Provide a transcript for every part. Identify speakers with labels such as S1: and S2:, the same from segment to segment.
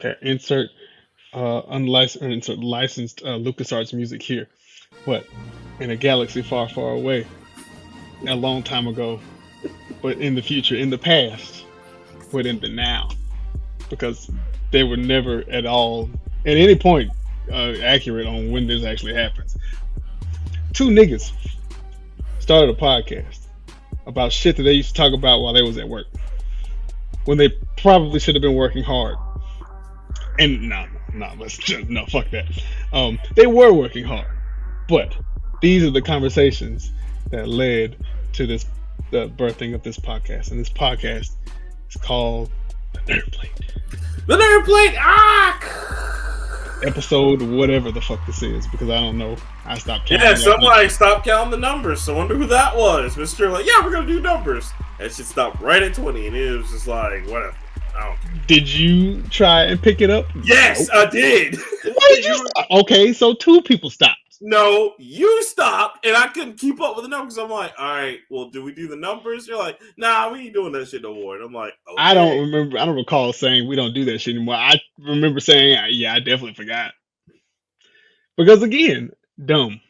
S1: Okay, insert unlicensed or insert licensed LucasArts music here. What? In a galaxy far, far away, a long time ago, but in the future, in the past, but in the now, because they were never at all at any point accurate on when this actually happens. Two niggas started a podcast about shit that they used to talk about while they was at work, when they probably should have been working hard. And let's just no, fuck that. They were working hard, but these are the conversations that led to this the birthing of this podcast, and this podcast is called The Nerd Plate.
S2: The Nerd Plate. Ah!
S1: Episode whatever the fuck this is, because I don't know. I stopped counting.
S2: Yeah, somebody stopped counting the numbers. So I wonder who that was. Mr. Like, yeah, we're gonna do numbers. That shit stopped right at 20, and it was just like, whatever. I don't care.
S1: Did you try and pick it up?
S2: Yes, nope. I did.
S1: Why did you stop? Okay, so two people stopped.
S2: No, you stopped, and I couldn't keep up with the numbers. I'm like, all right, well, do we do the numbers? You're like, nah, we ain't doing that shit no more. And I'm like, okay.
S1: I don't recall saying we don't do that shit anymore. I remember saying, yeah, I definitely forgot. Because again, dumb.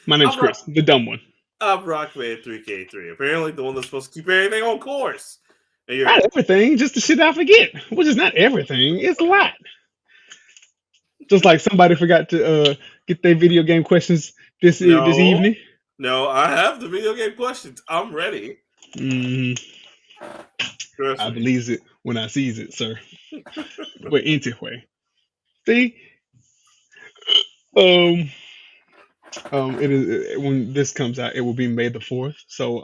S1: My name's Chris, the dumb one.
S2: I'm Rockman3K3. Apparently the one that's supposed to keep everything on course.
S1: Not everything, just the shit I forget. Which is not everything, it's a lot. Just like somebody forgot to get their video game questions this evening.
S2: No, I have the video game questions. I'm ready.
S1: I believes it when I sees it, sir. But anyway, see, it is when this comes out, it will be May the 4th. So,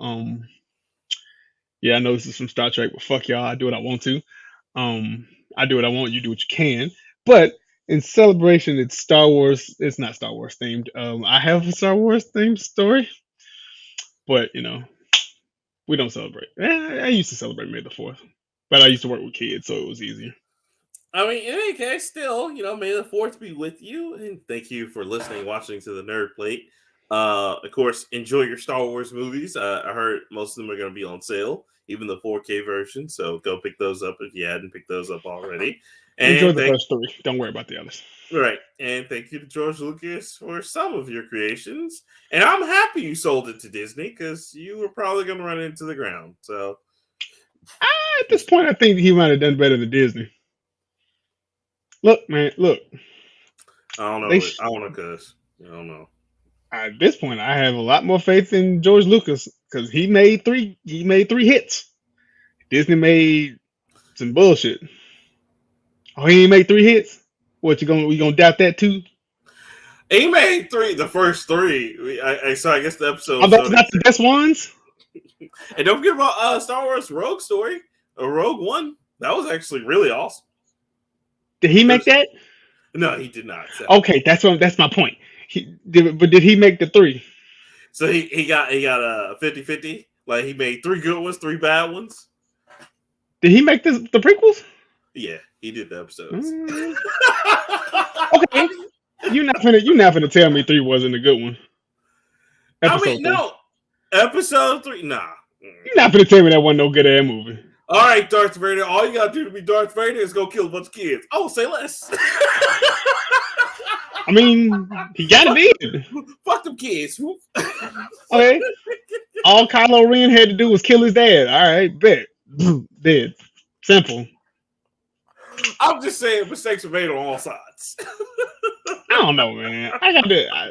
S1: yeah, I know this is from Star Trek, but fuck y'all. I do what I want to. I do what I want. You do what you can. But in celebration, it's Star Wars. It's not Star Wars themed. I have a Star Wars themed story, but we don't celebrate. I used to celebrate May the 4th, but I used to work with kids, so it was easier.
S2: I mean, in any case, still, May the 4th be with you, and thank you for listening, watching to the Nerd Plate. Of course, enjoy your Star Wars movies. I heard most of them are going to be on sale, even the 4K version, so go pick those up if you hadn't picked those up already. And
S1: enjoy the first three. Don't worry about the others.
S2: Right. And thank you to George Lucas for some of your creations. And I'm happy you sold it to Disney, because you were probably going to run into the ground. So
S1: at this point, I think he might have done better than Disney. Look, man, look.
S2: I don't know. I don't know, cuz. I don't know.
S1: At this point, I have a lot more faith in George Lucas, because he made three hits. Disney made some bullshit. Oh, he ain't made 3 hits? What, we gonna doubt that too?
S2: He made 3, the first 3. So I guess the episode.
S1: Are those not the best ones?
S2: And don't forget about Star Wars Rogue Story, or Rogue One. That was actually really awesome.
S1: Did he make that?
S2: No, he did not. So.
S1: Okay, that's my point. But did he make the 3?
S2: So he got a 50-50. Like, he made 3 good ones, 3 bad ones.
S1: Did he make the prequels?
S2: Yeah, he did the episodes.
S1: Okay, you're not finna tell me 3 wasn't a good one.
S2: No. Episode 3, nah.
S1: You're not finna tell me that wasn't no good ass movie.
S2: All right, Darth Vader. All you gotta do to be Darth Vader is go kill a bunch of kids. Oh, say less.
S1: I mean, he got it in.
S2: Fuck them kids.
S1: Okay. All Kylo Ren had to do was kill his dad. All right, bet. Dead. Simple.
S2: I'm just saying mistakes were made on all sides.
S1: I don't know, man.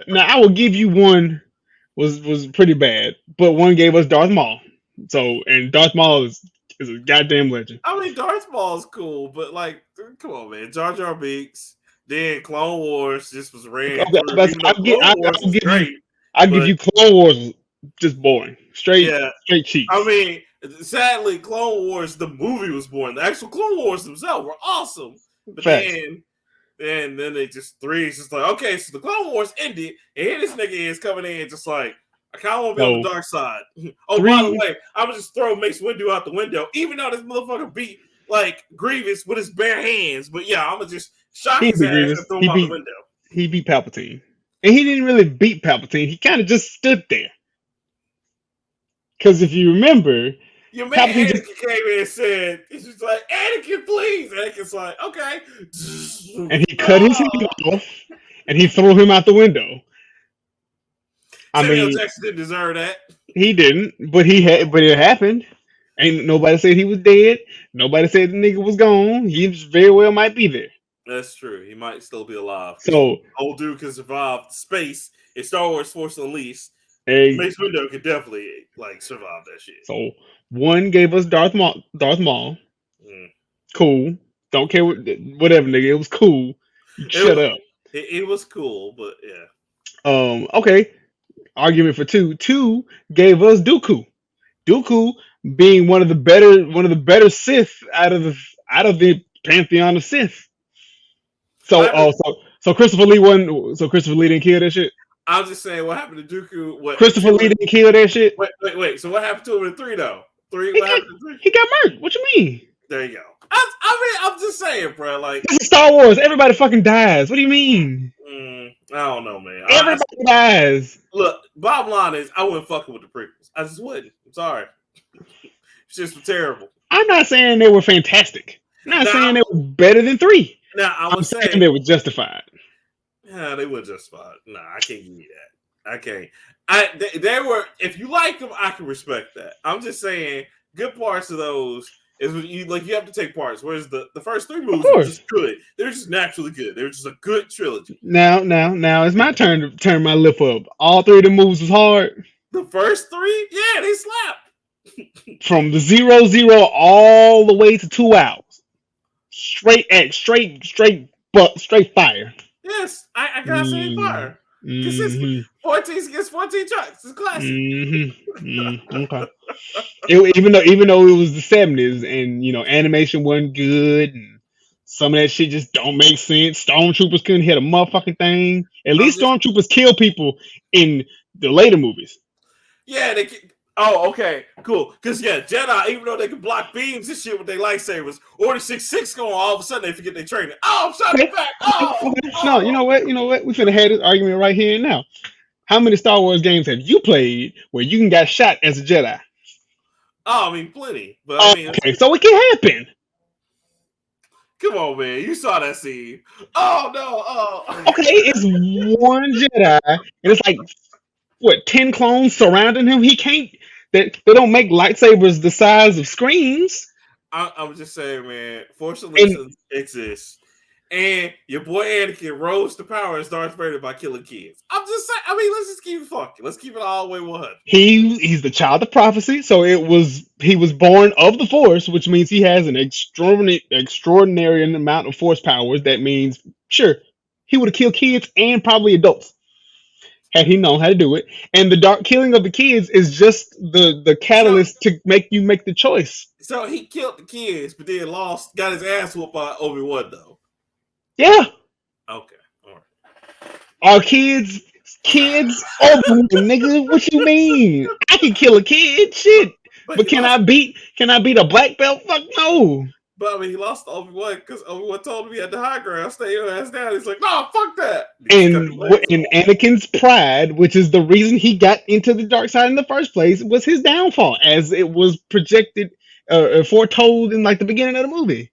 S1: Now I will give you one was pretty bad, but one gave us Darth Maul. So, and Darth Maul is a goddamn legend.
S2: I mean, Darth Maul is cool, but like, come on, man. Jar Jar Binks. Then Clone Wars just was ran.
S1: I'll give you Clone Wars just boring. Straight cheats.
S2: I mean, sadly, Clone Wars, the movie was boring. The actual Clone Wars themselves were awesome. But then they just 3 is just like, okay, so the Clone Wars ended, and here this nigga is coming in just like, I kind of want to be on the dark side. Oh, 3. By the way, I would just throw Mace Windu out the window, even though this motherfucker beat like Grievous with his bare hands. But yeah, I'm gonna just shock his ass and throw him out the window.
S1: He beat Palpatine. And he didn't really beat Palpatine. He kind of just stood there. Because if you remember,
S2: your man Anakin came in and said, he's just like, Anakin, please. Anakin's like, okay.
S1: And he cut his head off, and he threw him out the window.
S2: Samuel Jackson didn't deserve that.
S1: He didn't, but it happened. Ain't nobody said he was dead. Nobody said the nigga was gone. He very well might be there.
S2: That's true. He might still be alive.
S1: So
S2: old dude can survive space. It's Star Wars Force Unleashed. Mace Windu could definitely survive that shit.
S1: So one gave us Darth Maul. Cool. Don't care whatever, nigga. It was cool. Shut up.
S2: It was cool, but yeah.
S1: Okay. Argument for two. Two gave us Dooku. Dooku being one of the better Sith out of the pantheon of Sith. So Christopher Lee wasn't. So Christopher Lee didn't kill that shit.
S2: I was just saying, what happened to Dooku?
S1: Christopher Lee didn't kill that shit.
S2: Wait. So what happened to him in 3 though? What happened to 3?
S1: He got murdered. What you mean?
S2: There you go. I'm just saying, bro.
S1: This is Star Wars. Everybody fucking dies. What do you mean?
S2: I don't know, man.
S1: Everybody dies.
S2: Look, bottom line is, I wouldn't fucking with the prequels. I just wouldn't. I'm sorry. It's just terrible.
S1: I'm not saying they were fantastic. I'm not saying they were better than 3.
S2: Now, I'm
S1: saying they were justified.
S2: Yeah, they were justified. Nah, I can't give you that. I can't. They were. If you like them, I can respect that. I'm just saying, good parts of those is when you have to take parts. Whereas the first 3 movies were just good. They're just naturally good. They're just a good trilogy. Now
S1: it's my turn to turn my lip up. All 3 of the movies was hard.
S2: The first 3, yeah, they slapped.
S1: From the 0-0 all the way to 2 hours. Straight fire.
S2: Yes, I gotta say fire. Consistent. 14 against 14 trucks. It's classic.
S1: Okay. Even though it was the 70s and animation wasn't good and some of that shit just don't make sense. Stormtroopers couldn't hit a motherfucking thing. At least Stormtroopers kill people in the later movies.
S2: Yeah, they. Oh, okay, cool. Because Jedi, even though they can block beams and shit with their lightsabers, Order 66 going, all of a sudden they forget their training. Oh, I'm shot back.
S1: No, you know what? We finna have this argument right here and now. How many Star Wars games have you played where you got shot as a Jedi?
S2: Oh, I mean, plenty. But
S1: okay, so it can happen.
S2: Come on, man. You saw that scene. Oh, no. Oh.
S1: Okay, it's one Jedi, and it's like, 10 clones surrounding him? He can't. They don't make lightsabers the size of screens.
S2: I'm just saying, man. Fortunately, exists, and your boy Anakin rose to power as Darth Vader by killing kids. I'm just saying. I mean, let's just keep it fucking. Let's keep it all the way 100.
S1: He's the child of prophecy, so he was born of the Force, which means he has an extraordinary amount of Force powers. That means, sure, he would have killed kids and probably adults had he known how to do it. And the dark killing of the kids is just the catalyst to make you make the choice.
S2: So he killed the kids, but then got his ass whooped by Obi-Wan, though.
S1: Yeah.
S2: Okay. All right.
S1: Are kids Obi-Wan, nigga? What you mean? I can kill a kid, shit. But can I beat a black belt? Fuck no.
S2: But I mean, he lost to Obi-Wan because Obi-Wan told him he had the high ground. Stay your ass down. He's like, no, fuck that.
S1: And Anakin's pride, which is the reason he got into the dark side in the first place, was his downfall, as it was projected, foretold in the beginning of the movie.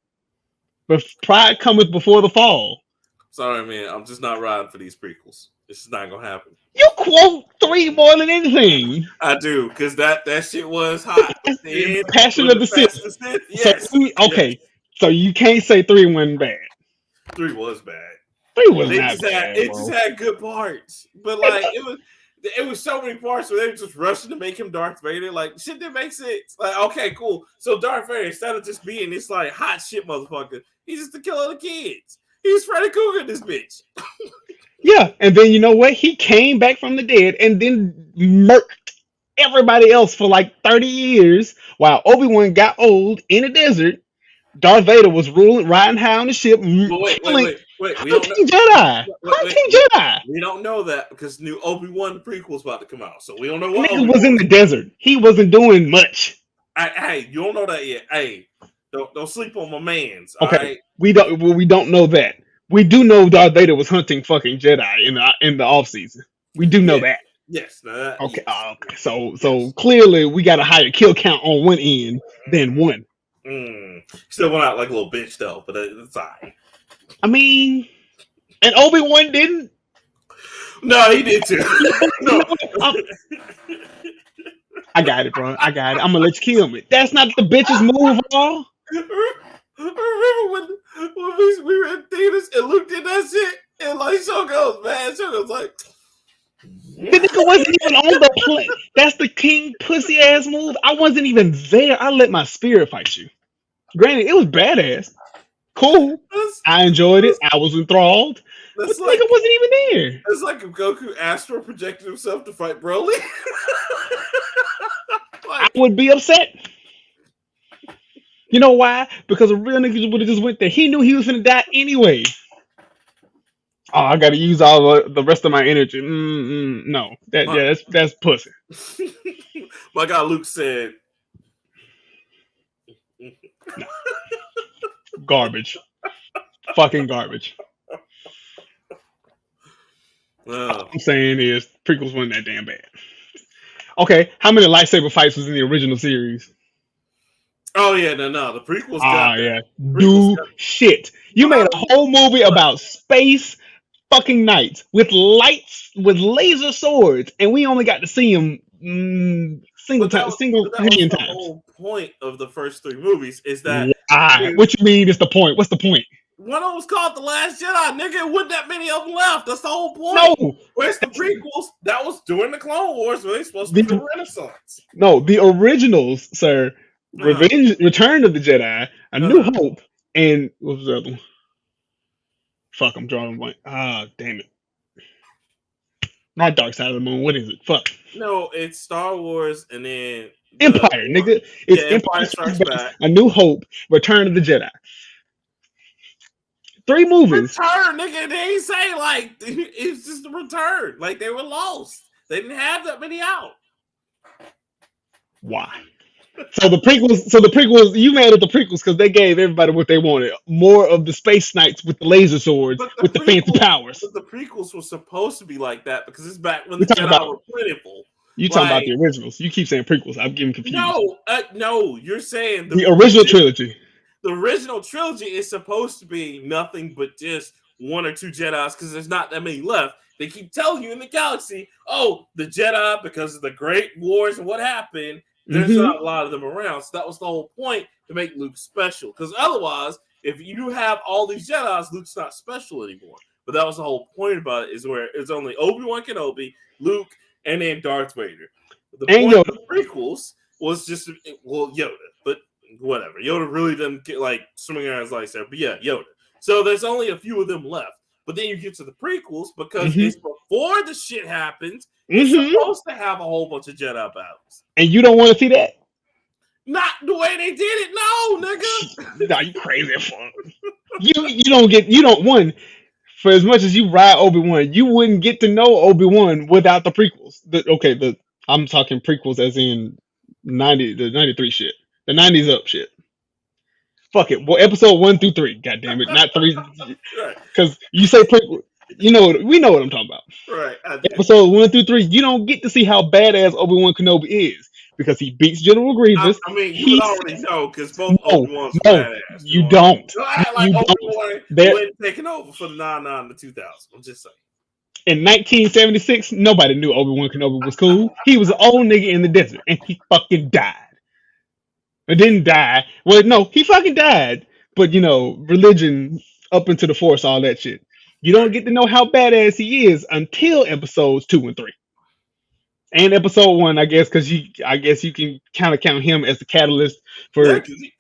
S1: But pride cometh before the fall.
S2: Sorry, man. I'm just not riding for these prequels. This is not gonna happen.
S1: You quote 3 more than anything.
S2: I do, because that shit was hot.
S1: The Passion of the Sith.
S2: Yes.
S1: So you can't say 3 wasn't bad.
S2: 3 was bad.
S1: 3 was not bad.
S2: It just had good parts, but it was so many parts where they were just rushing to make him Darth Vader. Shit didn't make sense. Okay, cool. So Darth Vader, instead of just being this hot shit motherfucker, he's just the killer of the kids. He's Freddy Krueger, this bitch.
S1: Yeah, and then you know what? He came back from the dead and then murked everybody else for 30 years while Obi-Wan got old in the desert. Darth Vader was riding high on the ship.
S2: Wait.
S1: Jedi. Jedi.
S2: We don't know that because new Obi-Wan prequel's about to come out, so we don't know what.
S1: Nigga was in the desert. He wasn't doing much.
S2: Hey, you don't know that yet. Hey, don't sleep on my man's.
S1: Okay,
S2: right?
S1: we don't know that. We do know Darth Vader was hunting fucking Jedi in the off season. We do know that.
S2: Yes.
S1: Okay.
S2: Yes.
S1: Okay. So clearly we got a higher kill count on one end than one.
S2: Still went out like a little bitch though, but it's alright.
S1: I mean, and Obi-Wan didn't.
S2: No, he did too.
S1: You know
S2: No.
S1: what? I got it, bro. I got it. I'm gonna let you kill me. That's not the bitch's move, all.
S2: Remember when we were in theaters and Luke did that shit, and like Show goes, man, Show goes like,
S1: The nigga wasn't even on the plane. That's the king pussy ass move. I wasn't even there. I let my spirit fight you. Granted, it was badass. Cool. I enjoyed it. I was enthralled. But the nigga wasn't even there.
S2: It's like if Goku astral projected himself to fight Broly.
S1: I would be upset. You know why? Because a real nigga would have just went there. He knew he was gonna die anyway. Oh, I gotta use all the rest of my energy. No, that's pussy.
S2: My guy Luke said,
S1: no. Garbage, fucking garbage. All I'm saying is prequels weren't that damn bad. Okay, how many lightsaber fights was in the original series?
S2: Oh yeah, no, the prequels.
S1: Shit. You made a whole movie about space fucking knights with laser swords, and we only got to see them single hand times.
S2: The whole point of the first three movies is that.
S1: What you mean is the point? What's the point?
S2: One of them was called The Last Jedi, nigga. Wasn't that many of them left? That's the whole point. No. Where's the prequels? That was during the Clone Wars when they supposed to be the Renaissance.
S1: No, the originals, sir. Return of the Jedi, A New Hope, and what was the other one? Fuck, I'm drawing a blank. Damn it. Not Dark Side of the Moon. What is it? Fuck.
S2: No, it's Star Wars and then
S1: Empire, nigga. It's Empire Strikes Back, A New Hope, Return of the Jedi. 3 movies.
S2: Return, nigga. They ain't say like it's just a return. Like they were lost. They didn't have that many out.
S1: Why? So the prequels, you mad at the prequels because they gave everybody what they wanted. More of the space knights with the laser swords, with the fancy powers.
S2: But the prequels were supposed to be like that because it's back when the Jedi were plentiful.
S1: You talking about the originals. You keep saying prequels. I'm getting confused.
S2: No, you're saying
S1: the original trilogy.
S2: The original trilogy is supposed to be nothing but just 1 or 2 Jedis because there's not that many left. They keep telling you in the galaxy, oh, the Jedi, because of the Great Wars and what happened, there's not a lot of them around. So that was the whole point, to make Luke special. Because otherwise, if you have all these Jedis, Luke's not special anymore. But that was the whole point about it, is where it's only Obi-Wan Kenobi, Luke, and then Darth Vader. The point of the prequels was just, Yoda. But whatever. Yoda really didn't get like swimming around his lightsaber. But yeah, Yoda. So there's only a few of them left. But then you get to the prequels because it's before the shit happens. It's supposed to have a whole bunch of Jedi battles.
S1: And you don't want to see that?
S2: Not the way they did it. No, nigga.
S1: Nah, you crazy as fuck. You don't one. For as much as you ride Obi-Wan, you wouldn't get to know Obi-Wan without the prequels. I'm talking prequels as in the 93 shit. The 90s up shit. Fuck it. Well, episode 1 through 3. God damn it. Not 3. Because you say prequel. We know what I'm talking about.
S2: Right.
S1: Episode 1 through 3, you don't get to see how badass Obi-Wan Kenobi is. Because he beats General Grievous.
S2: I mean, you already know because both Obi-Wans are badass.
S1: You don't.
S2: Obi-Wan wasn't taking over for the 99 to 2000. I'm just saying.
S1: In 1976, nobody knew Obi-Wan Kenobi was cool. He was an old nigga in the desert, and he fucking died. Or didn't die. Well, no, he fucking died. But, religion, up into the Force, all that shit. You don't get to know how badass he is until episodes 2 and 3. And episode 1, I guess, because you can kind of count him as the catalyst for.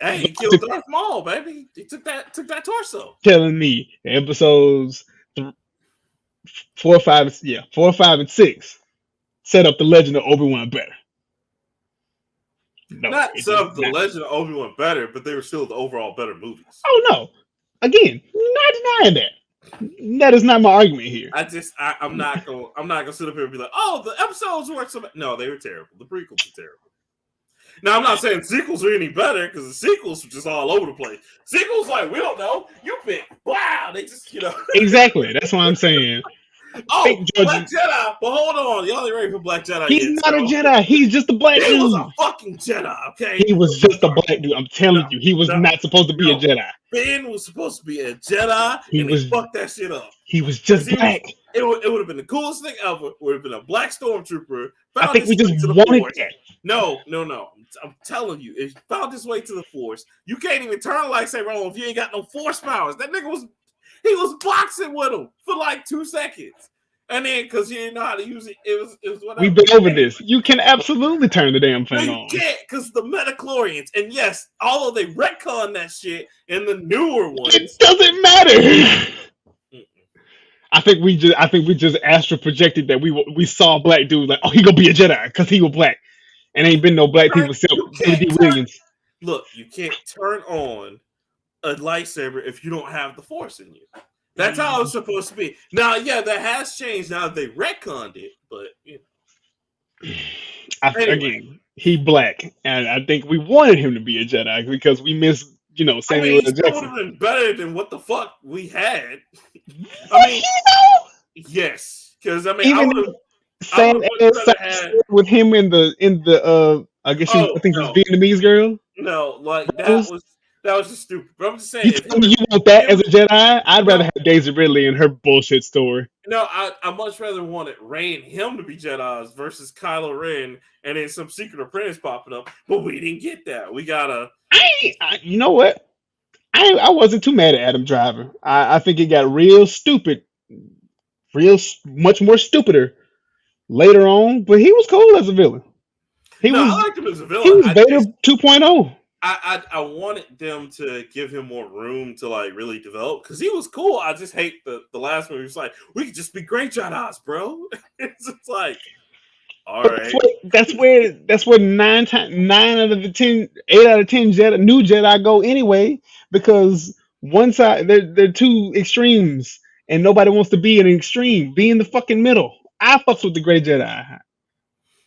S2: Yeah, he killed Darth Maul, baby. He took that torso.
S1: Telling me episodes 4, 5, and 6 set up the legend of Obi-Wan better. No,
S2: not set up the legend of Obi-Wan better, but they were still the overall better movies.
S1: Oh no! Again, not denying that. That is not my argument here.
S2: I'm not gonna sit up here and be like, oh, the episodes weren't so bad. No, they were terrible. The prequels were terrible. Now, I'm not saying the sequels are any better because the sequels were just all over the place. Sequels, like, we don't know. You pick. Wow, they just,
S1: Exactly. That's what I'm saying.
S2: Oh,
S1: Fake George.
S2: Black Jedi. But hold on, y'all ain't ready for Black Jedi
S1: He's
S2: yet.
S1: not a Jedi. He's just a black
S2: He
S1: dude.
S2: was a fucking Jedi, okay?
S1: He was just a black dude. I'm telling you, he was not supposed to be a Jedi.
S2: Ben was supposed to be a Jedi, and he fucked that shit up.
S1: He was just black.
S2: It would have been the coolest thing ever. Would have been a black stormtrooper.
S1: I think we just wanted that.
S2: No. I'm telling you, if you found his way to the Force, you can't even turn a lightsaber on if you ain't got no Force powers. That nigga was boxing with him for like 2 seconds. And then, because he didn't know how to use it, it was whatever.
S1: We've been over this. You can absolutely turn the damn thing on.
S2: You can't, because the midichlorians, and yes, although they retcon that shit in the newer ones,
S1: it doesn't matter. I think we just astral projected that we saw a black dude like, oh, he gonna be a Jedi because he was black, and ain't been no black people except D. Williams.
S2: Look, you can't turn on a lightsaber if you don't have the Force in you. That's how it's supposed to be. Now, yeah, that has changed now that they retconned it, but you know.
S1: Again, he black, and I think we wanted him to be a Jedi because we miss, Samuel L. Jackson.
S2: It would have been better than what the fuck we had. Yes, because
S1: even Sam with him in the I guess I think it's Vietnamese girl.
S2: No, like that was just stupid. But I'm just saying,
S1: you want that as a Jedi? I'd rather have Daisy Ridley and her bullshit story.
S2: No, I much rather wanted Rey and him to be Jedis versus Kylo Ren and then some secret apprentice popping up. But we didn't get that. We got
S1: you know what? I wasn't too mad at Adam Driver. I think it got real stupid, much more stupider later on. But he was cool as a villain.
S2: I liked him as a villain.
S1: He was Vader 2.0.
S2: I wanted them to give him more room to like really develop because he was cool. I just hate the last movie. It's like we could just be great Jedis, bro. It's just like, all right.
S1: That's where 9 out of the 10, 8 out of 10 new Jedi go anyway because one side they're two extremes and nobody wants to be an extreme. Be in the fucking middle. I fucks with the Great Jedi.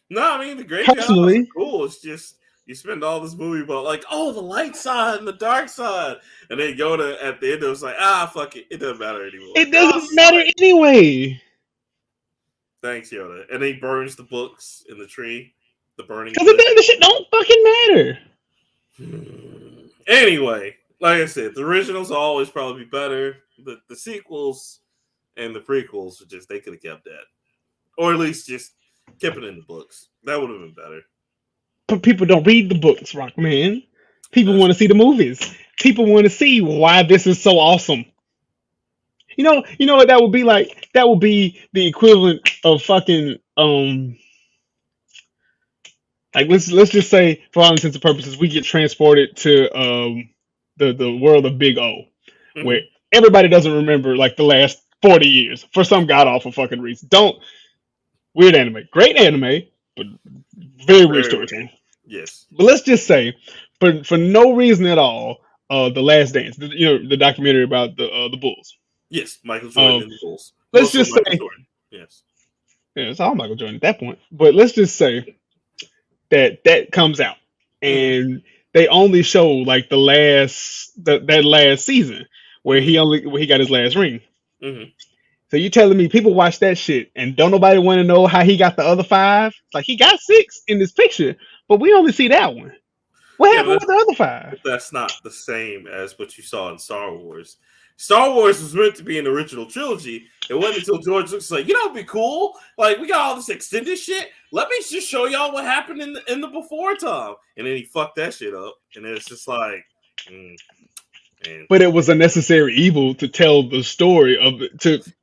S2: No, I mean the Great Jedi is cool. It's just. You spend all this movie about like, oh, the light side and the dark side, and then Yoda at the end it was like, fuck it, it doesn't matter anymore.
S1: It doesn't matter anyway.
S2: Thanks, Yoda. And he burns the books in the tree, the burning.
S1: Because the shit don't fucking matter.
S2: Anyway, like I said, the originals will always probably be better. The sequels and the prequels are just they could have kept that, or at least just kept it in the books. That would have been better.
S1: But people don't read the books, Rockman. People want to see the movies. People want to see why this is so awesome. You know what that would be like? That would be the equivalent of fucking like let's just say for all intents and purposes we get transported to the world of Big O, where everybody doesn't remember like the last 40 years for some god awful fucking reason. Weird anime, great anime, but very weird storytelling.
S2: Yes.
S1: But let's just say, for no reason at all, The Last Dance, the documentary about the Bulls.
S2: Yes, Michael Jordan and the Bulls.
S1: Let's just say,
S2: yes.
S1: Yeah, it's all Michael Jordan at that point. But let's just say that comes out, and they only show like that last season where he got his last ring. Mm-hmm. So you telling me people watch that shit and don't nobody want to know how he got the other 5? It's like he got 6 in this picture, but we only see that one. What happened with the other 5?
S2: That's not the same as what you saw in Star Wars. Star Wars was meant to be an original trilogy. It wasn't until George Lucas was like, it'd be cool. Like, we got all this extended shit. Let me just show y'all what happened in the before time. And then he fucked that shit up. And then it's just like, But it was a necessary evil to tell the story of it.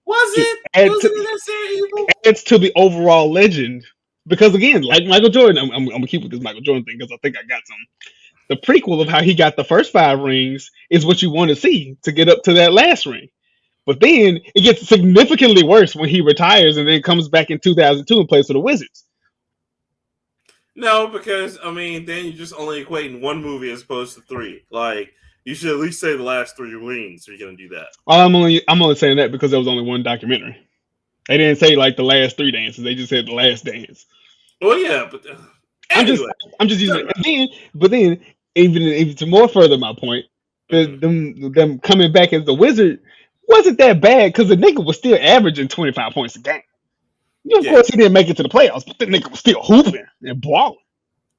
S2: Was it a necessary evil? Adds to the overall legend. Because again, like Michael Jordan, I'm gonna keep with this Michael Jordan thing because I think I got some. The prequel of how he got the first 5 rings is what you want to see to get up to that last ring. But then it gets significantly worse when he retires and then comes back in 2002 and plays for the Wizards. No, because then you're just only equating one movie as opposed to 3. Like you should at least say the last 3 rings. Are you gonna do that? I'm only saying that because there was only one documentary. They didn't say like the last 3 dances. They just said the last dance. Well, yeah, but anyway. I'm just using it. But then, even to more further my point, them coming back as the Wizard.
S1: wasn't that bad because the nigga was still averaging 25 points a game. Of course, he didn't make it to the playoffs, but the nigga was still hooping and balling.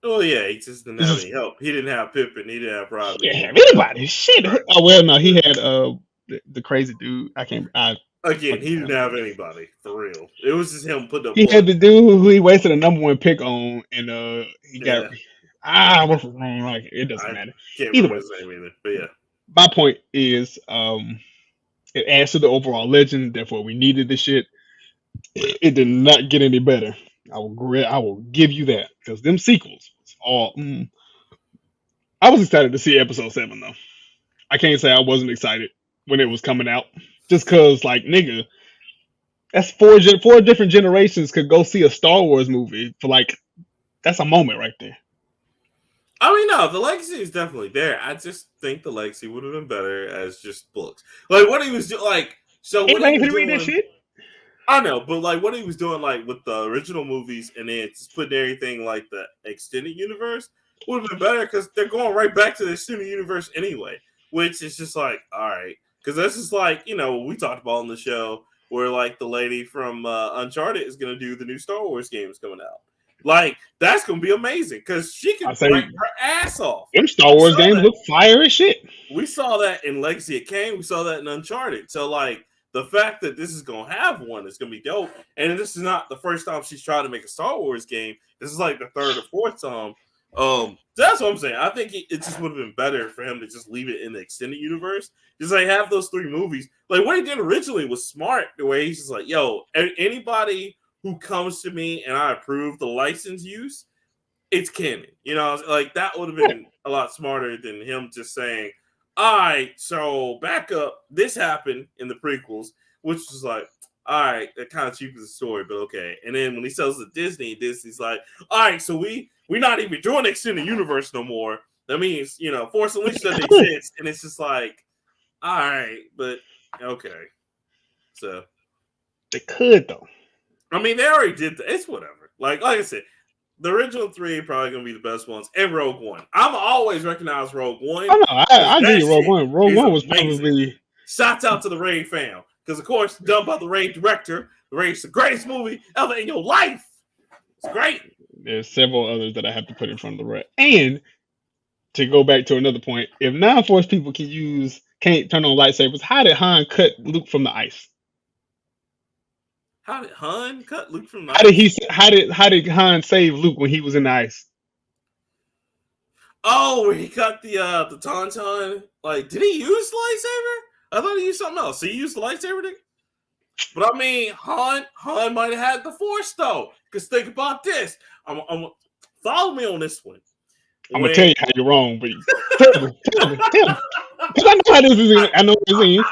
S2: Oh yeah, he just didn't have any help. He didn't have Pippen. He didn't have Rodney.
S1: He didn't have anybody. Shit. Right. Oh well, no, he had the crazy dude.
S2: Again, he didn't have anybody for real. It was just him putting up.
S1: He had the dude who he wasted a #1 pick on, and he got what's wrong? Like it doesn't matter.
S2: Can't remember his name either. But yeah,
S1: my point is, it adds to the overall legend. Therefore, we needed this shit. It did not get any better. I will give you that because them sequels all. I was excited to see episode 7 though. I can't say I wasn't excited when it was coming out, just cause like nigga, that's four different generations could go see a Star Wars movie for like that's a moment right there.
S2: I mean, no, the legacy is definitely there. I just think the legacy would have been better as just books. Like what he was doing, like so. What he was doing, read that shit? I know, but like what he was doing, like with the original movies, and then just putting everything like the extended universe would have been better because they're going right back to the extended universe anyway. Which is just like, all right, because this is like we talked about on the show where like the lady from Uncharted is gonna do the new Star Wars games coming out. Like that's gonna be amazing because she can break her ass off.
S1: Them Star Wars games look fire as shit.
S2: We saw that in Legacy of Kain. We saw that in Uncharted. So like. The fact that this is going to have one is going to be dope. And this is not the first time she's tried to make a Star Wars game. This is like the third or fourth time. That's what I'm saying. I think it just would have been better for him to just leave it in the extended universe. Just like have those 3 movies. Like what he did originally was smart the way he's just like, yo, anybody who comes to me and I approve the license use, it's canon. Like that would have been a lot smarter than him just saying, all right, so back up. This happened in the prequels, which was like, all right, that kind of cheapens the story, but okay. And then when he sells to Disney, Disney's like, all right, so we're not even doing extended universe no more. That means, Force Unleashed doesn't exist. And it's just like, all right, but okay. So
S1: they could though.
S2: I mean, they already did that. It's whatever. Like I said, the original 3 are probably going to be the best ones, and Rogue One. I'm always recognize Rogue One.
S1: I give you Rogue One. Rogue One was probably...
S2: Shouts out to the Raid fam. Because, of course, done by the Raid director. The Raid's the greatest movie ever in your life. It's great.
S1: There's several others that I have to put in front of the Raid. And, to go back to another point, if non-Force people can't turn on lightsabers, how did Han cut Luke from the ice?
S2: How did Han cut Luke from the ice?
S1: How did Han save Luke when he was in the ice?
S2: Oh, where he cut the tauntaun. Like, did he use the lightsaber? I thought he used something else. So he used the lightsaber thing? But I mean, Han might have had the Force though. Because think about this. I'm follow me on this one.
S1: I'm gonna tell you how you're wrong, but tell me. Because I know how this is. I know what it is.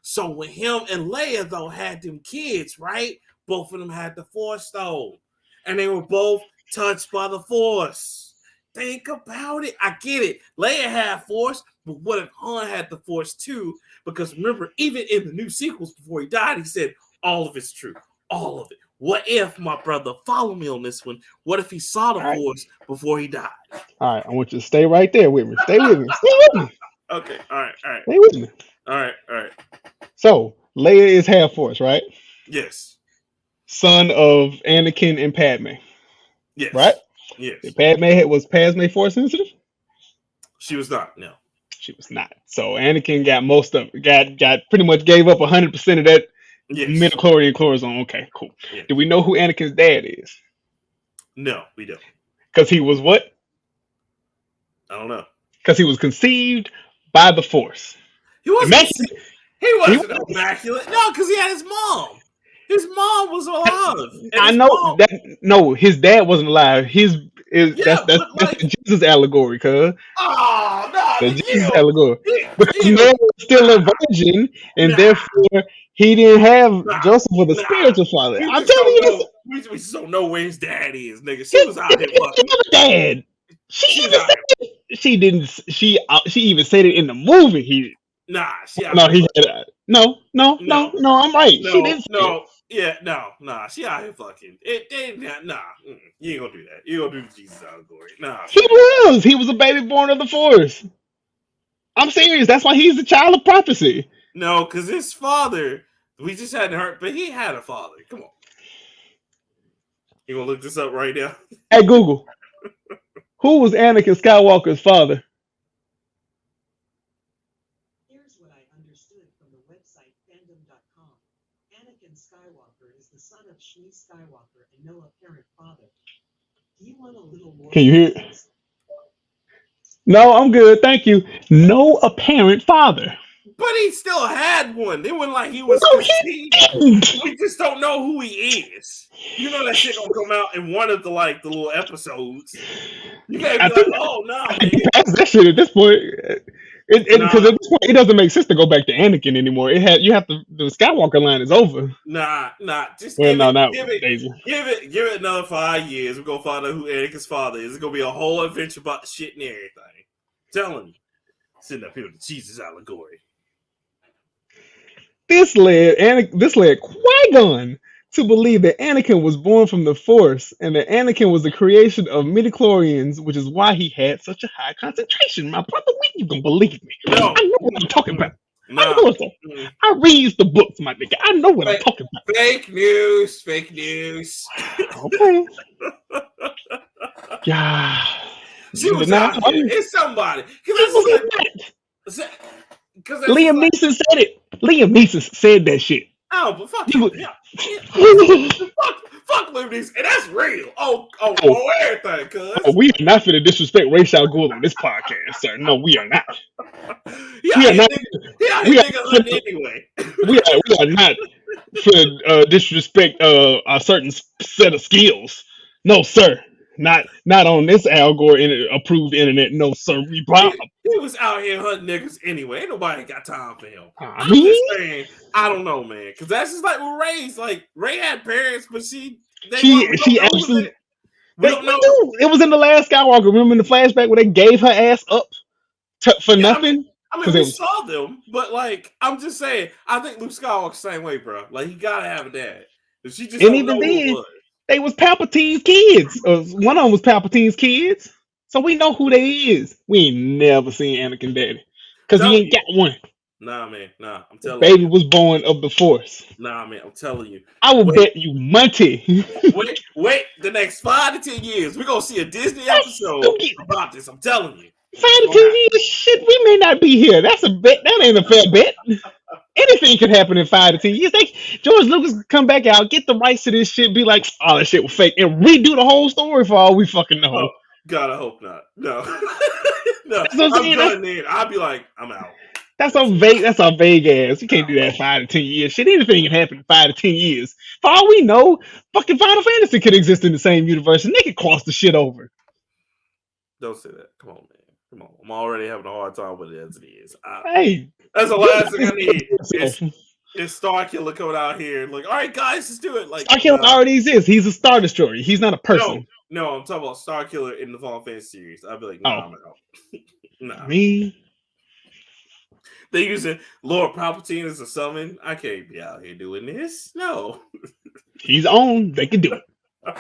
S2: So when him and Leia though had them kids, right? Both of them had the Force though, and they were both touched by the Force. Think about it. I get it. Leia had Force, but what if Han had the Force too? Because remember, even in the new sequels before he died, he said all of it's true, all of it. What if, my brother, follow me on this one? What if he saw the Force before he died?
S1: All right, I want you to stay right there with me. Stay with me.
S2: Okay, all right.
S1: Stay with me.
S2: All right.
S1: So, Leia is half Force, right?
S2: Yes.
S1: Son of Anakin and Padme.
S2: Yes.
S1: Right?
S2: Yes.
S1: Was Padme Force sensitive?
S2: She was not, no.
S1: She was not. So, Anakin got pretty much gave up 100% of that midichlorian chloroform. Okay, cool. Yes. Do we know who Anakin's dad is?
S2: No, we don't.
S1: Because he was what?
S2: I don't know.
S1: Because he was conceived by the Force.
S2: He wasn't immaculate. No, because he had his mom. His mom was alive.
S1: I know that. No, his dad wasn't alive. That's the Jesus allegory, cuz.
S2: Oh no,
S1: the Jesus allegory. Because Mary was still a virgin, and therefore he didn't have Joseph with a spiritual father. I'm telling you this.
S2: We just don't know where his dad is, nigga. She was out here fucking.
S1: Dad. She even said it in the movie. He had no. I'm right.
S2: No,
S1: she didn't.
S2: She out here fucking. You ain't gonna do that. You gonna do the Jesus allegory? Nah.
S1: He was a baby born of the Force. I'm serious. That's why he's the child of prophecy.
S2: No, because his father, we just hadn't heard, but he had a father. Come on. You gonna look this up right now?
S1: At Google, who was Anakin Skywalker's father?
S3: Here's what I understood from the website fandom.com. Anakin Skywalker is the son of Shmi Skywalker and no apparent father. Do you want a little more?
S1: Can you hear it? No, I'm good. Thank you. No apparent father.
S2: But he still had one. It wasn't like he was
S1: No,
S2: conceived.
S1: he didn't.
S2: We just don't know who he is. You know that shit gonna come out in one of the little episodes. You can't be like, oh no, man.
S1: That's that shit at this point. Because at this point, it doesn't make sense to go back to Anakin anymore. The Skywalker line is over.
S2: Nah. Just
S1: Well,
S2: give it another 5 years. We're gonna find out who Anakin's father is. It's gonna be a whole adventure about shit and everything. I'm telling you, sitting up here with the Jesus allegory.
S1: This led Qui-Gon to believe that Anakin was born from the Force and that Anakin was the creation of midichlorians, which is why he had such a high concentration. My brother, when you gonna believe me?
S2: No.
S1: I know what I'm talking about.
S2: Nah.
S1: I read the books, my nigga. I know what I'm talking about.
S2: Fake news.
S1: Okay. Yeah.
S2: She was out here. It's somebody.
S1: Liam Neeson said it. Liam Neeson said that shit.
S2: Oh, but fuck him. Yeah. fuck Liam Neeson. And that's real. Oh, everything, cuz.
S1: Oh, we are not finna disrespect Ra's al Ghul on this podcast, sir. No, we are not.
S2: We are not
S1: finna disrespect a certain set of skills. No, sir. Not on this Al Gore approved internet. No, sir.
S2: He was out here hunting niggas anyway. Ain't nobody got time for him. I'm just saying, I don't know, man. Because that's just like with Ray's. Like, Ray had parents, but she absolutely. We don't know.
S1: It was in the last Skywalker. Remember in the flashback where they gave her ass up for nothing?
S2: I mean we saw them, but like, I'm just saying, I think Luke Skywalker's the same way, bro. Like, he gotta have a dad. If she just don't know who it was.
S1: They was Palpatine's kids. One of them was Palpatine's kids. So we know who they is. We ain't never seen Anakin daddy. Because he ain't got one.
S2: Nah, man. Nah, I'm telling
S1: you. Baby was born of the Force.
S2: Nah, man. I'm telling you.
S1: I will bet you money.
S2: wait. The next 5 to 10 years, we're going to see a Disney episode about this. I'm telling you.
S1: 5 to 10 years? Shit, we may not be here. That's a bet. That ain't a fair bet. Anything could happen in 5 to 10 years. George Lucas could come back out, get the rights to this shit, be like, oh, that shit was fake, and redo the whole story for all we fucking know.
S2: Oh, God, I hope not. No. No. I'm done then. I'll be like, I'm out.
S1: That's a vague ass. You can't do that 5 to 10 years. Shit, anything can happen in 5 to 10 years. For all we know, fucking Final Fantasy could exist in the same universe, and they could cross the shit over.
S2: Don't say that. Come on, man. Come on. I'm already having a hard time with it as it is.
S1: Hey.
S2: That's the last thing I need. Is Starkiller coming out here like, all right, guys, let's do it. Like,
S1: Starkiller already exists. He's a Star Destroyer. He's not a person.
S2: No, I'm talking about Starkiller in the Final Fantasy series. I'd be like, nah, I'm out. Nah.
S1: Me?
S2: They using Lord Palpatine as a summon. I can't be out here doing this. No.
S1: He's on. They can do it. That's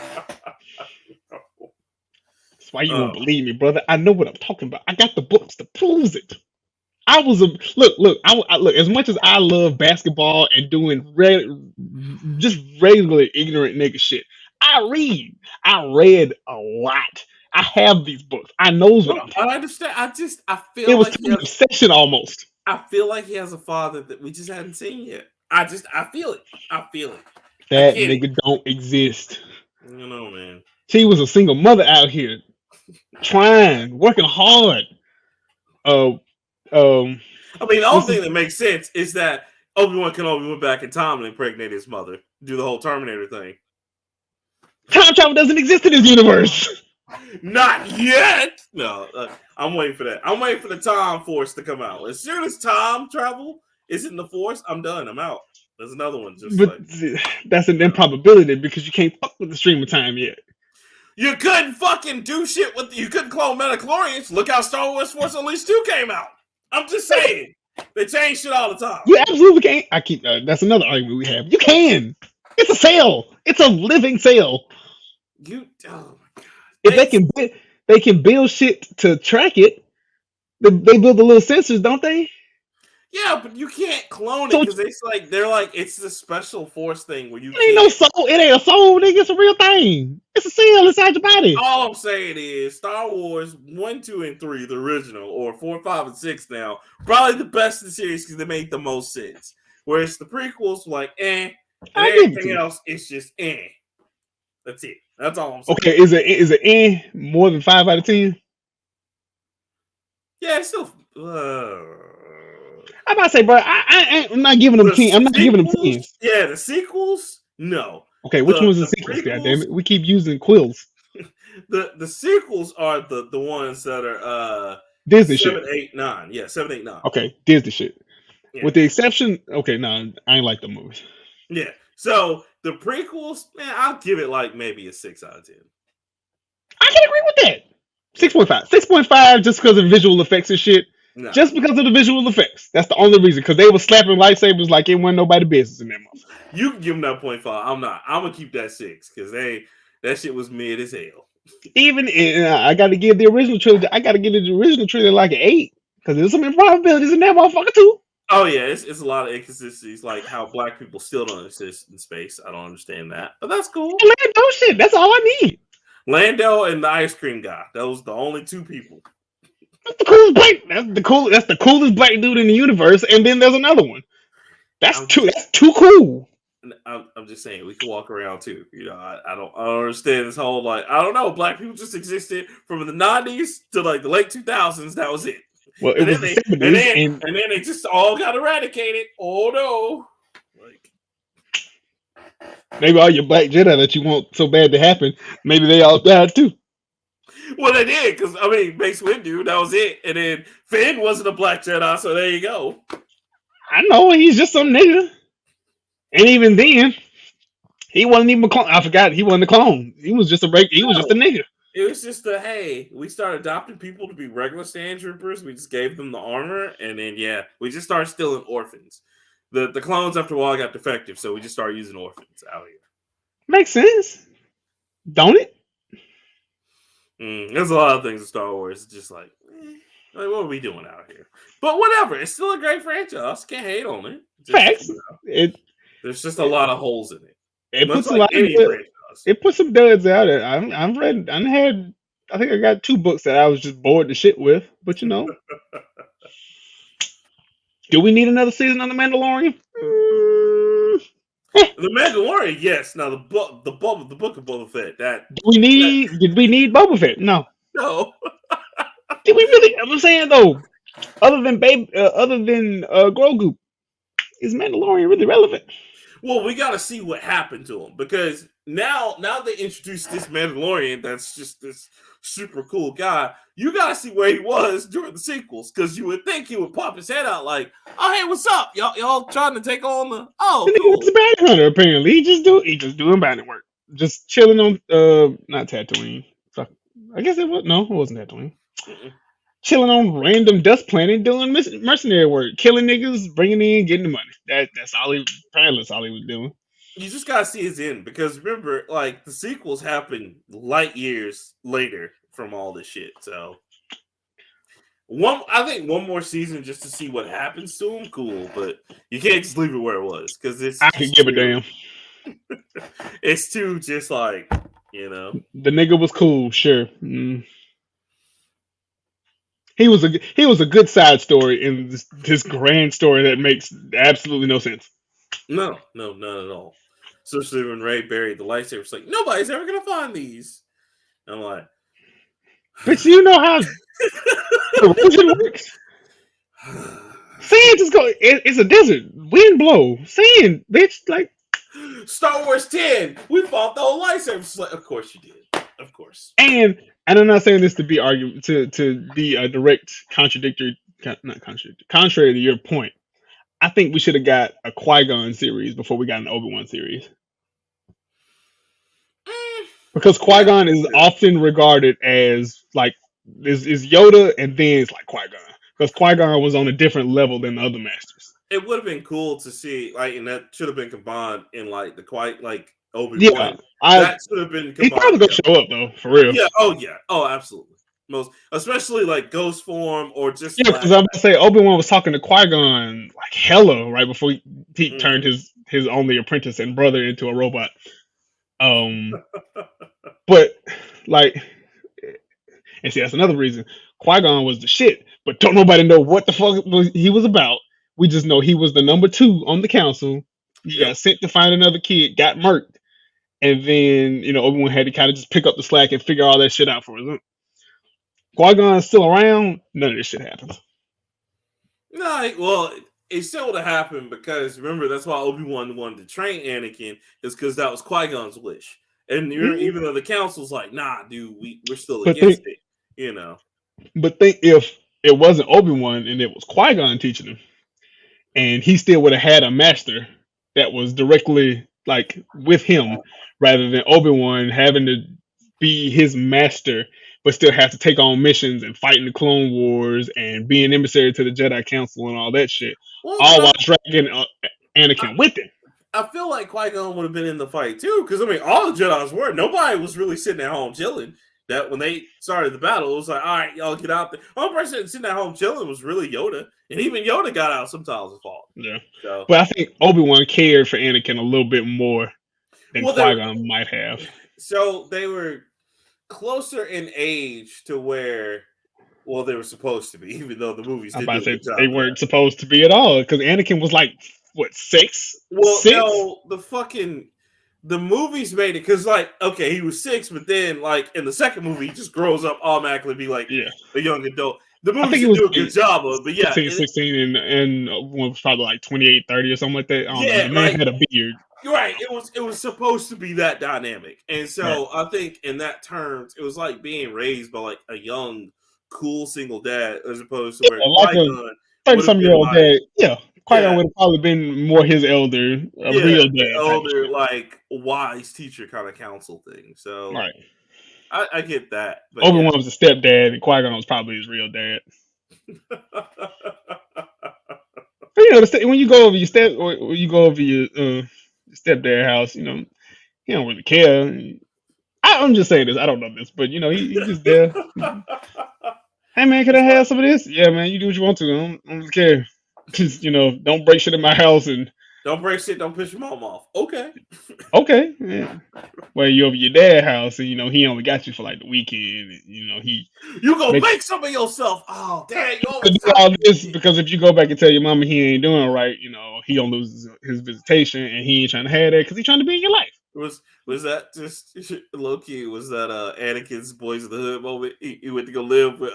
S1: why you won't believe me, brother. I know what I'm talking about. I got the books to prove it. I was look. As much as I love basketball and doing just regular ignorant nigga shit, I read a lot. I have these books. I knows what I'm talking.
S2: I understand. I feel
S1: it was like an obsession almost.
S2: I feel like he has a father that we just hadn't seen yet. I feel it.
S1: That nigga don't exist.
S2: You know, man.
S1: She was a single mother out here, working hard.
S2: I mean, the only thing that makes sense is that Obi-Wan Kenobi went back in time and impregnated his mother. Do the whole Terminator thing.
S1: Time travel doesn't exist in this universe.
S2: Not yet. No, I'm waiting for that. I'm waiting for the Time Force to come out. As soon as time travel is in the Force, I'm done. I'm out. There's another one.
S1: That's an improbability because you can't fuck with the stream of time yet.
S2: You couldn't fucking do shit with. You couldn't clone midichlorians. Look how Star Wars Force Unleashed 2 came out. I'm just saying. They change shit all the time.
S1: You absolutely can't. That's another argument we have. You can. It's a cell. It's a living cell.
S2: Oh my god.
S1: If they can build shit to track it, they build the little sensors, don't they?
S2: Yeah, but you can't clone it
S1: So
S2: because it's the special force thing where you
S1: it ain't no
S2: can't.
S1: soul. It ain't a soul, nigga. It's a real thing. It's a cell inside your body.
S2: All I'm saying is Star Wars 1, 2, and 3, the original, or 4, 5, and 6 now, probably the best in the series because they make the most sense. Whereas the prequels, like, and
S1: I give it to
S2: everything
S1: you.
S2: else, it's just That's it. That's all I'm saying.
S1: Okay, is it more than 5 out of 10?
S2: Yeah, it's still.
S1: I'm about to say, bro, I'm not giving them 10. I'm not giving them 10s.
S2: Yeah, the sequels, no.
S1: Okay, which one's the
S2: The
S1: sequels? God damn
S2: prequels,
S1: it, we keep using quills.
S2: the sequels are the ones that are
S1: Disney
S2: 7,
S1: shit.
S2: 8, 9. Yeah, 7, 8, 9.
S1: Okay, Disney shit.
S2: Yeah.
S1: With the exception, okay, no, I ain't like the movies.
S2: Yeah. So the prequels, man, I'll give it like maybe a 6 out of 10.
S1: I can agree with that. 6.5. 6.5 just because of visual effects and shit.
S2: No.
S1: Just because of the visual effects. That's the only reason. Because they were slapping lightsabers like it wasn't nobody business in that motherfucker.
S2: You can give them that 0.5. I'm not. I'm gonna keep that 6 because that shit was mid as hell.
S1: Even I got to give the original trilogy. I got to give the original trilogy like an 8 because there's some improbabilities in that motherfucker too.
S2: Oh yeah, it's a lot of inconsistencies, like how black people still don't exist in space. I don't understand that, but that's cool.
S1: Lando shit. That's all I need.
S2: Lando and the ice cream guy. Those the only two people.
S1: That's the coolest black. That's the coolest black dude in the universe. And then there's another one. That's too cool.
S2: I'm just saying we can walk around too. You know, I don't understand this whole like I don't know. Black people just existed from the 90s to like the late 2000s. That was it.
S1: Well, it was the 70s,
S2: and then they just all got eradicated. Oh no! Like
S1: maybe all your black Jedi that you want so bad to happen, maybe they all died too.
S2: Well, they did because I mean, Mace Windu, that was it, and then Finn wasn't a black Jedi, so there you go.
S1: I know he's just some nigga, and even then, he wasn't even a clone. I forgot he wasn't a clone. He was just he was just a nigga.
S2: It was just hey, we started adopting people to be regular stormtroopers. We just gave them the armor, and then we just started stealing orphans. The clones after a while got defective, so we just started using orphans out here.
S1: Makes sense, don't it?
S2: There's a lot of things in Star Wars. It's just like what are we doing out here? But whatever, it's still a great franchise. Can't hate on it.
S1: Facts.
S2: There's just a lot of holes in it.
S1: It puts a lot. It put some duds out. I've read. I think I got 2 books that I was just bored to shit with. But you know, do we need another season on The Mandalorian?
S2: The Mandalorian, yes. Now the book of Boba Fett.
S1: Did we need Boba Fett? No.
S2: No.
S1: Did we really? I'm saying though, other than Grogu, is Mandalorian really relevant?
S2: Well, we got to see what happened to him because now they introduced this Mandalorian that's just this super cool guy. You got to see where he was during the sequels because you would think he would pop his head out like, "Oh, hey, what's up? Y'all trying to take on the cool."
S1: He was a bounty hunter apparently. He just doing bounty work, just chilling on not Tatooine. Fuck. I guess it wasn't Tatooine. Mm-mm. Chilling on random dust planet doing mercenary work, killing niggas, bringing in, getting the money. That's all he was doing.
S2: You just gotta see his end because remember, like the sequels happen light years later from all this shit. So I think one more season just to see what happens to him, cool. But you can't just leave it where it was because I can
S1: give a damn.
S2: It's too just like the
S1: nigga was cool, sure. He was a good side story in this grand story that makes absolutely no sense.
S2: No, not at all. Especially when Ray buried the lightsaber, it's like nobody's ever gonna find these. I'm like,
S1: but you know how erosion works. Sand just go. It's a desert. Wind blow. Sand, bitch. Like
S2: Star Wars 10. We fought the whole lightsaber. Like, of course you did. Of course.
S1: And I'm not saying this to be argument to be a direct contrary to your point. I think we should have got a Qui-Gon series before we got an Obi-Wan series. Because Qui-Gon is often regarded as like is Yoda, and then it's like Qui-Gon. Because Qui-Gon was on a different level than the other masters.
S2: It would have been cool to see, like, and that should have been combined in like the Obi-Wan.
S1: Yeah,
S2: that should have been combined.
S1: He's probably gonna show up though, for real.
S2: Yeah. Oh yeah. Oh, absolutely. most, especially like ghost form or just
S1: Yeah, because I'm about to say Obi-Wan was talking to Qui-Gon like hella right before he turned his only apprentice and brother into a robot. But like, and see, that's another reason Qui-Gon was the shit, but don't nobody know what the fuck he was about. We just know he was the number 2 on the council. He got sent to find another kid, got murked, and then Obi-Wan had to kind of just pick up the slack and figure all that shit out for us. Qui-Gon's still around, none of this shit happens.
S2: No, well, it still would have happened because remember that's why Obi-Wan wanted to train Anakin is because that was Qui-Gon's wish. And even though the council's like, nah, dude, we're still against it,
S1: But think if it wasn't Obi-Wan and it was Qui-Gon teaching him, and he still would have had a master that was directly like with him, rather than Obi-Wan having to be his master, but still have to take on missions and fight in the Clone Wars and be an emissary to the Jedi Council and all that shit, all while dragging Anakin with him.
S2: I feel like Qui-Gon would have been in the fight too, because I mean, all the Jedi's were. Nobody was really sitting at home chilling. That when they started the battle, it was like, all right, y'all get out there. The only person sitting at home chilling was really Yoda, and even Yoda got out sometimes and fought.
S1: Yeah,
S2: so.
S1: But I think Obi-Wan cared for Anakin a little bit more than Qui-Gon might have.
S2: So they were closer in age to where, well, they were supposed to be, even though the movies did do a good job.
S1: They weren't supposed to be at all, because Anakin was like, what, 6?
S2: Well,
S1: 6?
S2: no, the movies made it because, like, okay, he was 6, but then, like, in the second movie, he just grows up automatically, be like a young adult. The movies did do a good job of it, but yeah,
S1: 16 and was probably like 28, 30 or something like that. I don't know. The man had a beard.
S2: You're right. It was supposed to be that dynamic, and so I think in that terms, it was like being raised by like a young, cool single dad, as opposed to where
S1: like
S2: Qui-Gon
S1: 30-some-year-old dad. Yeah, Qui-Gon would have probably been more his elder, real dad,
S2: elder, like wise teacher kind of counsel thing. So
S1: right,
S2: I get that. But
S1: Obi-Wan was a stepdad, and Qui-Gon was probably his real dad. But, when you go over your stepdad house, he don't really care. I'm just saying this. I don't know this, but he's just there. Hey man, can I have some of this? Yeah, man, you do what you want to. I don't really care. Just don't break shit in my house and
S2: don't break shit. Don't piss your mom off. Okay.
S1: Okay. Yeah. Well, you over your dad's house, and he only got you for like the weekend. And,
S2: you gonna make some of yourself. Oh, dad, you
S1: do all this because if you go back and tell your mama he ain't doing right, he gonna lose his visitation, and he ain't trying to have that because he's trying to be in your life.
S2: Was that just low key? Was that Anakin's Boys of the Hood moment? He went to go live with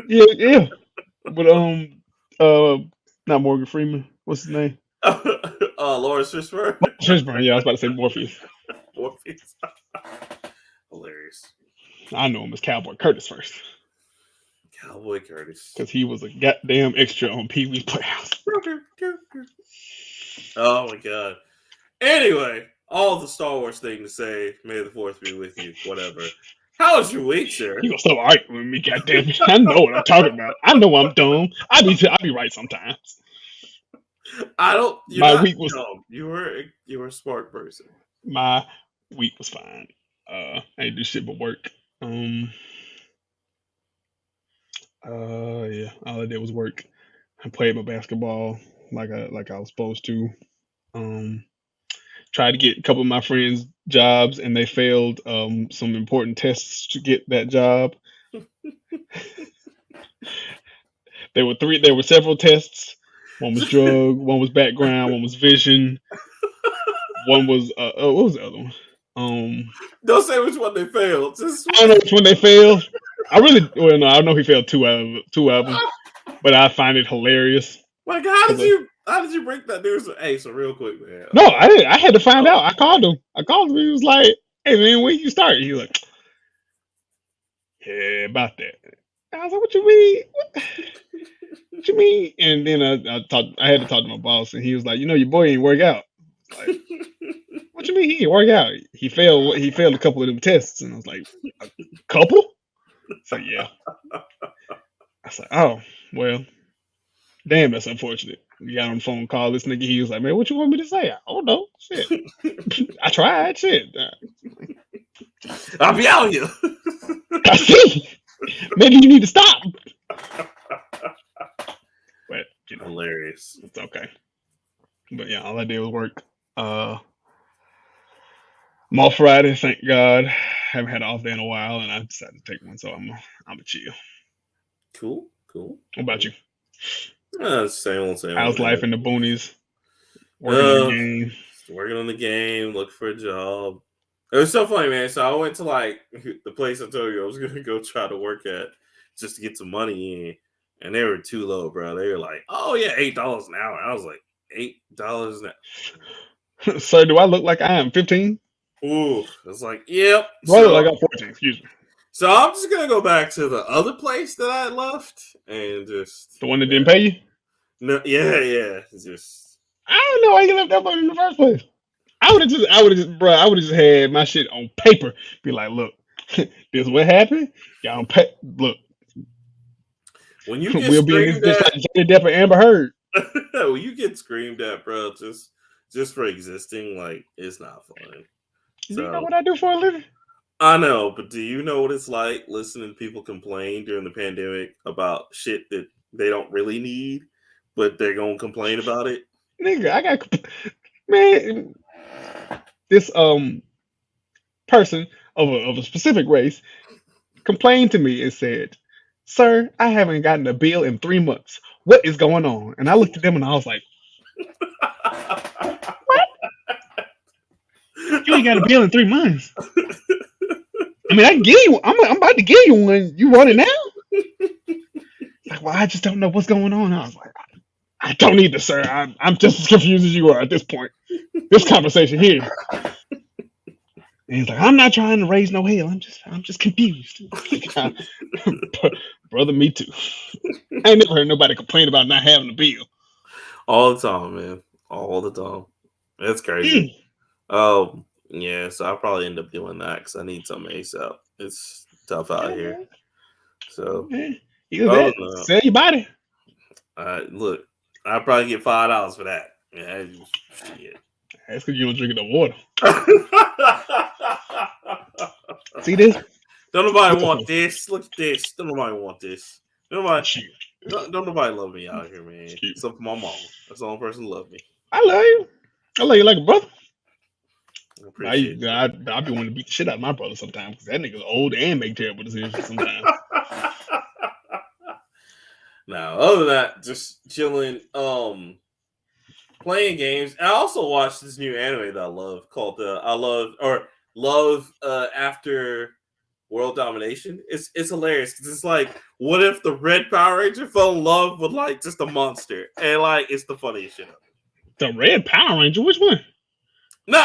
S1: yeah. But not Morgan Freeman. What's his name?
S2: Lawrence Fishburne.
S1: Fishburne. Yeah, I was about to say Morpheus.
S2: Morpheus. Hilarious.
S1: I know him as Cowboy Curtis first.
S2: Cowboy Curtis.
S1: Because he was a goddamn extra on Pee-wee's Playhouse.
S2: Oh my god. Anyway, all the Star Wars thing to say, may the Fourth be with you, whatever. How was your week, sir?
S1: You gonna stop arguing with me, goddamn. I know what I'm talking about. I know I'm dumb. I be right sometimes. My week was
S2: dumb. You were a smart person.
S1: My week was fine. I didn't do shit but work. Yeah, all I did was work. I played my basketball like I was supposed to. Tried to get a couple of my friends jobs, and they failed some important tests to get that job. There were several tests. One was drug, one was background, one was vision, one was what was the other one?
S2: Don't say which one they failed.
S1: I don't know which one they failed. I know he failed two of them, but I find it hilarious.
S2: Like, how did you break that news? Hey, so real quick, man.
S1: No, I didn't. I had to find out. I called him. He was like, "Hey man, when you start?" He was like, "Yeah, about that." I was like, "What you mean? What you mean?" And then I had to talk to my boss, and he was like, "Your boy ain't work out." Like, what you mean he ain't work out? He failed a couple of them tests, and I was like, "A couple?" So yeah. I was like, "Oh well, damn, that's unfortunate." We got on the phone, call this nigga. He was like, "Man, what you want me to say?" I don't know. Shit. I tried. Shit.
S2: I'll be out here.
S1: I see. Maybe you need to stop. But
S2: hilarious.
S1: It's okay. But yeah, all I did was work. I'm off Friday, thank God. Haven't had an off day in a while, and I decided to take one, so I'm a chill.
S2: Cool.
S1: What about you?
S2: Same old.
S1: How's life in the boonies? Working on the game.
S2: Working on the game. Looking for a job. It was so funny, man. So I went to like the place I told you I was gonna go try to work at just to get some money in, and they were too low, bro. They were like, "Oh yeah, $8 an hour." I was like, $8 an hour.
S1: Sir, do I look like I am 15?
S2: Ooh, it's like, yep.
S1: Do I look like I'm 14? Excuse me.
S2: So I'm just gonna go back to the other place that I left and just
S1: the one that didn't pay you.
S2: No, yeah. Just
S1: I don't know why you left that one in the first place. I would have just had my shit on paper. Be like, look, this is what happened. Y'all pay. Look,
S2: when you get
S1: we'll be in this just like Johnny Depp and Amber Heard.
S2: When you get screamed at, bro, just for existing, like it's not fun.
S1: So, you know what I do for a living?
S2: I know, but do you know what it's like listening to people complain during the pandemic about shit that they don't really need, but they're gonna complain about it?
S1: Nigga, I got man. This person of a specific race complained to me and said, "Sir, I haven't gotten a bill in 3 months. What is going on?" And I looked at them and I was like, "What? You ain't got a bill in 3 months? I mean, I can give you. I'm about to give you one. You want it now?" Like, well, I just don't know what's going on. I was like, I don't either, sir. I'm just as confused as you are at this point. This conversation here. And he's like, I'm not trying to raise no hell. I'm just confused. Brother, me too. I ain't never heard nobody complain about not having a bill.
S2: All the time, man. All the time. That's crazy. Yeah, so I'll probably end up doing that because I need something ASAP. It's tough out here. So,
S1: sell your body.
S2: Look, I'll probably get $5 for that. Yeah, shit.
S1: That's because you don't drink enough water. See this?
S2: Don't nobody want this. Look at this. Don't nobody want this. Don't nobody love me out here, man. Except for my mama. That's the only person who love me.
S1: I love you. I love you like a brother. I be wanting to beat the shit out of my brother sometimes because that nigga's old and make terrible decisions sometimes.
S2: Now, other than that, just chilling, playing games. I also watched this new anime that I love called Love After World Domination. It's hilarious because it's like, what if the Red Power Ranger fell in love with like just a monster, and like it's the funniest shit ever.
S1: The Red Power Ranger, which one?
S2: No,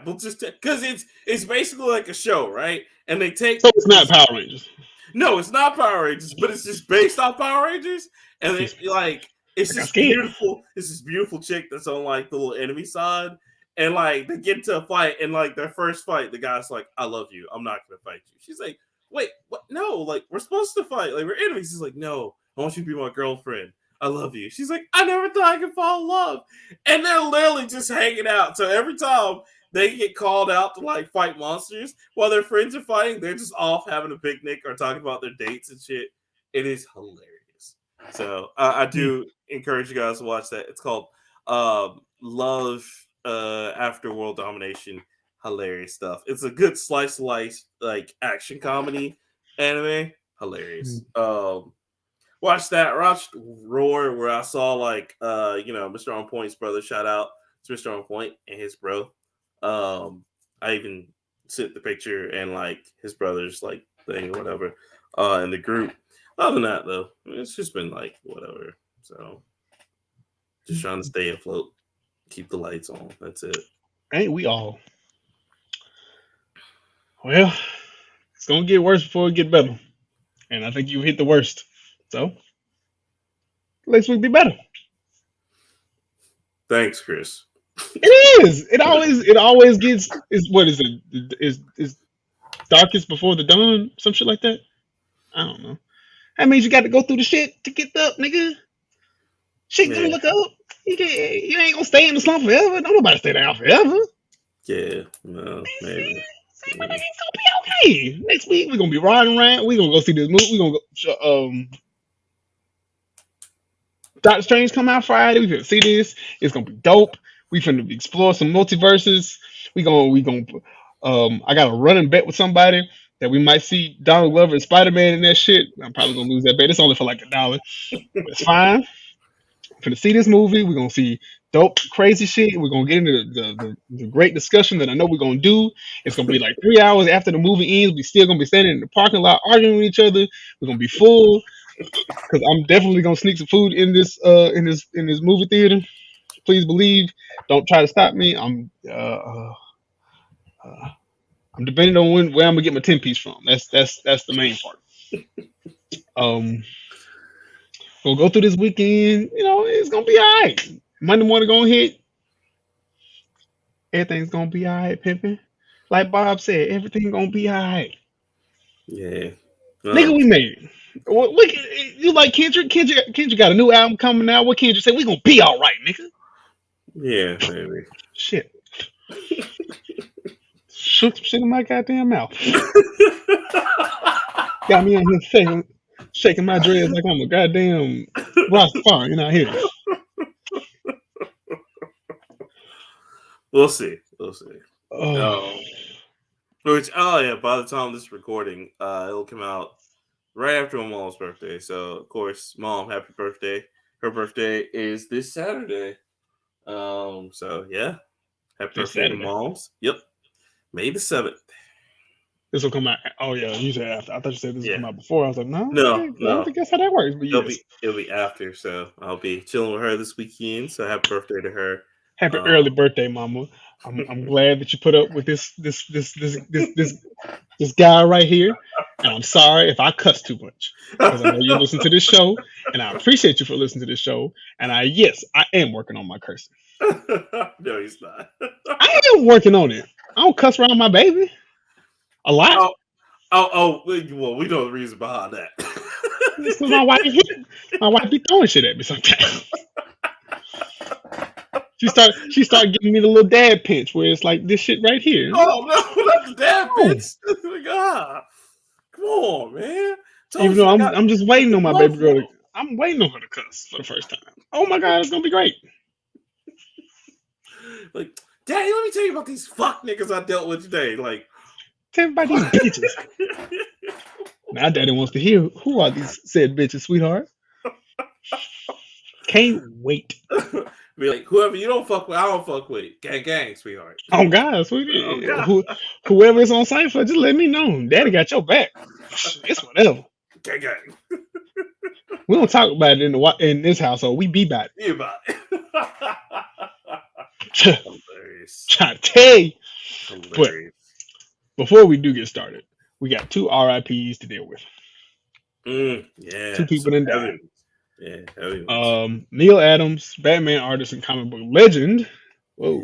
S2: but just because it's basically like a show, right? And they take
S1: so it's not Power Rangers.
S2: No, it's not Power Rangers, but it's just based off Power Rangers, and it's like it's just beautiful. It's this beautiful chick that's on like the little enemy side, and like they get into a fight, and like their first fight, the guy's like, "I love you. I'm not gonna fight you." She's like, "Wait, what? No, like we're supposed to fight. Like we're enemies." He's like, "No, I want you to be my girlfriend. I love you." She's like, "I never thought I could fall in love," and they're literally just hanging out. So every time they get called out to like fight monsters while their friends are fighting, they're just off having a picnic or talking about their dates and shit. It is hilarious. So I do encourage you guys to watch that. It's called Love After World Domination. Hilarious stuff. It's a good slice of life like action comedy anime. Hilarious. Watch that. Watched Roar, where I saw like Mr. On Point's brother. Shout out to Mr. On Point and his bro. I even sent the picture and like his brother's like thing or whatever in the group. Other than that, though, it's just been like whatever. So just trying to stay afloat, keep the lights on. That's it.
S1: Ain't we all? Well, it's gonna get worse before it get better, and I think you hit the worst. So next week be better.
S2: Thanks, Chris.
S1: It is. It always gets. What is it? Is darkest before the dawn? Some shit like that. I don't know. That means you got to go through the shit to get up, nigga. Shit gonna look up. You ain't gonna stay in the slump forever. Don't nobody stay down forever.
S2: Yeah, no, maybe.
S1: But it's gonna be Hey, next week we're gonna be riding around. We're gonna go see this movie. We're gonna go. Doctor Strange come out Friday. We finna see this. It's gonna be dope. We finna explore some multiverses. We gonna. I got a running bet with somebody that we might see Donald Glover and Spider Man in that shit. I'm probably gonna lose that bet. It's only for like $1. But it's fine. We're finna see this movie. We're gonna see dope, crazy shit. We're gonna get into the great discussion that I know we're gonna do. It's gonna be like 3 hours after the movie ends. We still gonna be standing in the parking lot arguing with each other. We're gonna be full because I'm definitely gonna sneak some food in this movie theater. Please believe. Don't try to stop me. I'm depending on where I'm gonna get my 10 piece from. That's the main part. Um, we'll go through this weekend. It's gonna be all right. Monday morning gonna hit. Everything's gonna be all right, Pippin. Like Bob said, everything gonna be all right.
S2: Yeah.
S1: Nigga, we made it. You like Kendrick? Kendrick got a new album coming out. What Kendrick said? We gonna be all right, nigga.
S2: Yeah, maybe.
S1: Shit. Shook some shit in my goddamn mouth. Got me on here shaking my dreads like I'm a goddamn Rastafari. You're not here.
S2: We'll see. We'll see.
S1: Oh,
S2: By the time this is recording, it'll come out right after my mom's birthday. So, of course, Mom, happy birthday. Her birthday is this Saturday. So yeah. Happy
S1: this
S2: birthday to
S1: Saturday.
S2: Moms. Yep. May the 7th.
S1: This will come out. Oh yeah, you said after. I thought you said this will
S2: Yeah.
S1: come out before. I was like, no,
S2: No,
S1: I
S2: no.
S1: don't think that's how that works. But yes,
S2: It'll be after, so I'll be chilling with her this weekend. So happy birthday to her.
S1: happy early birthday, Mama. I'm glad that you put up with this guy right here, and I'm sorry if I cuss too much because I know you listen to this show, and I appreciate you for listening to this show. And I am working on my cursing.
S2: No, he's not.
S1: I am working on it. I don't cuss around my baby a lot.
S2: Well, we know the reason behind that.
S1: It's 'cause my wife be throwing shit at me sometimes. She started giving me the little dad pinch where it's like this shit right here.
S2: Oh no, not the dad pinch. God, come on, man.
S1: Even though I'm just waiting on my baby girl. I'm waiting on her to cuss for the first time. Oh my god, it's gonna be great.
S2: Like, Daddy, let me tell you about these fuck niggas I dealt with today. Like,
S1: tell me about these bitches. Now Daddy wants to hear who are these said bitches, sweetheart. Can't wait.
S2: Be like, whoever you don't fuck with, I don't fuck with. Gang, sweetheart.
S1: Oh God, sweetie. Oh, whoever is on site for, just let me know. Daddy got your back. It's whatever.
S2: Gang.
S1: We don't talk about it in this household. We be about it.
S2: You about it. Hilarious.
S1: Trying to tell you.
S2: Hilarious.
S1: But before we do get started, we got 2 RIPs to deal with.
S2: Yeah.
S1: 2 people done died.
S2: Yeah.
S1: Neil Adams, Batman artist and comic book legend. Whoa.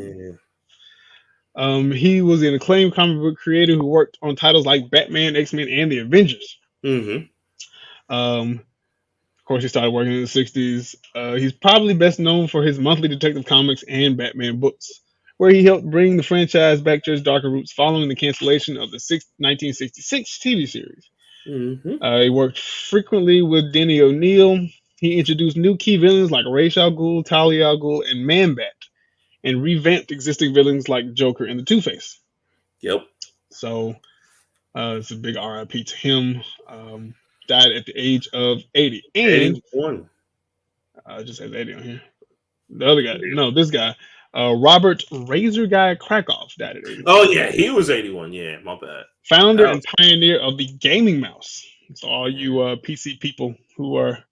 S2: Yeah.
S1: He was an acclaimed comic book creator who worked on titles like Batman, X-Men, and the Avengers.
S2: Mm-hmm.
S1: Of course, he started working in the 60s. He's probably best known for his monthly Detective Comics and Batman books, where he helped bring the franchise back to its darker roots following the cancellation of the 1966 TV series.
S2: Mm-hmm.
S1: He worked frequently with Denny O'Neil. He introduced new key villains like Ra's al Ghul, Talia al Ghul, and Man-Bat, and revamped existing villains like Joker and the Two-Face.
S2: Yep.
S1: So it's a big RIP to him. Died at the age of 80. And
S2: 81.
S1: Just has 80 on here. The other guy, no, this guy, Robert Razor Guy Krakoff died at 81.
S2: Oh yeah, he was 81. Yeah, my bad.
S1: Founder and pioneer of the gaming mouse. So all you PC people who are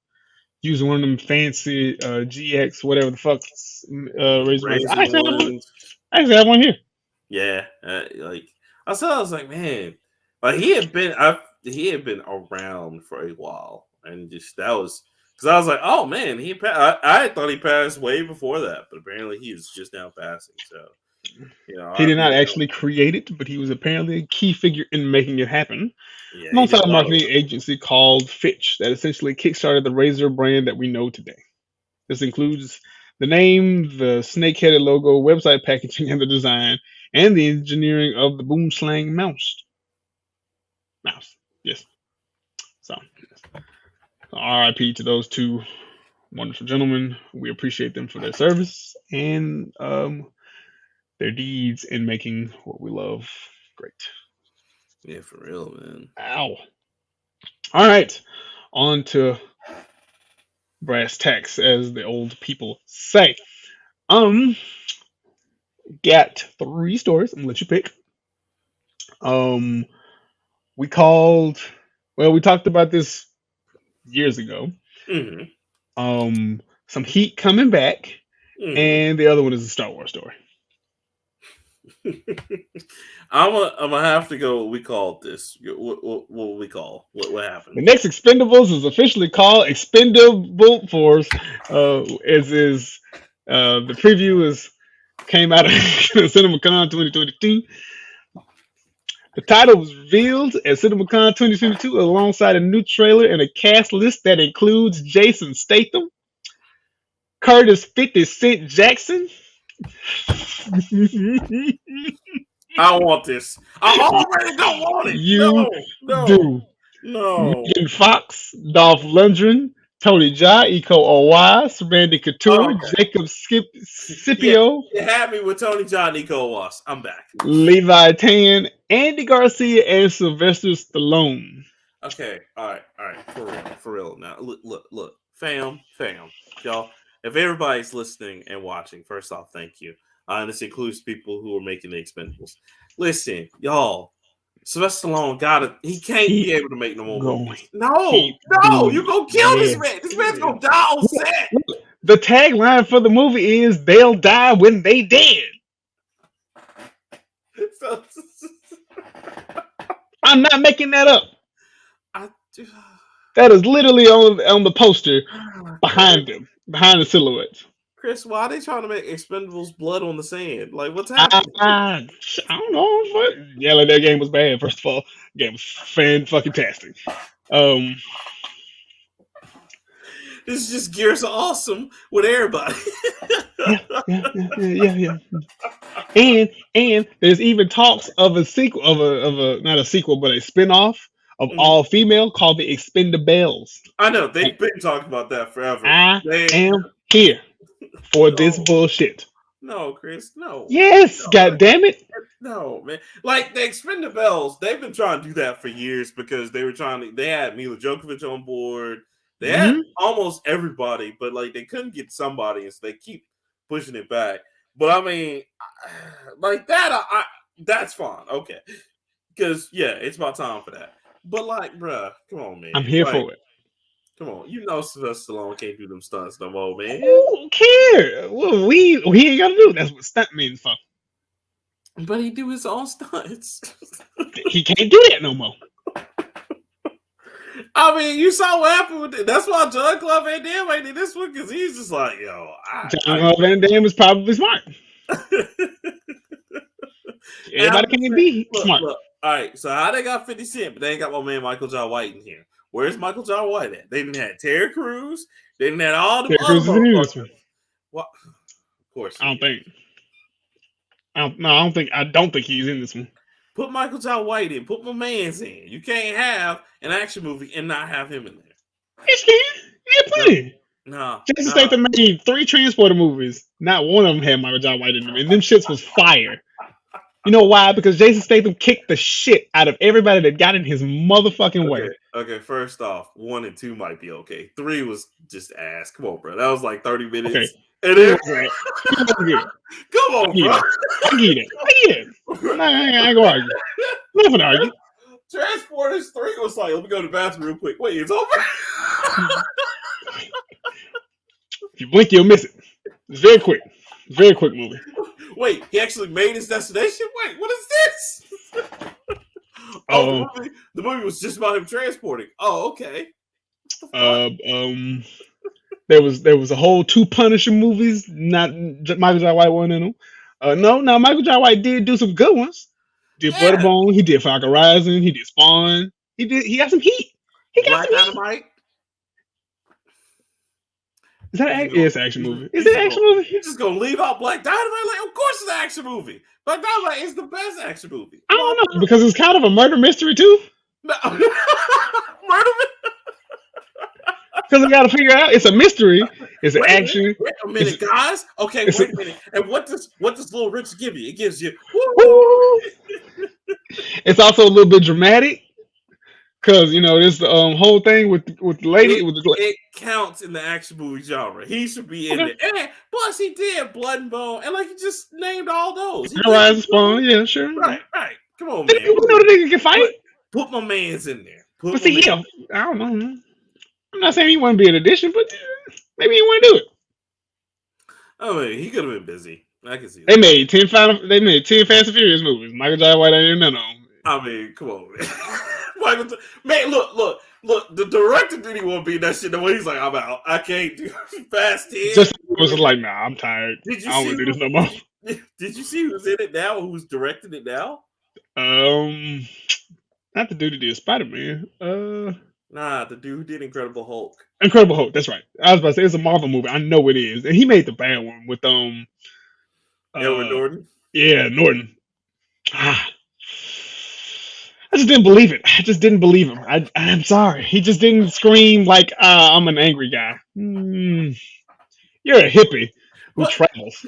S1: using one of them fancy GX, whatever the fuck, Razor I actually have one here.
S2: Yeah, like I was like, man, like he had been around for a while, and just that was because I was like, oh man, I thought he passed way before that, but apparently he is just now passing. So
S1: he did not actually create it, but he was apparently a key figure in making it happen. Yeah, alongside a marketing agency called Fitch that essentially kickstarted the Razor brand that we know today. This includes the name, the snake-headed logo, website packaging and the design, and the engineering of the Boomslang mouse. Yes. So, R.I.P. to those two wonderful gentlemen. We appreciate them for their service and their deeds in making what we love great.
S2: Yeah, for real, man.
S1: Ow. All right. On to brass tacks, as the old people say. Got 3 stories. I'm gonna let you pick. We talked about this years ago. Some heat coming back, and the other one is a Star Wars story.
S2: I'm gonna have to go. What we called this? What we call? What happened?
S1: The next Expendables is officially called Expendables Forever. The preview came out of CinemaCon 2022. The title was revealed at CinemaCon 2022 alongside a new trailer and a cast list that includes Jason Statham, Curtis 50 Cent Jackson.
S2: I want this. I already don't want it.
S1: You
S2: no,
S1: do.
S2: No.
S1: Megan Fox, Dolph Lundgren, Tony Jaa, Iko Uwais, Randy Couture, Jacob Scipio.
S2: You had me with Tony Jaa and Iko Uwais. I'm back.
S1: Levi Tan, Andy Garcia, and Sylvester Stallone.
S2: Okay, all right, for real. Now, look, fam, y'all. If everybody's listening and watching, first off, thank you. And this includes people who are making the Expendables. Listen, y'all. Sylvester Stallone he can't be able to make no more movies. No, you're gonna kill this man. This man's gonna die on set.
S1: The tagline for the movie is "They'll die when they dead." I'm not making that up. That is literally on the poster behind him, behind the silhouette.
S2: Chris, why are they trying to make Expendables blood on the sand? Like, what's happening?
S1: I don't know. Yeah, like that game was bad. First of all, the game was fan-fucking-tastic.
S2: This is just Gears of Awesome with everybody.
S1: Yeah. And there's even talks of a sequel, of a not a sequel, but a spin-off of all female called the Expendables.
S2: I know they've been talking about that forever.
S1: I am here for this bullshit.
S2: No, Chris, no.
S1: Yes, God damn it.
S2: No, man. Like the Expendables, they've been trying to do that for years because they had Mila Djokovic on board. They had almost everybody, but like they couldn't get somebody, and so they keep pushing it back. But I mean, like that, that's fine, okay. Because it's my time for that. But like, bruh, come on, man.
S1: I'm here for it.
S2: Come on, Sylvester Stallone can't do them stunts no more, man.
S1: Who cares? Well, we ain't gotta do. That's what stunt means for.
S2: But he do his own stunts.
S1: He can't do that no more.
S2: I mean, you saw what happened with it. That's why Jean-Claude Van Damme ain't in this one, because he's just like, yo.
S1: Jean-Claude Van Damme is probably smart. Everybody can't be smart.
S2: Look. All right, so how they got 50 Cent, but they ain't got my man Michael Jai White in here. Where's Michael Jai White at? They didn't have Terry Crews. They didn't have all the other motherfuckers. What? Of course.
S1: I don't think he's in this one.
S2: Put Michael Jai White in. Put my man's in. You can't have an action movie and not have him in there.
S1: Yes, you can. Yeah, plenty.
S2: No.
S1: Jason Statham made 3 Transporter movies. Not one of them had Michael Jai White in them, and them shits was fire. You know why? Because Jason Statham kicked the shit out of everybody that got in his motherfucking way.
S2: Okay, first off, 1 and 2 might be okay. 3 was just ass. Come on, bro. That was like 30 minutes.
S1: Okay.
S2: And then, come on, bro.
S1: I get it. I ain't gonna argue. I'm not gonna argue.
S2: Transporters 3 was like, let me go to the bathroom real quick. Wait, it's over?
S1: If you blink, you'll miss it. It's very quick. Very quick movie.
S2: Wait, he actually made his destination? Wait, what is this? The movie was just about him transporting. Oh, okay.
S1: There was a whole 2 Punisher movies. Not Michael Jai White one in them. No, Michael Jai White did do some good ones. He did Butterbone. He did Falcon Rising. He did Spawn. He got some heat. He got
S2: Black
S1: some
S2: Dynamite.
S1: Is that an action movie? Is it an action movie?
S2: You're just gonna leave out Black Dynamite? Like, of course it's an action movie. Black Dynamite is the best action movie.
S1: I don't know, because it's kind of a murder mystery too.
S2: No. Murder.
S1: Because I got to figure out. It's a mystery. It's an
S2: Wait
S1: action.
S2: a minute, guys. Okay,
S1: It's
S2: wait a minute. And what does Little Rich give you? It gives you.
S1: Woo! It's also a little bit dramatic because this whole thing with the lady.
S2: It counts in the action movie genre. He should be in
S1: Okay.
S2: it. And plus, he did Blood and Bone, and like he just named all those.
S1: Rise and Spawn, yeah, sure.
S2: Right. Come on, man.
S1: We know the nigga can fight.
S2: Put my man's in there.
S1: But see, yeah, I don't know. I'm not saying he wouldn't be an addition, but maybe he wouldn't do it.
S2: I mean, he could have been busy. I can see that.
S1: They made 10 Fast and Furious movies. Michael J. White ain't in none of them.
S2: I mean, come on, man. Man, look. The director didn't even want to be in that shit. The way he's like, I'm out. I can't do Fast 10.
S1: Just was like, nah, I'm tired. I don't want to do this no more.
S2: Did you see who's in it now? Who's directing it now?
S1: Not the dude who did Spider-Man.
S2: Nah, the dude who did Incredible Hulk.
S1: Incredible Hulk. That's right. I was about to say it's a Marvel movie. I know it is, and he made the bad one with
S2: Edward Norton.
S1: Yeah, Norton. I just didn't believe it. I just didn't believe him. I'm sorry. He just didn't scream like I'm an angry guy. You're a hippie who travels.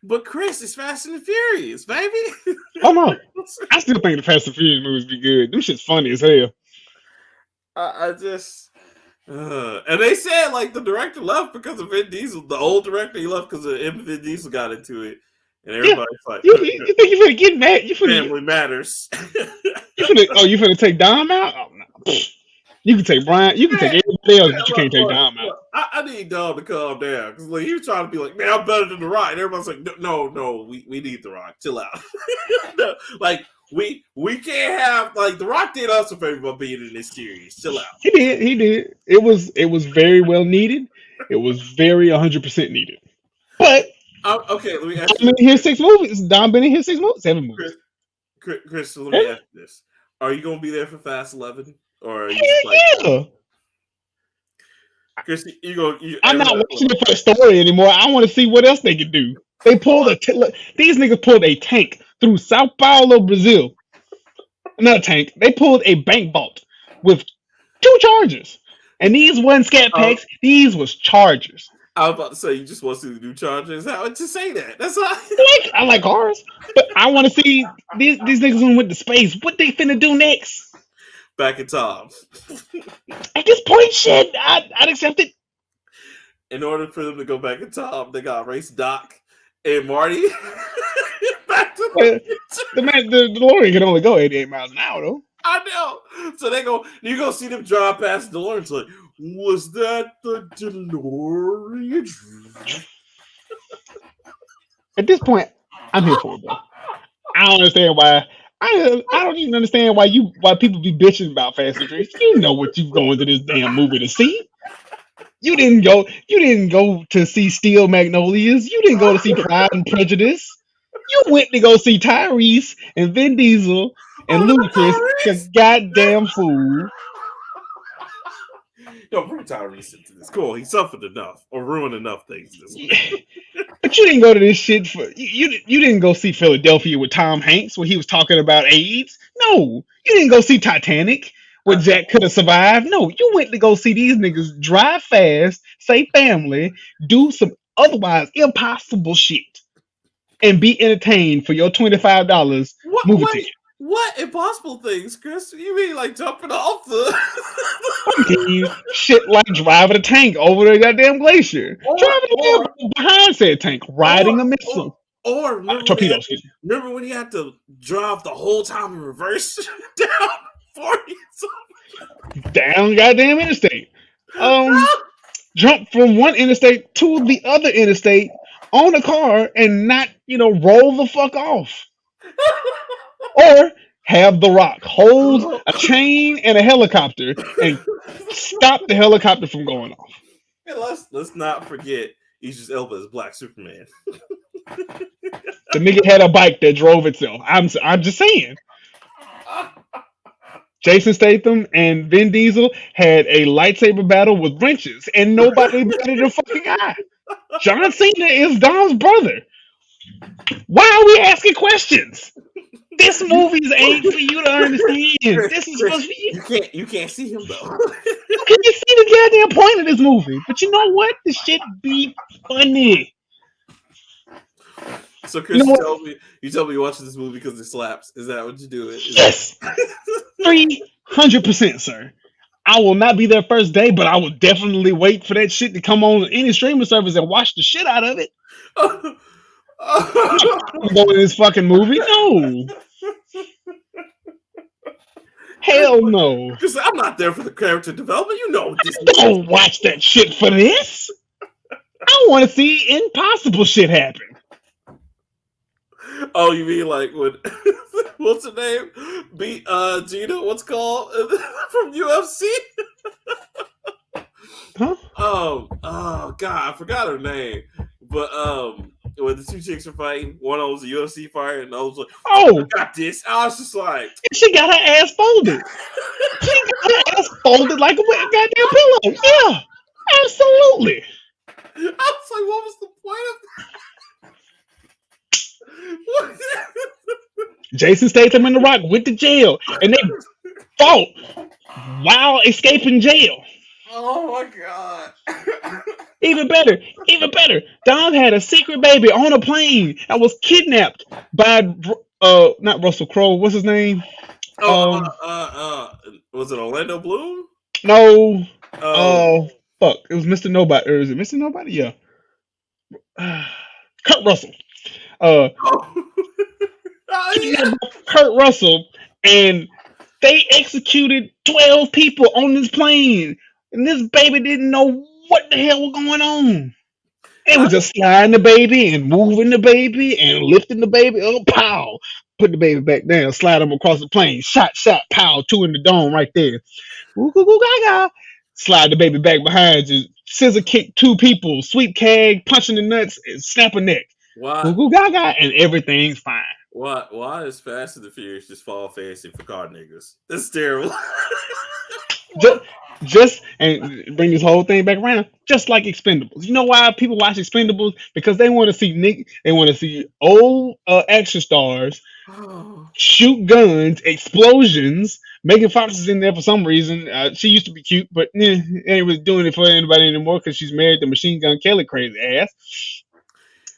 S2: But Chris is Fast and the Furious, baby.
S1: Oh no, I still think the Fast and Furious movies be good. Them shit's funny as hell.
S2: And they said like the director left because of Vin Diesel. The old director, he left because of Vin Diesel got into it, and everybody's like,
S1: you think you're gonna get mad?
S2: Family matters.
S1: You finna take Dom out? Oh no. You can take Brian. You can take everybody else, but you can't take Dom out.
S2: I need Dom to calm down because like he was trying to be like, man, I'm better than The Rock. And everybody's like, no, we need The Rock. Chill out. No, like we can't have like The Rock did us a favor by being in this series. Chill out. He
S1: did. It was very well needed. It was very 100% needed. But
S2: okay, let me ask
S1: you. Dom been in here 6 movies. Dom been in here 6 movies, 7 movies.
S2: Chris, so let me ask you this: are you gonna be there for Fast 11, or are you Chris,
S1: I'm not watching it for the story anymore. I want to see what else they can do. They pulled these niggas pulled a tank through Sao Paulo, Brazil. Not a tank. They pulled a bank vault with 2 chargers, and these wasn't scat packs. These was chargers.
S2: I was about to say you just want to see the new chargers. How would you say that? That's all.
S1: I like cars, but I want to see these niggas who went to space. What they finna do next?
S2: Back in time.
S1: At this point, shit, I'd accept it.
S2: In order for them to go back in time, they got race Doc and Marty back to
S1: the DeLorean can only go 88 miles an hour, though.
S2: I know. So you go see them drive past the DeLorean. It's like, was that the DeLorean?
S1: At this point, I'm here for it, bro. I don't understand why. I don't even understand why people be bitching about Fast and Furious. You know what you going to this damn movie to see. You didn't go to see Steel Magnolias. You didn't go to see Pride and Prejudice. You went to go see Tyrese and Vin Diesel and Ludacris. Cause goddamn fool.
S2: Don't bring Tyrese into this. Cool, he suffered enough or ruined enough things this week.
S1: But you didn't go to this shit for you didn't go see Philadelphia with Tom Hanks where he was talking about AIDS. No, you didn't go see Titanic where Jack could have survived. No, you went to go see these niggas drive fast, say family, do some otherwise impossible shit, and be entertained for your $25 movie ticket.
S2: What impossible things, Chris? You mean like jumping off
S1: shit like driving a tank over the goddamn glacier, driving behind said tank, riding a missile,
S2: or
S1: torpedo.
S2: Remember when he had to drive the whole time in reverse down 40
S1: down goddamn interstate, jump from one interstate to the other interstate on a car and not roll the fuck off. Or have The Rock hold a chain and a helicopter and stop the helicopter from going off.
S2: And let's not forget Idris Elba is Black Superman.
S1: The nigga had a bike that drove itself. I'm just saying. Jason Statham and Vin Diesel had a lightsaber battle with wrenches, and nobody batted a fucking eye. John Cena is Dom's brother. Why are we asking questions? This movie ain't for you to understand. This is supposed to be
S2: You can't see him though.
S1: You can't see the goddamn point of this movie. But you know what? This shit be funny.
S2: So Chris, you tell me you're watching this movie because it slaps. Is that what you do?
S1: Yes. 300%, sir. I will not be there first day, but I will definitely wait for that shit to come on any streaming service and watch the shit out of it. I'm going to this fucking movie. No. Hell no.
S2: Because I'm not there for the character development. You know this.
S1: Don't watch that shit for this. I want to see impossible shit happen.
S2: Oh, you mean like when what's her name? Gina, what's called from UFC?
S1: Huh?
S2: Oh god, I forgot her name. But when the two chicks are fighting, one of them was a UFC fighter, and the other was like,
S1: "Oh,
S2: I got this." I was just like,
S1: she got her ass folded. She got her ass folded like a goddamn pillow. Yeah, absolutely.
S2: I was like, what was the point of that?
S1: Jason Statham and The Rock went to jail, and they fought while escaping jail.
S2: Oh my god.
S1: Even better. Dom had a secret baby on a plane that was kidnapped by not Russell Crowe. What's his name?
S2: Was it Orlando Bloom?
S1: No. Fuck. It was Mr. Nobody. Or is it Mr. Nobody? Yeah. Kurt Russell. Kurt Russell, and they executed 12 people on this plane, and this baby didn't know what the hell was going on. It was just sliding the baby and moving the baby and lifting the baby up, pow, put the baby back down, slide him across the plane, shot, pow, 2 in the dome right there. Ooh, gaga. Slide the baby back behind you, scissor kick 2 people, sweep keg, punching the nuts, and snap a neck. Goo gaga, and everything's fine.
S2: Why is Fast and the Furious just fall fancy for car niggas? That's terrible.
S1: just and bring this whole thing back around, just like Expendables. You know why people watch Expendables? Because they want to see old action stars shoot guns, explosions. Megan Fox is in there for some reason. She used to be cute, but ain't really doing it for anybody anymore because she's married to Machine Gun Kelly crazy ass.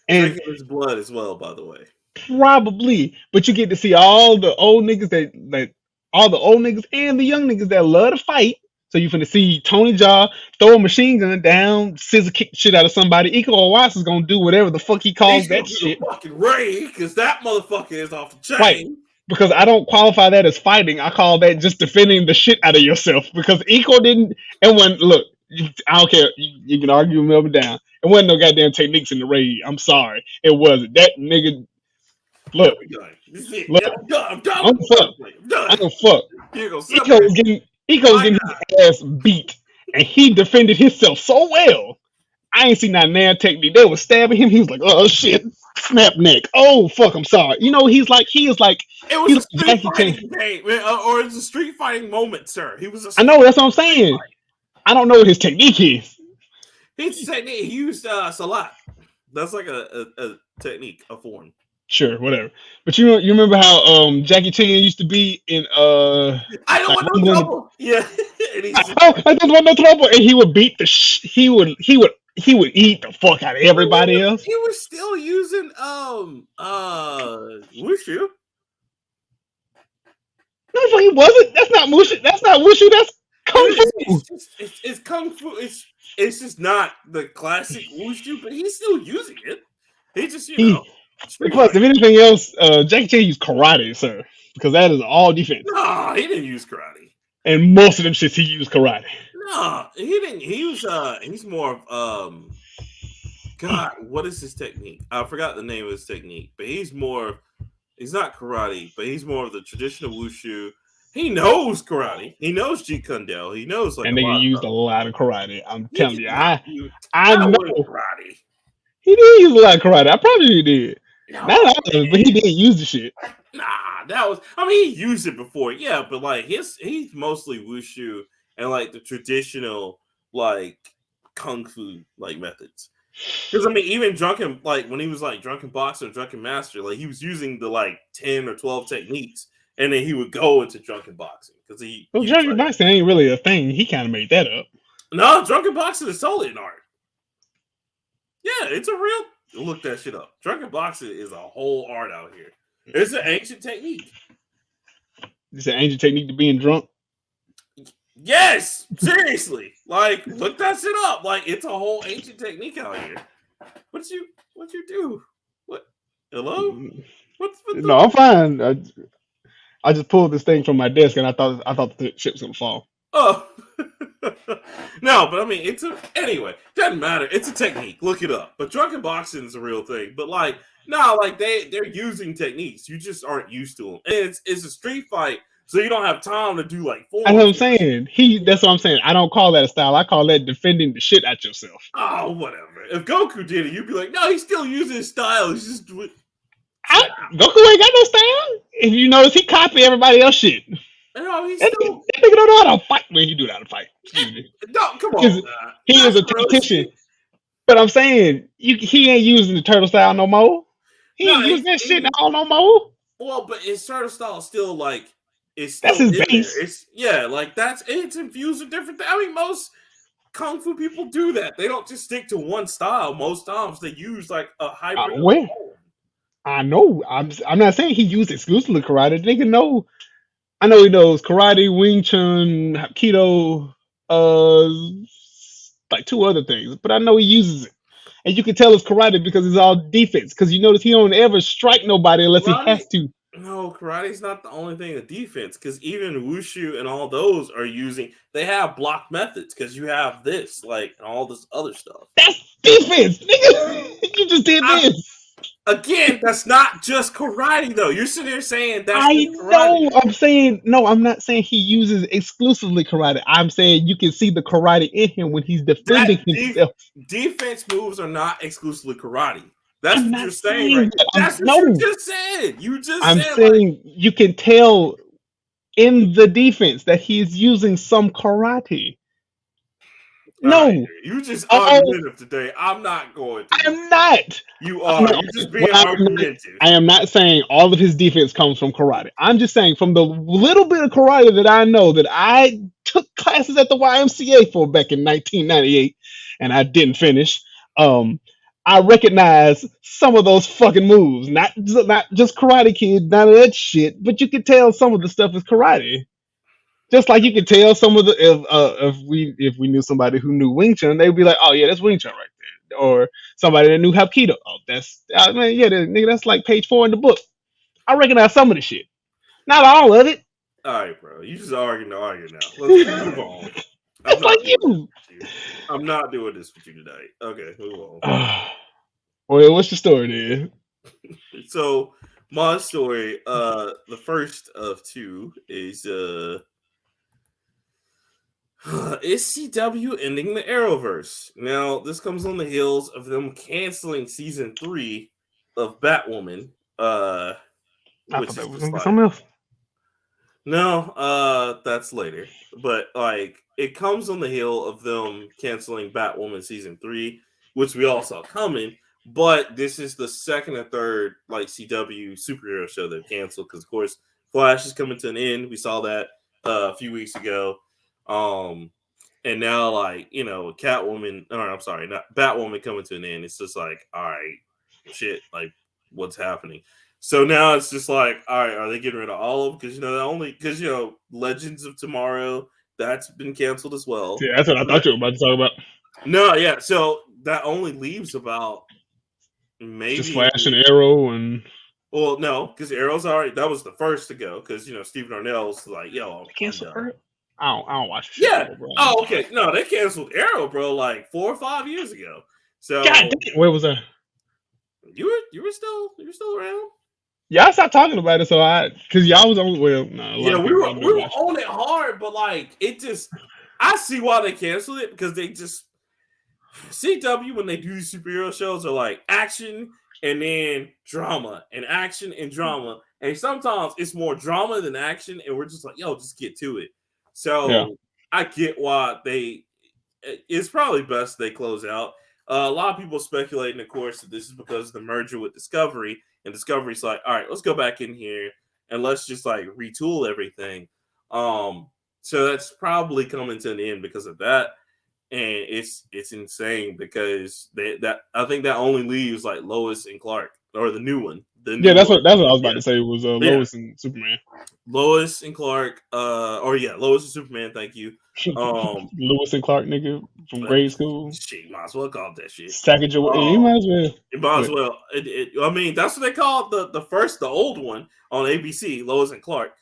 S1: And
S2: drinking his blood as well, by the way.
S1: Probably, but you get to see all the old niggas all the old niggas and the young niggas that love to fight. So you finna see Tony Jaa throw a machine gun down, scissor kick the shit out of somebody. Iko Uwais is gonna do whatever the fuck he calls that shit.
S2: Fucking Ray, because that motherfucker is off the chain.
S1: Right. Because I don't qualify that as fighting. I call that just defending the shit out of yourself. Because Iko didn't. And when look, I don't care. You can argue me up and down. It wasn't no goddamn techniques in the raid. I'm sorry, it wasn't. That nigga. Look, I'm done. I'm fuck. Iko was getting his ass beat, and he defended himself so well. I ain't seen that nan technique. They was stabbing him. He was like, "Oh shit, snap neck. Oh fuck, I'm sorry." You know, he is like.
S2: It was a street fighting game, or it's a street fighting moment, sir. He was.
S1: I know. That's what I'm saying. I don't know what his technique is.
S2: His technique. He used salat. That's like a technique, a form.
S1: Sure, whatever. But you remember how Jackie Chan used to be in
S2: I don't want no trouble. Yeah.
S1: I don't want no trouble. And he would beat he would eat the fuck out of everybody else.
S2: He was still using wushu.
S1: No, he wasn't. That's not wushu. That's not wushu. That's kung fu.
S2: It's kung fu. It's just not the classic wushu, but he's still using it. He just
S1: Plus, if anything else, Jackie Chan used karate, sir, because that is all defense.
S2: No, he didn't use karate.
S1: And most of them shits, he used karate.
S2: No, he didn't. He was he's more of God, what is his technique? I forgot the name of his technique, but he's not karate, but he's more of the traditional wushu. He knows karate. He knows Jeet Kune Do. He knows
S1: and they used a lot of karate. I'm telling you, I know
S2: karate.
S1: He did use a lot of karate. I probably did. No, but he didn't use the shit.
S2: Nah, he used it before, yeah, but like he's mostly wushu and like the traditional like kung fu like methods. Because I mean, even drunken, like when he was like drunken boxer, drunken master, like he was using the like 10 or 12 techniques, and then he would go into drunken boxing because
S1: Well,
S2: he was
S1: Jeremy
S2: like,
S1: Boxing ain't really a thing. He kind of made that up.
S2: no, drunken boxing is totally an art. Yeah, it's a real. Look that shit up. Drunken boxing is a whole art out here. It's an ancient technique.
S1: It's an ancient technique to being drunk.
S2: Yes, seriously. Like, look that shit up. Like, it's a whole ancient technique out here. What you do? What? Hello? What
S1: No, I'm fine. I just pulled this thing from my desk and I thought the shit was gonna fall.
S2: Oh. No, but I mean, anyway, doesn't matter. It's a technique. Look it up. But drunken boxing is a real thing. But like, no, like they're using techniques. You just aren't used to them. And it's a street fight, so you don't have time to do like forms.
S1: That's what I'm saying. That's what I'm saying. I don't call that a style. I call that defending the shit out yourself.
S2: Oh, whatever. If Goku did it, you'd be like, no, he's still using his style. He's just doing.
S1: Goku ain't got no style. If you notice, he copy everybody else shit.
S2: No, he's
S1: that
S2: still.
S1: That nigga don't know how to fight. When he do know how to fight. Excuse me.
S2: No, come on.
S1: He is a tactician. But I'm saying, he ain't using the turtle style no more. He ain't using that shit no more.
S2: Well, but his turtle style is still like, it's still
S1: that's his
S2: in
S1: base.
S2: There. It's infused with different things. I mean, most kung fu people do that. They don't just stick to one style. Most times they use like a hybrid.
S1: I know. I'm not saying he used exclusively karate. Nigga know. I know he knows karate, Wing Chun, Hapkido, like 2 other things. But I know he uses it. And you can tell it's karate because it's all defense. Because you notice he don't ever strike nobody unless he has to.
S2: No, karate's not the only thing of defense. Because even wushu and all those are they have block methods. Because you have this, like, and all this other stuff.
S1: That's defense, nigga. You just did this.
S2: Again, that's not just karate, though. You're sitting there saying that's
S1: I know. I'm saying, no, I'm not saying he uses exclusively karate. I'm saying you can see the karate in him when he's defending himself.
S2: Defense moves are not exclusively karate. That's what you're saying, right?
S1: That's
S2: what you just said.
S1: I'm saying you can tell in the defense that he's using some karate. No,
S2: you just argumentative today. I'm not going to.
S1: I'm not.
S2: You are. You're just being argumentative.
S1: I am not saying all of his defense comes from karate. I'm just saying from the little bit of karate that I know, that I took classes at the YMCA for back in 1998, and I didn't finish. I recognize some of those fucking moves, not just Karate Kid, none of that shit. But you can tell some of the stuff is karate. Just like you could tell some of the if we knew somebody who knew Wing Chun, they'd be like, oh yeah, that's Wing Chun right there. Or somebody that knew Hapkido. Oh, nigga, that's like page 4 in the book. I recognize some of the shit, not all of it.
S2: All right, bro, you just arguing now. Let's move on.
S1: That's like you.
S2: I'm not doing this with you tonight. Okay, move on.
S1: Well, what's your story then?
S2: So my story, the first of 2 is CW ending the Arrowverse. Now, this comes on the heels of them canceling season 3 of Batwoman.
S1: I thought that was gonna be something else.
S2: No, that's later. But like, it comes on the heel of them canceling Batwoman season 3, which we all saw coming. But this is the second or third like CW superhero show they've canceled because, of course, Flash is coming to an end. We saw that a few weeks ago. And now, like, you know, Batwoman coming to an end. It's just like, all right, shit, like, what's happening? So now it's just like, all right, are they getting rid of all of them? Because, you know, Legends of Tomorrow, that's been canceled as well.
S1: Yeah, that's what I thought you were about to talk about.
S2: No, yeah. So that only leaves about maybe
S1: just Flash and Arrow and.
S2: Well, no, because Arrow's already, that was the first to go. Because, you know, Stephen Arnell's like, yo,
S1: I don't watch shit.
S2: Yeah. Bro. Oh, okay. No, they canceled Arrow, bro, like 4 or 5 years ago. So
S1: God damn, where was I?
S2: You were still around.
S1: Yeah, I stopped talking about it, because y'all was on. Well, no.
S2: Yeah, we were on it hard, but like it just, I see why they canceled it because they just CW when they do these superhero shows are like action and then drama and action and drama, and sometimes it's more drama than action, and we're just like, yo, just get to it. So I get why it's probably best they close out. A lot of people speculating, of course, that this is because of the merger with Discovery, and Discovery's like, all right, let's go back in here and let's just like retool everything. So that's probably coming to an end because of that, and it's insane because that I think that only leaves like Lois and Clark, or the new one.
S1: Yeah, that's what I was about to say was Lois and Superman.
S2: Lois and Clark, Lois and Superman. Thank you.
S1: Lois and Clark, nigga, from grade school.
S2: Shit, might as well call it that shit.
S1: You might as well.
S2: It might as well. I mean, that's what they called the old one on ABC, Lois and Clark,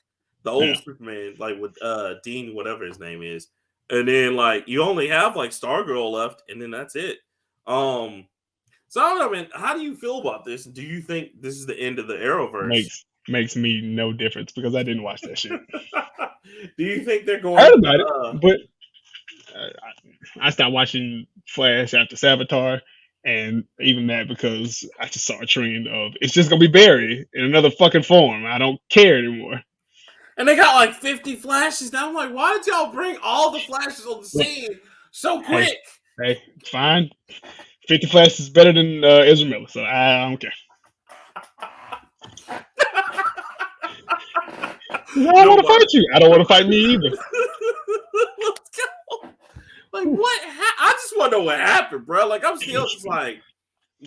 S2: the old Superman, like with Dean, whatever his name is, and then like you only have like Stargirl left, and then that's it. So I don't know, man. How do you feel about this? Do you think this is the end of the Arrowverse?
S1: Makes me no difference because I didn't watch that shit.
S2: Do you think they're going?
S1: I heard about it, but I stopped watching Flash after Savitar, and even that because I just saw a trend of it's just gonna be Barry in another fucking form. I don't care anymore.
S2: And they got like 50 flashes. Now I'm like, why did y'all bring all the flashes on the scene so quick?
S1: Hey, fine. 50 flashes is better than Ezra Miller, so I don't care. I don't want to fight you. I don't want to fight me either.
S2: Let's go. Like what? I just want to know what happened, bro. Like I'm still just like,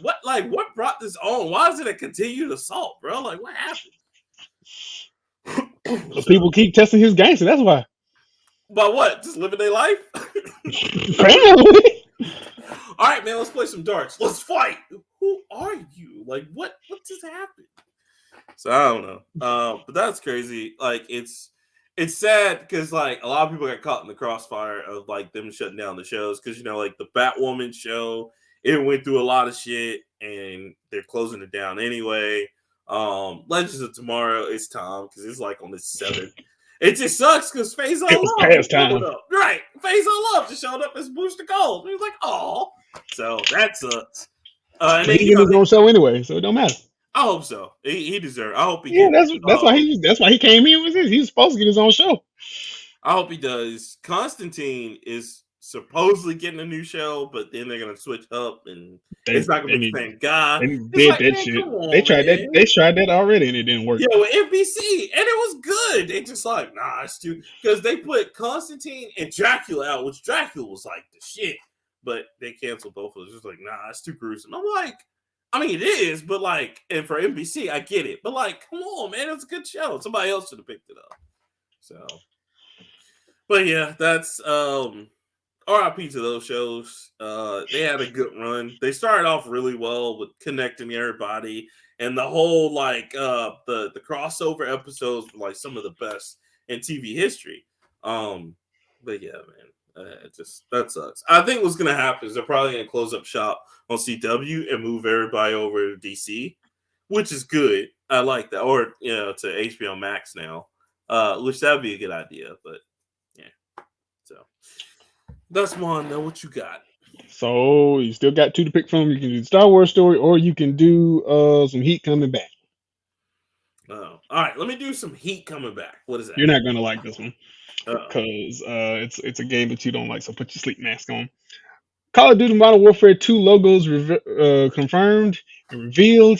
S2: what? Like what brought this on? Why is it a continued assault, bro? Like what happened?
S1: People keep testing his gangster. That's why.
S2: But what? Just living their life?
S1: Apparently.
S2: All right, man. Let's play some darts. Let's fight. Who are you? Like what? What just happened? So I don't know. But that's crazy. Like it's sad because like a lot of people got caught in the crossfire of like them shutting down the shows because you know like the Batwoman show, it went through a lot of shit and they're closing it down anyway. Legends of Tomorrow, it's time because it's like on the 7th. It just sucks because Phase Love
S1: past time.
S2: Right. Phase Love just showed up as Booster Gold. He was like, oh. So that sucks. And
S1: he get his own show anyway, so it don't matter.
S2: I hope so. He deserves. I hope he.
S1: Yeah, that's why he came here. He's supposed to get his own show.
S2: I hope he does. Constantine is supposedly getting a new show, but then they're gonna switch up, and it's not gonna be the same guy.
S1: They did that shit. They tried that. They tried that already, and it didn't work.
S2: Yeah, with NBC, and it was good. They just like, nah, it's too because they put Constantine and Dracula out, which Dracula was like the shit, but they canceled both of those. Just like, nah, it's too gruesome. I'm like. I mean, it is, but like, and for NBC, I get it. But like, come on, man, it's a good show. Somebody else should have picked it up. So, but yeah, that's RIP to those shows. They had a good run. They started off really well with connecting everybody, and the whole like the crossover episodes were like some of the best in TV history. But yeah, man. That sucks. I think what's gonna happen is they're probably gonna close up shop on CW and move everybody over to DC, which is good. I like that, or you know, to HBO Max now, which that'd be a good idea. But yeah, so that's one. Know what you got.
S1: So you still got 2 to pick from. You can do the Star Wars story, or you can do some Heat coming back.
S2: Oh, all right. Let me do some Heat coming back. What is that?
S1: You're not gonna like this one. Because it's a game that you don't like, so put your sleep mask on. Call of Duty Modern Warfare 2 logos confirmed and revealed.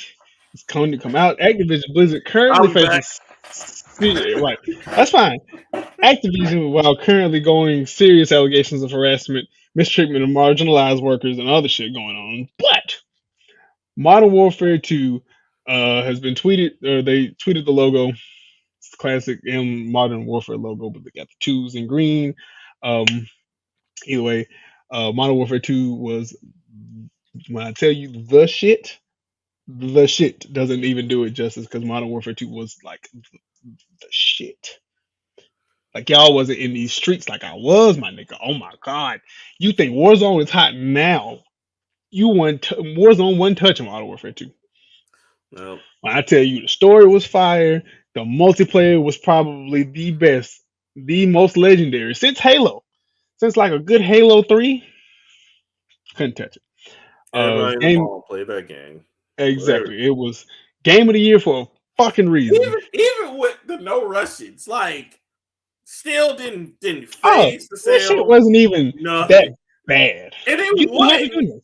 S1: It's going to come out. Activision Blizzard currently faces right. That's fine. Activision, while currently going serious allegations of harassment, mistreatment of marginalized workers, and other shit going on. But Modern Warfare 2 has been tweeted. They tweeted the logo. Classic Modern Warfare logo, but they got the 2s in green. Either way, Modern Warfare 2 was, when I tell you the shit doesn't even do it justice because Modern Warfare 2 was like the shit. Like y'all wasn't in these streets like I was, my nigga. Oh my god. You think Warzone is hot now? Warzone one touch in Modern Warfare 2.
S2: Well,
S1: when I tell you the story was fire, the multiplayer was probably the best, the most legendary since Halo. Since like a good Halo 3, couldn't touch it.
S2: Everybody in the mall played that game.
S1: Exactly. Whatever. It was game of the year for a fucking reason.
S2: Even with the no Russians, like still didn't phase the sale.
S1: That shit wasn't even that bad.
S2: And it was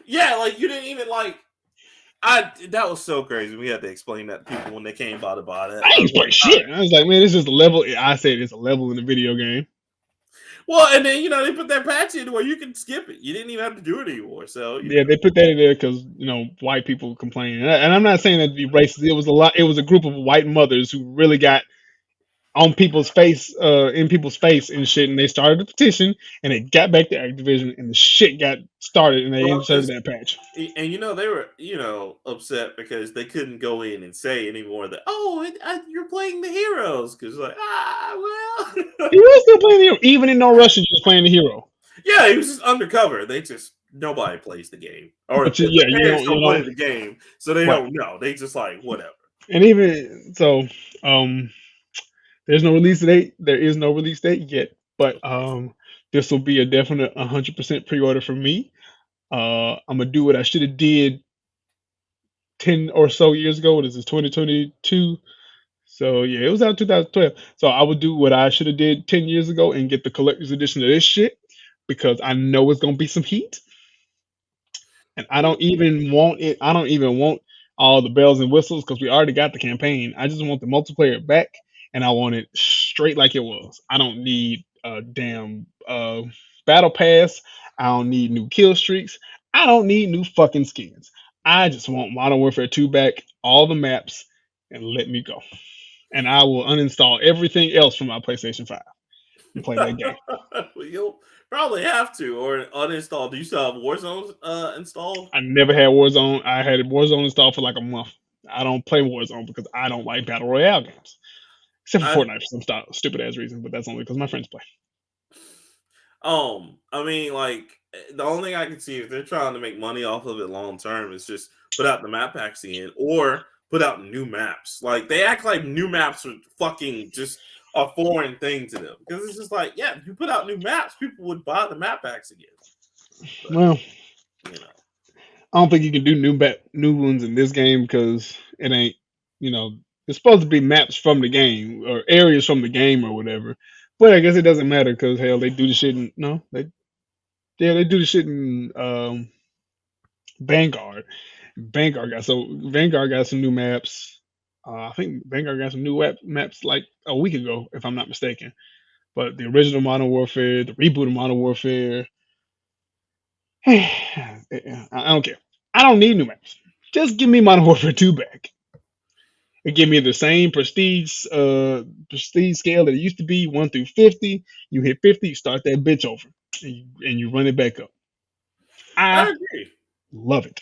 S2: Yeah, like you didn't even like. That was so crazy. We had to explain that to people when they came by to buy that.
S1: I
S2: I
S1: ain't
S2: was
S1: explain
S2: like, all right.
S1: shit. I was like, man, it's just a level. I said it's a level in the video game.
S2: Well, and then they put that patch in where you can skip it. You didn't even have to do it anymore. So
S1: Yeah, they put that in there because white people complain, and I'm not saying that to be racist. It was a lot. It was a group of white mothers who really got on people's face, in people's face and shit, and they started a petition, and it got back to Activision, and the shit got started, and they
S2: well,
S1: inserted that patch.
S2: and they were upset because they couldn't go in and say anymore that you're playing the heroes because well
S1: He was still playing the hero, even in No Russian. He was playing the hero.
S2: yeah, he was just undercover. They just nobody plays the game, or
S1: But
S2: the
S1: you
S2: parents
S1: don't,
S2: don't play the game, so they
S1: right.
S2: don't know. They just like whatever.
S1: And even so, there's no release date. There is no release date yet, but this will be a definite 100% pre-order for me. I'm gonna do what I should have did 10 or so years ago. What is this, 2022? So yeah, it was out 2012. So I would do what I should have did 10 years ago and get the collector's edition of this shit because I know it's gonna be some heat. And I don't even want it. I don't even want all the bells and whistles because we already got the campaign. I just want the multiplayer back, and I want it straight like it was. I don't need a damn battle pass. I don't need new kill streaks. I don't need new fucking skins. I just want Modern Warfare 2 back, all the maps, and let me go. And I will uninstall everything else from my PlayStation 5 and play that game.
S2: Well, you'll probably have to or uninstall. Do you still have Warzone installed?
S1: I never had Warzone. I had Warzone installed for like a month. I don't play Warzone because I don't like battle royale games, except for
S2: I
S1: Fortnite for some stupid ass reason. But that's only because my friends play.
S2: I mean, like the only thing I can see if they're trying to make money off of it long term is just put out the map packs in or put out new maps. Like they act like new maps are fucking just a foreign thing to them because it's just like, yeah, if you put out new maps, people would buy the map packs again. But,
S1: Well,
S2: you know,
S1: I don't think you can do new ones in this game because it ain't. It's supposed to be maps from the game or areas from the game or whatever. But I guess it doesn't matter because hell, they do the shit in no, they do the shit in Vanguard. Vanguard got some new maps. I think Vanguard got some new maps like a week ago, if I'm not mistaken. But the original Modern Warfare, the reboot of Modern Warfare, I don't care. I don't need new maps. Just give me Modern Warfare 2 back. And give me the same prestige scale that it used to be, 1 through 50. You hit 50, you start that bitch over, and you run it back up.
S2: I
S1: I
S2: agree.
S1: love it.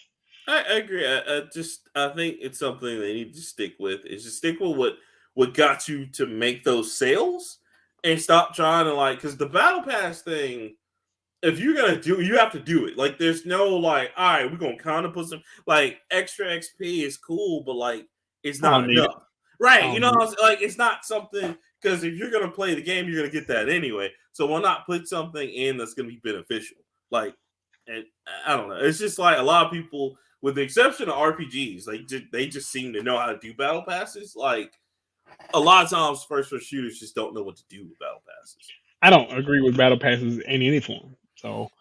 S2: I agree. I think it's something they need to stick with. Is just stick with what got you to make those sales, and stop trying to because the battle pass thing. If you're gonna do it, you have to do it. Like, there's no all right, we're gonna kind of put some extra XP is cool, but it's
S1: I
S2: not
S1: don't need it.
S2: enough,
S1: I
S2: right?
S1: don't need it.
S2: It's not something because if you're gonna play the game, you're gonna get that anyway. So why not put something in that's gonna be beneficial? And I don't know. It's just like a lot of people, with the exception of RPGs, they just seem to know how to do battle passes. Like a lot of times, first-person shooters just don't know what to do with battle passes.
S1: I don't agree with battle passes in any form. So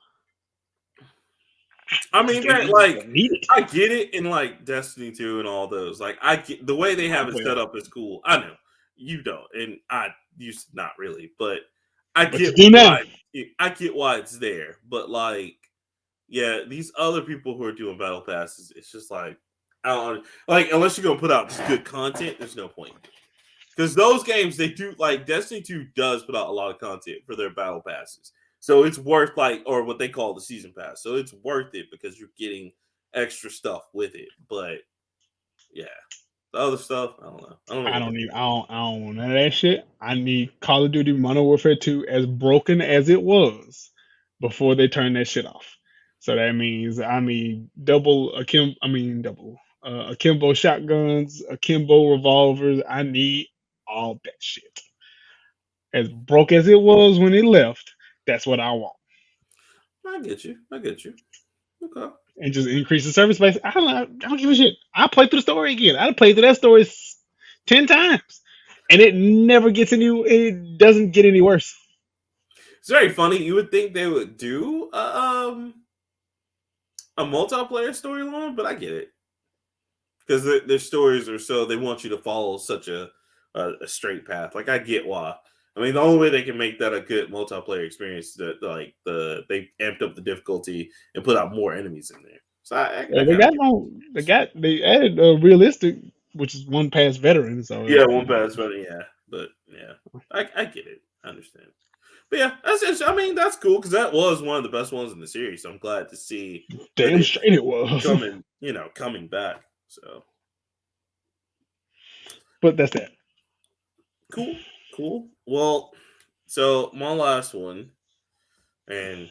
S2: I
S1: this
S2: mean,
S1: game, I just don't need it.
S2: I get it in Destiny 2 and all those. I get the way they
S1: I
S2: have
S1: don't
S2: it
S1: play
S2: set
S1: that.
S2: up is cool. I know you don't, and I used to not really, but I
S1: But you
S2: get
S1: do now.
S2: why it's there. But yeah, these other people who are doing battle passes, it's just I don't unless you're gonna put out just good content, there's no point. Because those games, they do Destiny 2 does put out a lot of content for their battle passes. So it's worth or what they call the season pass. So it's worth it because you're getting extra stuff with it. But yeah, the other stuff, I don't know. I don't know.
S1: I don't want none of that shit. I need Call of Duty Modern Warfare 2 as broken as it was before they turn that shit off. So that means I need double akimbo shotguns, akimbo revolvers. I need all that shit. As broke as it was when it left, that's what I want.
S2: I get you. I get you. Okay.
S1: And just increase the service base. I don't give a shit. I'll play through the story again. I'll play through that story 10 times. And it never gets it doesn't get any worse.
S2: It's very funny. You would think they would do a multiplayer storyline, but I get it because their stories are so they want you to follow such a straight path. Like I get why. I mean, the only way they can make that a good multiplayer experience is that like they amped up the difficulty and put out more enemies in there. So I
S1: They
S2: kind of
S1: got
S2: get.
S1: no, they added realistic, which is one past veteran. So
S2: Yeah, one pass running, yeah, but yeah, I get it. I understand. But yeah, that's it. I mean, that's cool because that was one of the best ones in the series. So I'm glad to see that
S1: damn
S2: it's
S1: straight it was.
S2: coming back. So
S1: But that's that.
S2: cool. Well, so my last one, and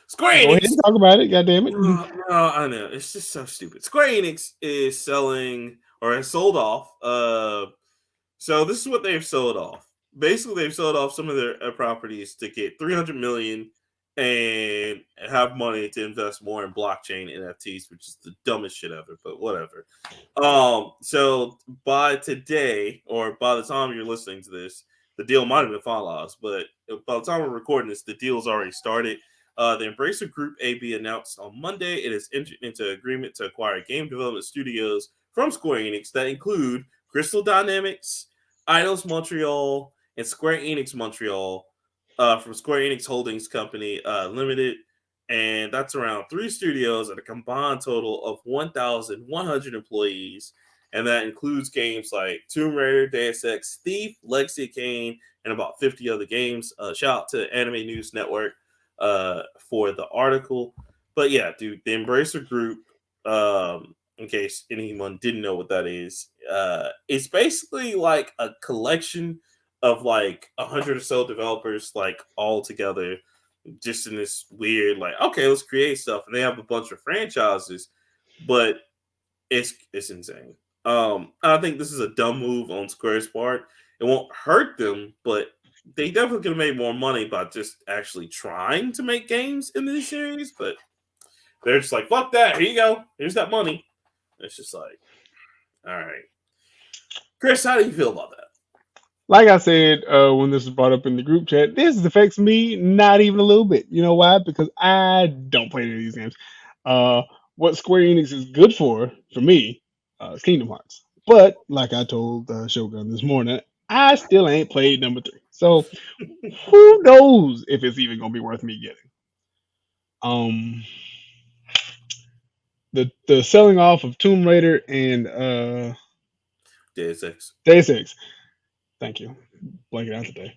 S2: Square
S1: Go ahead and
S2: Enix.
S1: talk about it. God damn it.
S2: No, I know it's just so stupid. Square Enix is selling or has sold off. So this is what they've sold off. Basically, they've sold off some of their properties to get 300 million and have money to invest more in blockchain NFTs, which is the dumbest shit ever. But whatever. So by today, or by the time you're listening to this, the deal might have been finalized. But by the time we're recording this, the deal's already started. The Embracer Group AB announced on Monday it has entered into agreement to acquire game development studios from Square Enix that include Crystal Dynamics, Eidos Montreal, and Square Enix Montreal from Square Enix Holdings Company Limited. And that's around 3 studios at a combined total of 1,100 employees. And that includes games like Tomb Raider, Deus Ex, Thief, Legacy of Kain, and about 50 other games. Shout out to Anime News Network for the article. But yeah, dude, the Embracer Group, in case anyone didn't know what that is, it's basically like a collection of like 100 or so developers, like all together, just in this weird, like, okay, let's create stuff. And they have a bunch of franchises, but it's insane. I think this is a dumb move on Square's part. It won't hurt them, but they definitely could have made more money by just actually trying to make games in this series. But they're just like, fuck that. Here you go. Here's that money. It's just like, all right. Chris, how do you feel about that?
S1: Like I said when this was brought up in the group chat, this affects me not even a little bit. You know why? Because I don't play any of these games. What Square Enix is good for me, is Kingdom Hearts. But like I told Shogun this morning, I still ain't played number 3. So who knows if it's even gonna be worth me getting. Um, the selling off of Tomb Raider and
S2: Deus Ex.
S1: Deus Ex. Thank you. Blanking out today.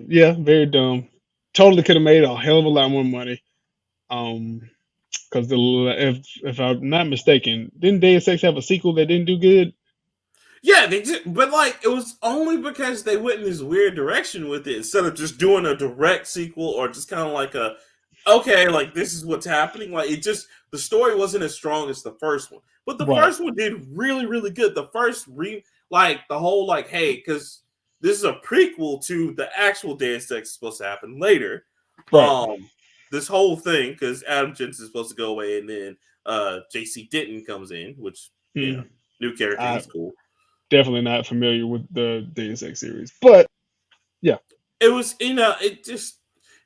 S1: Yeah, very dumb. Totally could have made a hell of a lot more money. Because if I'm not mistaken, didn't Deus Ex have a sequel that didn't do good?
S2: Yeah, they did, but like it was only because they went in this weird direction with it instead of just doing a direct sequel or just kind of like a okay, like this is what's happening. Like it just the story wasn't as strong as the first one, but the
S1: Right,
S2: first one did really good. The first like the whole like hey, because this is a prequel to the actual Deus Ex supposed to happen later.
S1: right.
S2: This whole thing because Adam Jensen is supposed to go away and then JC Denton comes in, which
S1: Mm,
S2: new character,
S1: I'm
S2: he's cool.
S1: definitely not familiar with the Deus Ex series, but yeah.
S2: It was, it just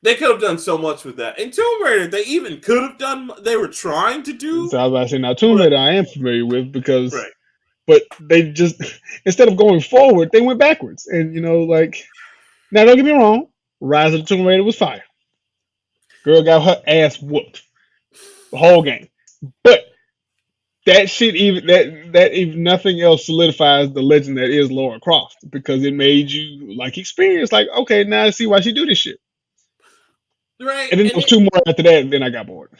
S2: they could have done so much with that. And Tomb Raider, they even could have done. They were trying to do,
S1: So I was about to say now Tomb
S2: but
S1: Raider I am familiar with because,
S2: right.
S1: but they just instead of going forward, they went backwards. And like now, don't get me wrong, Rise of the Tomb Raider was fire. Girl got her ass whooped the whole game, but that shit even if nothing else solidifies the legend that is Laura Croft because it made you like experience like okay now I see why she do this shit.
S2: Right,
S1: And then there
S2: and
S1: was 2 more after that, and then I got bored.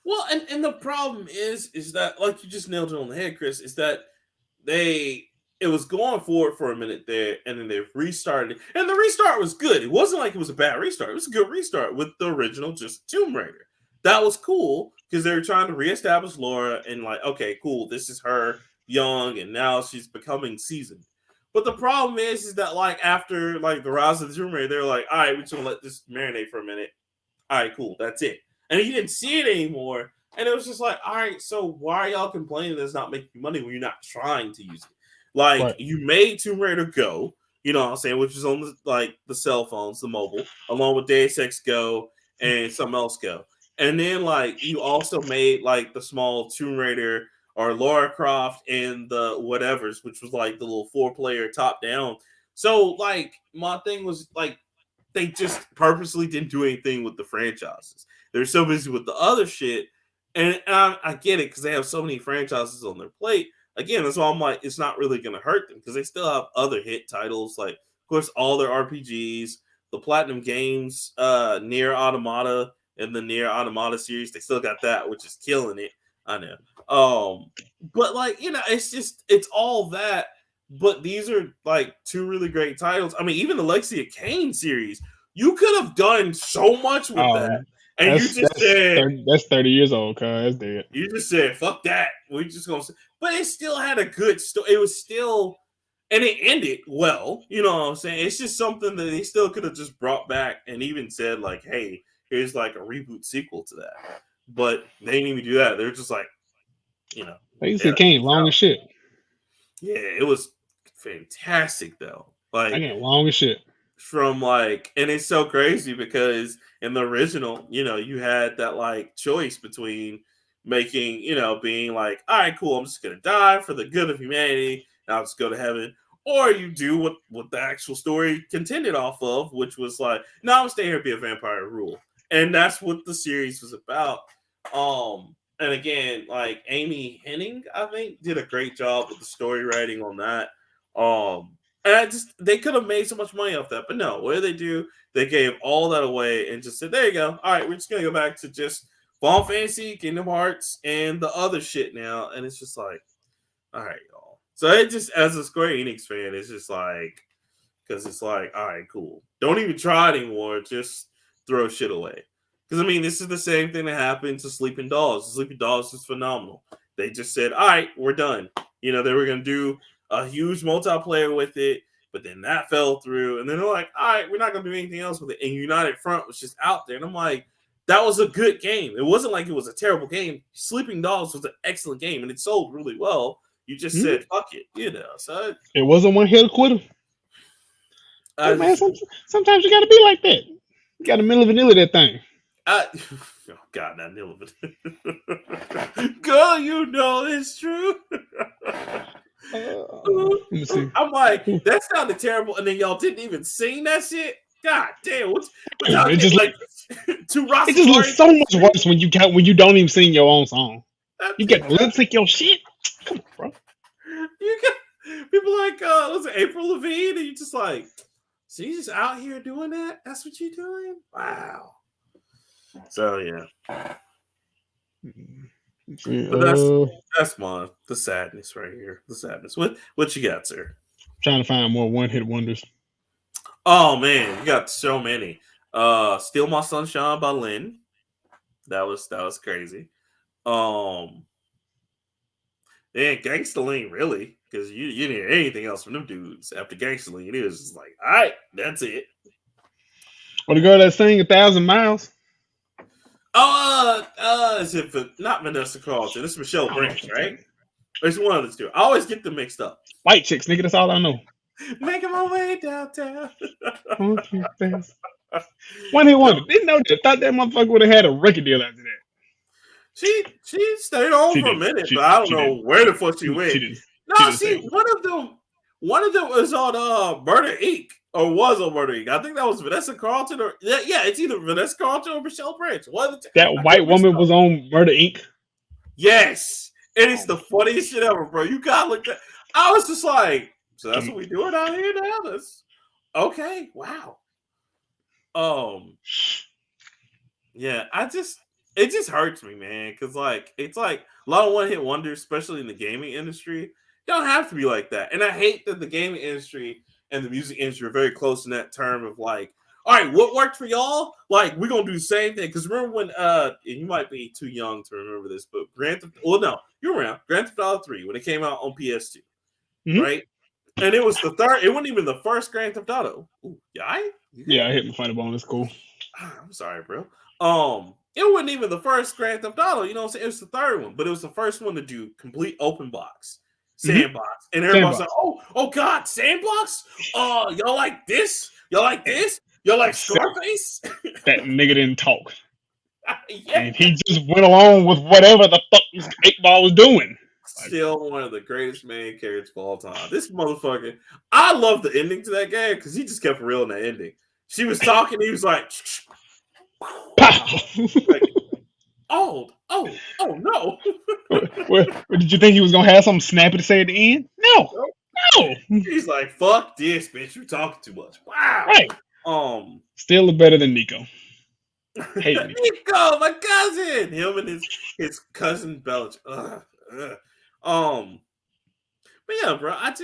S2: well, and the problem is that like you just nailed it on the head, Chris. Is that they it was going forward for a minute there, and then they restarted, and the restart was good. It wasn't like it was a bad restart; it was a good restart with the original, just Tomb Raider. That was cool because they were trying to reestablish Laura and like, okay, cool, this is her young, and now she's becoming seasoned. But the problem is that like after like the Rise of the Tomb Raider, they're like, all right, we're just gonna let this marinate for a minute. All right, cool, that's it. And he didn't see it anymore. And it was just like, all right, so why are y'all complaining that it's not making money when you're not trying to use it? Like
S1: Right.
S2: you made Tomb Raider Go, you know what I'm saying, which is on the cell phones, the mobile, along with Deus Ex Go and something else go. And then like you also made like the small Tomb Raider or Lara Croft and the whatevers, which was like the little 4-player top down. So like my thing was like they just purposely didn't do anything with the franchises. They're so busy with the other shit, and I get it because they have so many franchises on their plate. Again, that's why I'm like, it's not really going to hurt them because they still have other hit titles, like of course all their RPGs, the Platinum Games, Nier Automata, and the Nier Automata series. They still got that, which is killing it. I know. But like it's all that. But these are like 2 really great titles. I mean, even the Legacy of Kain series, you could have done so much with that. And you just said
S1: that's 30 years old, cuz that's dead.
S2: You just said, fuck that. We just gonna say, but it still had a good story. It was still, and it ended well. You know what I'm saying? It's just something that they still could have just brought back and even said, like, hey, here's like a reboot sequel to that. But they didn't even do that. They're just like,
S1: Legacy of Kain, long as shit.
S2: Yeah, it was fantastic though. Like,
S1: again, long as shit.
S2: From like, and it's so crazy because in the original, you had that like choice between making, being like, all right, cool, I'm just gonna die for the good of humanity, and I'll just go to heaven, or you do what the actual story contended off of, which was like, no, I'm staying here to be a vampire and rule, and that's what the series was about. And again, like Amy Hennig, I think, did a great job with the story writing on that. And they could have made so much money off that, but no. What did they do? They gave all that away and just said, "There you go. All right, we're just gonna go back to just Final Fantasy, Kingdom Hearts, and the other shit now." And it's just like, all right, y'all. So it just, as a Square Enix fan, it's just like, because it's like, all right, cool. Don't even try anymore. Just throw shit away. Because I mean, this is the same thing that happened to Sleeping Dogs. Sleeping Dogs is phenomenal. They just said, all right, we're done. They were gonna do a huge multiplayer with it, but then that fell through. And then they're like, all right, we're not going to do anything else with it. And United Front was just out there. And I'm like, that was a good game. It wasn't like it was a terrible game. Sleeping Dogs was an excellent game, and it sold really well. You just said, fuck it, So
S1: it wasn't one hit quitter. Man, sometimes you got to be like that. You got to Milli Vanilli that thing.
S2: Oh, God, not Milli Vanilli. Girl, it's true.
S1: Let me see.
S2: I'm like, that sounded terrible, and then y'all didn't even sing that shit. God damn, what's
S1: it just
S2: like to Ross?
S1: It just looks so much worse when you don't even sing your own song. You get to lip sync your shit. Come on, bro.
S2: You got people like was it April Lavigne, and you just like, so you just out here doing that? That's what you're doing? Wow. So yeah. But that's the sadness right here. The sadness. What you got, sir?
S1: Trying to find more one-hit wonders.
S2: Oh man, you got so many. Steal My Sunshine by Lynn. That was crazy. Then Gangsta Lean, really, because you didn't hear anything else from them dudes after Gangsta Lean. It was just like, all right, that's it.
S1: Or the girl that sang 1,000 Miles.
S2: Is it not Vanessa Carlton? It's Michelle Branch, right? It's one of the two. I always get them mixed up.
S1: White chicks, nigga. That's all I know.
S2: Making my way downtown.
S1: One hit wonder. Didn't know that. Thought that motherfucker would have had a record deal after that.
S2: She stayed on for a minute, but I don't know where the fuck she went. One of them was on Murder Inc. Or was on Murder Inc. I think that was Vanessa Carlton or it's either Vanessa Carlton or Michelle Branch.
S1: That white woman was on Murder Inc.
S2: Yes, it is the funniest shit ever, bro. You gotta look at. I was just like, so that's what we doing out here now. That's okay. Wow. Yeah, it just hurts me, man, because like it's like a lot of one-hit wonders, especially in the gaming industry. You don't have to be like that, and I hate that the gaming industry and the music industry are very close in that term of like, all right, what worked for y'all? Like, we're gonna do the same thing. Because remember when and you might be too young to remember this, but you're around Grand Theft Auto 3 when it came out on PS2, right? And it was the third. It wasn't even the first Grand Theft Auto. Ooh, I
S1: hit my funny bone. It's cool.
S2: I'm sorry, bro. It wasn't even the first Grand Theft Auto. You know what I'm saying? It was the third one, but it was the first one to do complete open box. Sandbox. And everybody's like, oh God, sandbox? Y'all like this? Y'all like this? You're like
S1: Except
S2: Scarface?
S1: that nigga didn't talk.
S2: Yeah.
S1: And he just went along with whatever the fuck 8-Ball was doing.
S2: Still one of the greatest main characters of all time. This motherfucker. I love the ending to that game because he just kept it real in that ending. She was talking, he was like,
S1: Pow!
S2: like oh no.
S1: What, did you think he was gonna have something snappy to say at the end? No.
S2: He's like, fuck this, bitch. You talking too much. Wow.
S1: Right. Still better than Nico. Hate Nico.
S2: Nico, my cousin. Him and his cousin Belch. But yeah, bro, I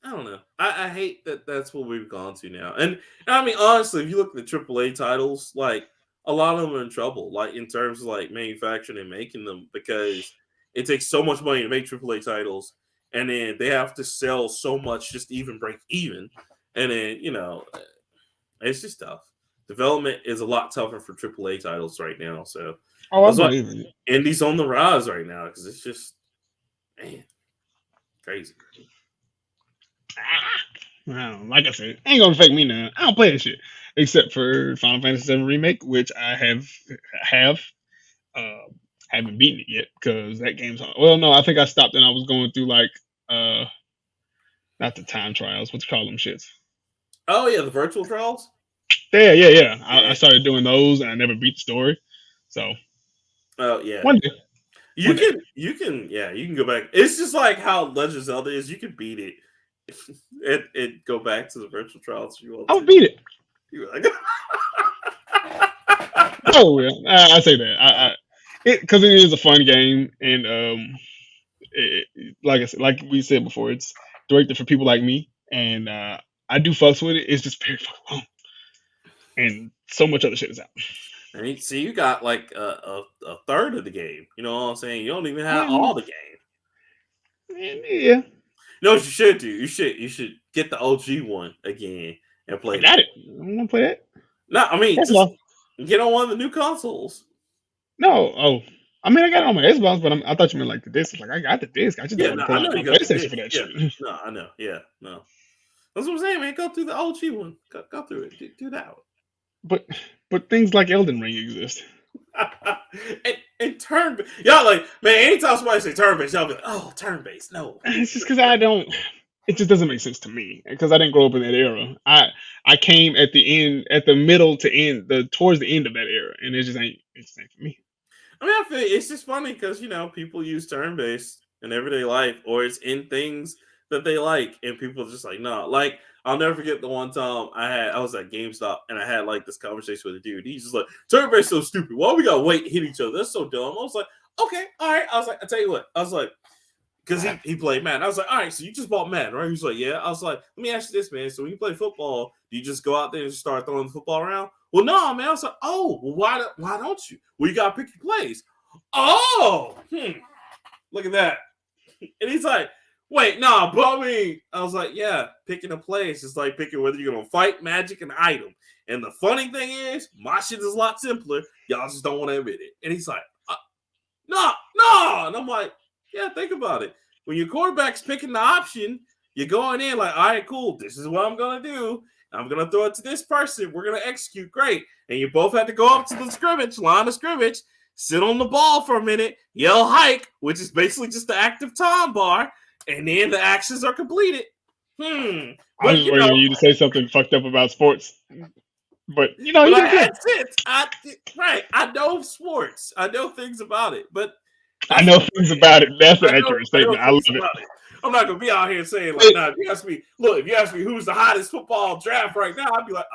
S2: don't know. I hate that that's what we've gone to now. And I mean, honestly, if you look at the AAA titles, like a lot of them are in trouble, like in terms of like manufacturing and making them, because it takes so much money to make AAA titles, and then they have to sell so much just to even break even. And then, it's just tough. Development is a lot tougher for AAA titles right now. So
S1: I believe it.
S2: Indie's on the rise right now because it's just, man, crazy.
S1: Like I said, ain't gonna affect me now. I don't play that shit except for Final Fantasy VII Remake, which I haven't beaten it yet because that game's hard. Well, no, I think I stopped and I was going through like not the time trials. What you call them shits?
S2: Oh yeah, the virtual trials.
S1: Yeah. I started doing those and I never beat the story. So.
S2: Oh yeah.
S1: One day.
S2: You can go back. It's just like how Legend of Zelda is. You can beat it and go back to the virtual trials if you want.
S1: I'll beat it.
S2: You're like,
S1: oh yeah, I say that. Because it is a fun game, and like I said, like we said before, it's directed for people like me, and I do fucks with it. It's just very fucking long, and so much other shit is out.
S2: And see, you got like a third of the game. You know what I'm saying? You don't even have all the game.
S1: Yeah.
S2: You know what you should do? You should get the OG one again and play.
S1: I got it. I'm gonna play that.
S2: No, I mean,
S1: That's
S2: just get on one of the new consoles.
S1: No, I mean I got it on my Xbox, but I thought you meant like the disc. Like I got the disc. I just don't want to pull out my PlayStation for that shit.
S2: No, I know. Yeah, no. That's what I'm saying, man. Go through the OG one. Go through it. Do that one.
S1: But things like Elden Ring exist.
S2: and turn, y'all like, man, anytime somebody say turn based, y'all be like, oh, turn based. No,
S1: it's just because it just doesn't make sense to me because I didn't grow up in that era. I came at the middle to end, towards the end of that era, and it just ain't for me.
S2: I mean, I feel it's just funny because people use turn based in everyday life, or it's in things that they like, and people are just like, no. Like, I'll never forget the one time I was at GameStop and I had like this conversation with a dude. He's just like, turn based so stupid. Why we gotta wait and hit each other? That's so dumb. I was like, okay, all right. I was like, I tell you what. I was like, because he played Madden. I was like, all right, so you just bought Madden, right? He was like, yeah. I was like, let me ask you this, man. So when you play football, do you just go out there and just start throwing the football around? Well, no, man. I was like, oh, well, why don't you? Well, you gotta pick your plays. Oh, look at that. And he's like, wait, nah, but I mean, I was like, yeah, picking a play is just like picking whether you're gonna fight, magic, and item. And the funny thing is, my shit is a lot simpler. Y'all just don't want to admit it. And he's like, no. And I'm like, yeah, think about it. When your quarterback's picking the option, you're going in like, all right, cool. This is what I'm gonna do. I'm gonna throw it to this person. We're gonna execute great. And you both had to go up to the line of scrimmage, sit on the ball for a minute, yell hike, which is basically just the active time bar. And then the actions are completed.
S1: I was just waiting for you to say something fucked up about sports. But you know,
S2: that's it. I know sports. I know things about it. But
S1: I know things about it. That's an accurate statement. I love it.
S2: I'm not gonna be out here saying like, nah, if you ask me who's the hottest football draft right now, I'd be like,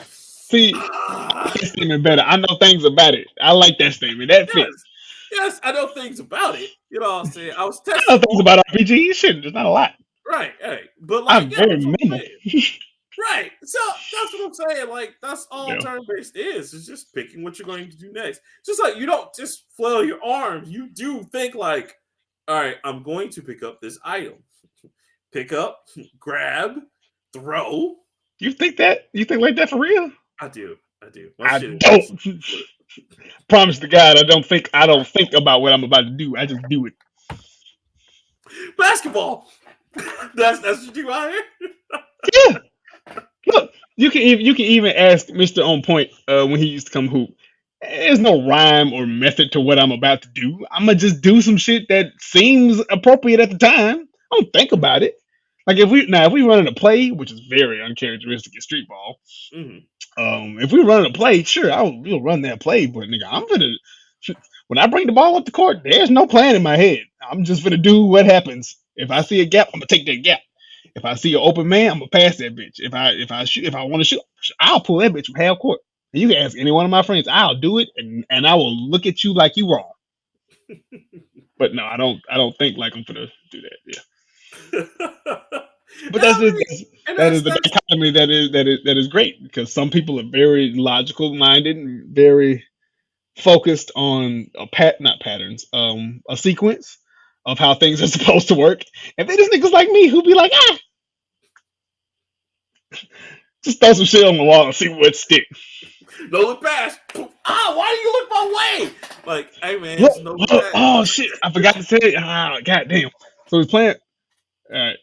S1: See, that statement better. I know things about it. I like that statement. That fits.
S2: Yes, I know things about it. You know what I'm saying? I was testing.
S1: I know things about RPG. Shit, there's not a lot.
S2: Right. But like,
S1: I'm very minimal.
S2: Right. So that's what I'm saying. Like, that's all turn-based is. It's just picking what you're going to do next. Just like you don't just flail your arms. You do think like, all right, I'm going to pick up this item. Pick up, grab, throw.
S1: You think that? You think like that for real?
S2: I do.
S1: I don't. Promise to God, I don't think about what I'm about to do. I just do it.
S2: Basketball. That's what you do out here.
S1: Yeah. Look, You can even ask Mr. On Point when he used to come hoop. There's no rhyme or method to what I'm about to do. I'm gonna just do some shit that seems appropriate at the time. I don't think about it. Like if we run in a play, which is very uncharacteristic in street ball.
S2: Mhm.
S1: If we run a play, sure, we'll run that play, but nigga, I'm gonna when I bring the ball up the court, there's no plan in my head. I'm just gonna do what happens. If I see a gap, I'm gonna take that gap. If I see an open man, I'm gonna pass that bitch. If I want to shoot, I'll pull that bitch from half court. And you can ask any one of my friends, I'll do it, and I will look at you like you wrong. But no, I don't think like I'm gonna do that. Yeah. But
S2: I mean, and
S1: that is
S2: that's
S1: the
S2: that's
S1: dichotomy that is great because some people are very logical minded and very focused on not patterns, a sequence of how things are supposed to work. And then there's niggas like me who be like, just throw some shit on the wall and see what sticks.
S2: no look past. Why do you look my way? Like, hey man,
S1: Look,
S2: it's no look
S1: look,
S2: past.
S1: oh shit, I forgot to say it. Goddamn. So he's playing. All right,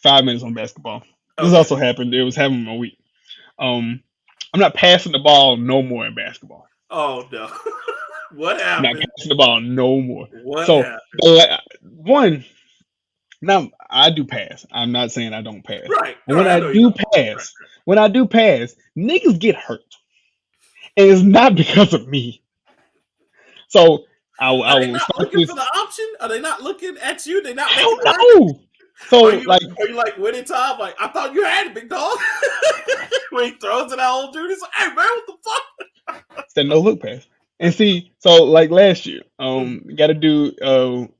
S1: 5 minutes on basketball. This
S2: Okay.
S1: also happened. It was happening a week. I'm not passing the ball no more in basketball.
S2: Oh no. What
S1: I'm not
S2: happened?
S1: passing the ball no more.
S2: What
S1: So
S2: happened?
S1: one, now I do pass. I'm not saying I don't pass.
S2: Right.
S1: But
S2: All right. I know you don't. Right.
S1: when I do pass, niggas get hurt, and it's not because of me. So I
S2: Are they
S1: will
S2: not
S1: start
S2: looking for
S1: this.
S2: the option? Are they not looking at you? They not
S1: I
S2: making
S1: don't
S2: the argument?
S1: know. So like,
S2: Are you like winning time? Like, I thought you had it, big dog. When he throws it at old dude, he's like, hey man, what the fuck?
S1: it's that no look pass. And see, so like last year,
S2: Mm,
S1: got to do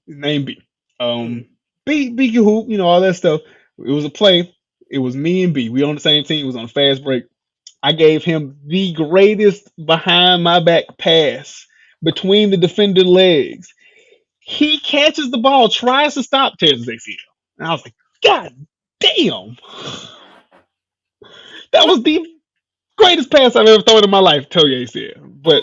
S1: name B,
S2: mm,
S1: B can hoop, all that stuff. It was a play. It was me and B. We on the same team. It was on a fast break. I gave him the greatest behind my back pass between the defender legs. He catches the ball, tries to stop, tears his ACL. And I was like, God damn. That was the greatest pass I've ever thrown in my life, tell you ACL.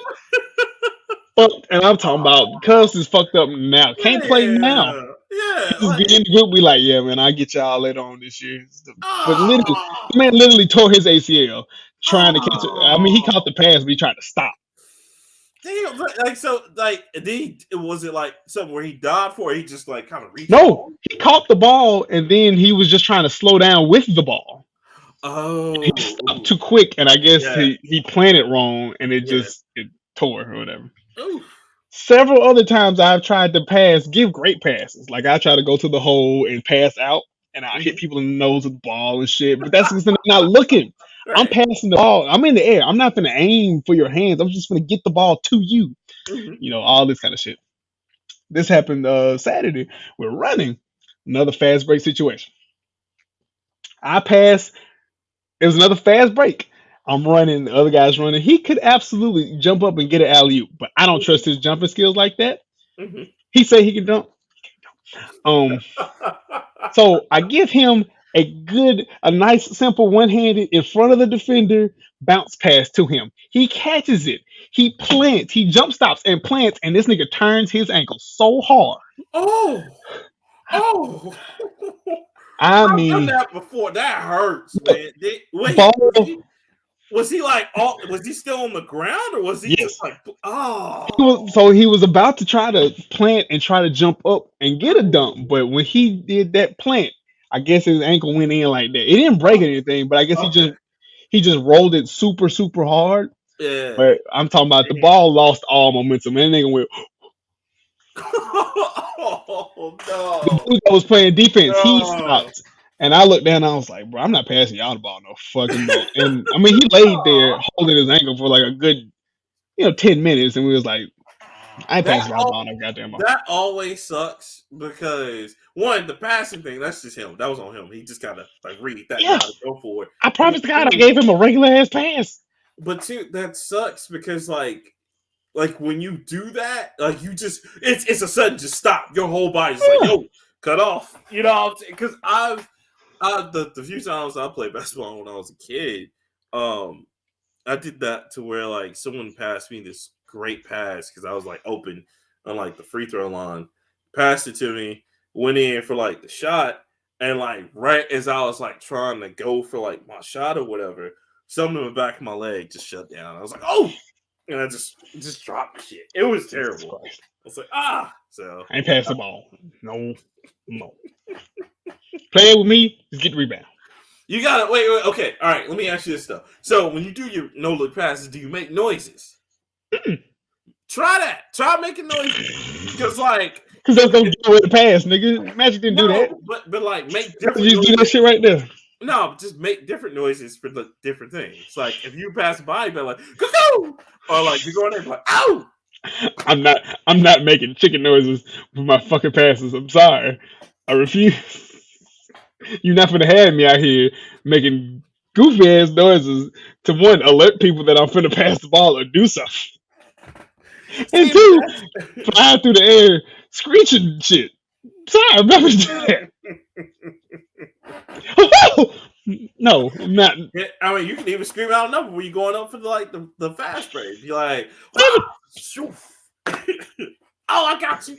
S1: And I'm talking about Cubs is fucked up now. Can't play now.
S2: yeah, yeah.
S1: Just
S2: Like,
S1: be in the group, be like, yeah, man, I get y'all later on this year. But literally, the man
S2: oh,
S1: literally tore his ACL trying to catch it. I mean, he
S2: oh.
S1: caught the pass, but he tried to stop.
S2: Damn, like so, like was it like something where he died for? Or he just like kind of reached
S1: No,
S2: on.
S1: he caught the ball and then he was just trying to slow down with the ball. He
S2: Oh,
S1: stopped too quick, and I guess
S2: yeah,
S1: he planted wrong, and
S2: yeah.
S1: it tore or whatever.
S2: Ooh.
S1: Several other times I've tried to pass, give great passes. Like I try to go to the hole and pass out, and I hit
S2: Mm-hmm.
S1: people in the nose with the ball and shit. But that's because they're not looking. I'm
S2: Right.
S1: passing the ball. I'm in the air. I'm not gonna aim for your hands. I'm just gonna get the ball to you.
S2: Mm-hmm.
S1: All this kind of shit. This happened Saturday. We're running another fast break situation. I pass. It was another fast break. I'm running. The other guy's running. He could absolutely jump up and get an alley oop, but I don't trust his jumping skills like that.
S2: Mm-hmm.
S1: He said he can jump. Um, so I give him a nice, simple one-handed in front of the defender bounce pass to him. He catches it. He plants. He jump stops and plants, and this nigga turns his ankle so hard.
S2: Oh, oh.
S1: I
S2: I've done
S1: mean,
S2: that before. That hurts,
S1: look,
S2: man. Wait,
S1: ball.
S2: was he like was he still on the ground or was he just
S1: Yes.
S2: like oh
S1: So he was about to try to plant and try to jump up and get a dump, but when he did that plant, I guess his ankle went in like that. It didn't break
S2: oh
S1: anything, but I guess
S2: okay.
S1: he just rolled it super super hard.
S2: Yeah.
S1: But I'm talking about the ball lost all momentum, and that nigga went.
S2: Oh
S1: The
S2: no.
S1: dude that was playing defense, he
S2: No.
S1: stopped, and I looked down. And I was like, bro, I'm not passing y'all the ball no fucking more. And I mean, he laid there
S2: Oh.
S1: holding his ankle for like a good 10 minutes, and we was like, I ain't
S2: That
S1: passing y'all the ball
S2: all
S1: no goddamn ball.
S2: that always sucks because one, the passing thing, that's just him. That was on him. He just gotta like read that
S1: Yeah.
S2: guy to go for it.
S1: I
S2: But
S1: promise to God, I
S2: two,
S1: gave him a regular ass pass.
S2: that sucks because like when you do that, like you just it's a sudden just stop. Your whole body's just like, yo, cut off. You know what I'm saying? Because the few times I played basketball when I was a kid, I did that to where like someone passed me this great pass because I was like open on like the free throw line, passed it to me, went in for like the shot, and like right as I was like trying to go for like my shot or whatever, something in the back of my leg just shut down. I was like, oh, and I just dropped the shit. It was terrible. I was like, so
S1: I ain't pass the ball. No. Play with me, just get the rebound.
S2: you gotta wait. Okay, all right. Let me ask you this stuff. So when you do your no look passes, do you make noises? Try that. Try making noises, because
S1: that's gonna get away the pass, nigga. Magic didn't do that.
S2: But like make different.
S1: You just do that shit right there.
S2: No, just make different noises for the different things. Like if you pass by, you be like, cuckoo! Or like you go in there and be like, ow!
S1: I'm not making chicken noises with my fucking passes. I'm sorry. I refuse. You're not gonna have me out here making goofy ass noises to one, alert people that I'm finna pass the ball or do something. And two, fly through the air screeching shit. Sorry, I'm not gonna do that. No, I'm not.
S2: I mean, you can even scream out a number when you're going up for the fast break. You're like, oh, I got you.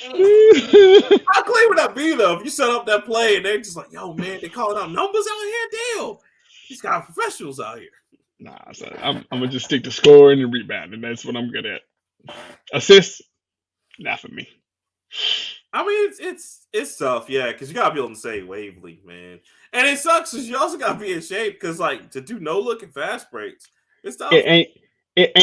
S2: How clean would that be though if you set up that play and they're just like, yo, man, they calling out numbers out here? Damn, these guys are professionals out here.
S1: Nah, son, I'm gonna just stick to scoring and rebounding. That's what I'm good at. Assists, not for me.
S2: I mean, it's tough, yeah, because you gotta be able to say wavelength, man. And it sucks because you also gotta be in shape because, like, to do no look and fast breaks, it's tough.
S1: It ain't.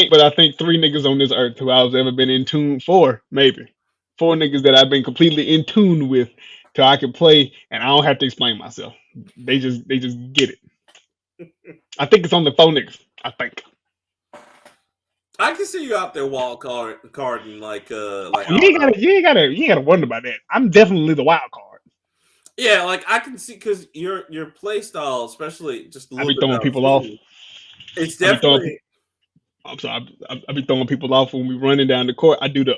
S1: But I think 3 niggas on this earth who I've ever been in tune for, maybe 4 niggas that I've been completely in tune with, till I can play and I don't have to explain myself. They just get it. I think it's only 4 niggas. I think.
S2: I can see you out there wild carding like
S1: you ain't gotta wonder about that. I'm definitely the wild card.
S2: Yeah, like I can see because your play style, especially just a little bit
S1: throwing people off.
S2: It's definitely.
S1: I'm sorry. I be throwing people off when we running down the court. I do the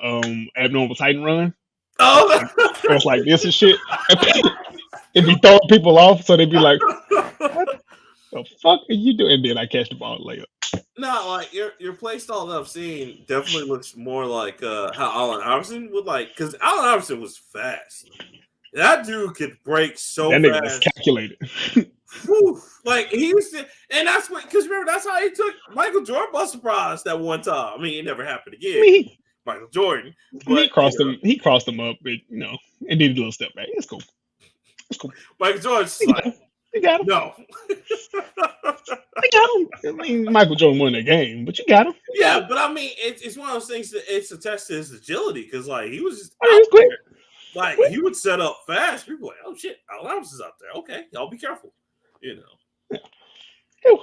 S1: abnormal Titan run.
S2: Oh,
S1: it's like this and shit. It be throwing people off, so they be like, "What the fuck are you doing?" And then I catch the ball and lay up.
S2: No, like your play style that I've seen definitely looks more like how Allen Iverson would like, because Allen Iverson was fast. That dude could break so fast. That nigga was
S1: calculated.
S2: Whew. Like he used to, and that's what, because remember that's how he took Michael Jordan by surprise that one time. I mean, it never happened again. Michael Jordan, but,
S1: he crossed him up, but it needed a little step back. It's cool.
S2: Michael Jordan's like,
S1: you got him.
S2: No,
S1: I got him. I mean, Michael Jordan won that game, but you got him.
S2: Yeah, but I mean, it's one of those things that it's a test to his agility because, like, he was just
S1: quick.
S2: Like, he would set up fast. People were like, oh shit, Allen is out there. Okay, y'all be careful. You know.
S1: Yeah,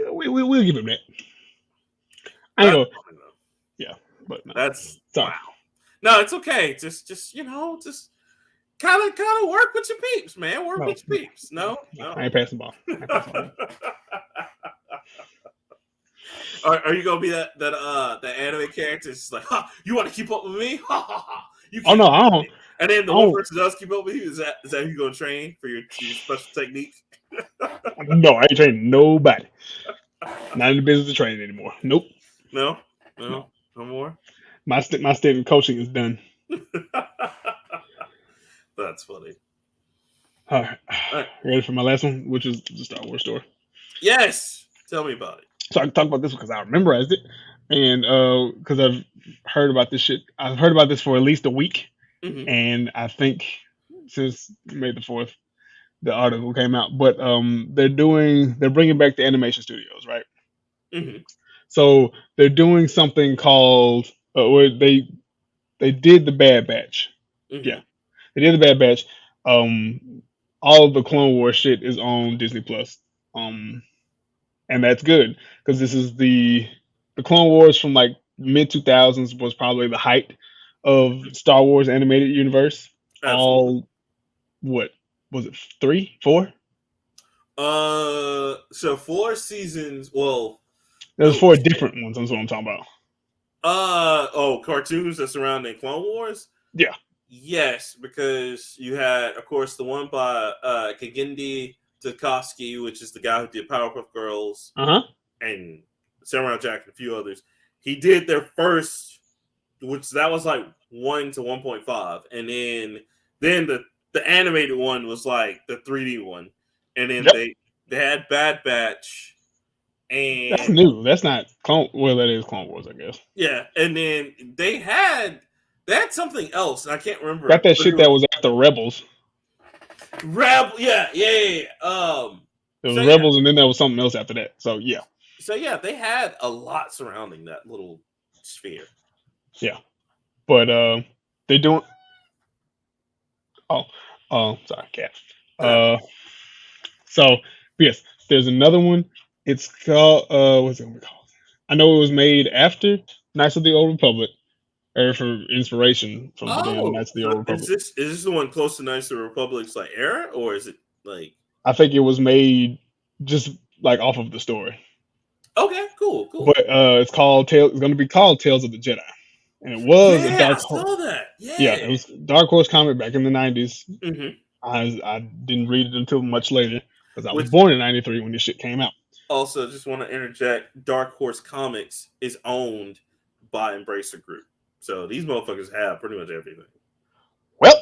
S1: we'll give him that. I know. Yeah, but no.
S2: That's wow. No, it's okay. Just kind of work with your peeps, man. Work with your peeps. No.
S1: I ain't passing the ball.
S2: Are you gonna be that anime character? It's like, you want to keep up with me?
S1: Oh no, I don't.
S2: And then the one person does keep up with you. Is that who you gonna train for your special technique?
S1: No, I ain't training nobody. Not in the business of training anymore. Nope.
S2: No more.
S1: My stint in coaching is done.
S2: That's funny.
S1: All right. Ready for my last one, which is the Star Wars story?
S2: Yes. Tell me about it.
S1: So I can talk about this because I memorized it, and because I've heard about this shit. I've heard about this for at least a week, and I think since May the 4th, the article came out. But they're bringing back the animation studios, right?
S2: Mm-hmm.
S1: So they're doing something called where they did the Bad Batch.
S2: Mm-hmm.
S1: Yeah, they did the Bad Batch. All of the Clone Wars shit is on Disney Plus. And that's good because this is the Clone Wars from like mid 2000s was probably the height of Star Wars animated universe.
S2: Absolutely.
S1: All what was it 3, 4?
S2: So 4 seasons. Well,
S1: there's 4 different ones. That's what I'm talking about.
S2: Cartoons that surrounding Clone Wars.
S1: Yeah.
S2: Yes, because you had, of course, the one by Kagindi Tarkovsky, which is the guy who did Powerpuff Girls, and Samurai Jack and a few others. He did their first, which that was like 1 to 1.5, and then the animated one was like the 3D one, and then they had Bad Batch,
S1: That's
S2: And
S1: new. That's not Clone. Well, that is Clone Wars, I guess.
S2: yeah, and then they had something else, and I can't remember.
S1: Got that
S2: But it
S1: shit
S2: was
S1: that was after Rebels.
S2: Rebel. Yeah.
S1: It was
S2: So yeah,
S1: Rebels, and then there was something else after that. So yeah,
S2: they had a lot surrounding that little sphere.
S1: yeah. But they doing. Oh, sorry, cat. Uh, so yes, there's another one. It's called what's it gonna be called? I know it was made after Knights of the Old Republic, or for inspiration from the damn
S2: Oh,
S1: Knights of the
S2: so
S1: Old Republic.
S2: is this the one close to Knights of the Republic's like era, or is it like
S1: I think it was made just like off of the story.
S2: okay, cool.
S1: But it's called It's going to be called Tales of the Jedi, and it was a
S2: Yeah, I
S1: Dark Horse.
S2: saw that.
S1: Yeah,
S2: Yeah.
S1: it was Dark Horse comic back in the '90s.
S2: Mm-hmm.
S1: I didn't read it until much later because I was
S2: Which
S1: born in '93 when this shit came out.
S2: also just want to interject: Dark Horse Comics is owned by Embracer Group, so these motherfuckers have pretty much everything.
S1: Well,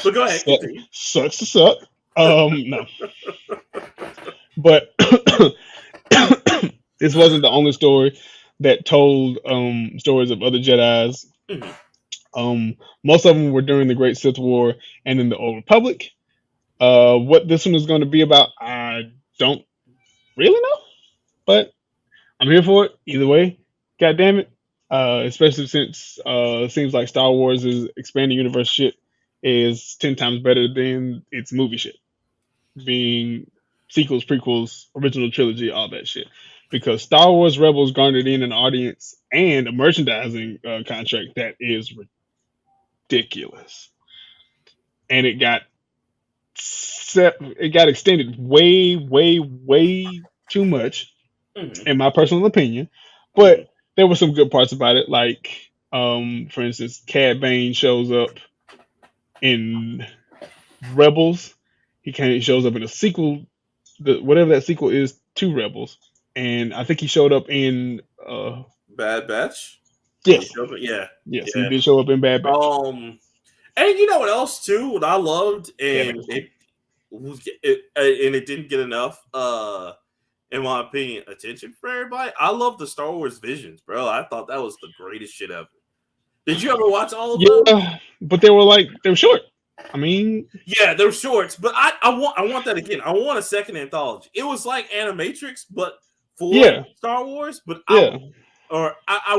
S2: But go ahead, continue.
S1: sucks to suck. No, but this wasn't the only story that told stories of other Jedi's.
S2: Mhm.
S1: Most of them were during the Great Sith War and in the Old Republic. What this one is going to be about, I don't really know, but I'm here for it either way. God damn it! Especially since it seems like Star Wars' expanded universe shit is 10 times better than its movie shit, being sequels, prequels, original trilogy, all that shit. Because Star Wars Rebels garnered in an audience and a merchandising contract that is ridiculous, and it got extended way, way, way too much,
S2: Mhm.
S1: in my personal opinion. But there were some good parts about it, like for instance, Cad Bane shows up in Rebels. He shows up in a sequel, whatever that sequel is to Rebels, and I think he showed up in
S2: Bad Batch.
S1: yes,
S2: Yeah.
S1: yes, he did show up in Bad Batch.
S2: And you know what else too? What I loved,
S1: Cad
S2: and
S1: Bane was cool.
S2: it didn't get enough. In my opinion, attention for everybody. I love the Star Wars Visions, bro. I thought that was the greatest shit ever. Did you ever watch all of those?
S1: Yeah, but they were short. I mean,
S2: Yeah, they're shorts, but I want that again. I want a second anthology. It was like Animatrix, but for
S1: yeah,
S2: Star Wars. But
S1: yeah,
S2: I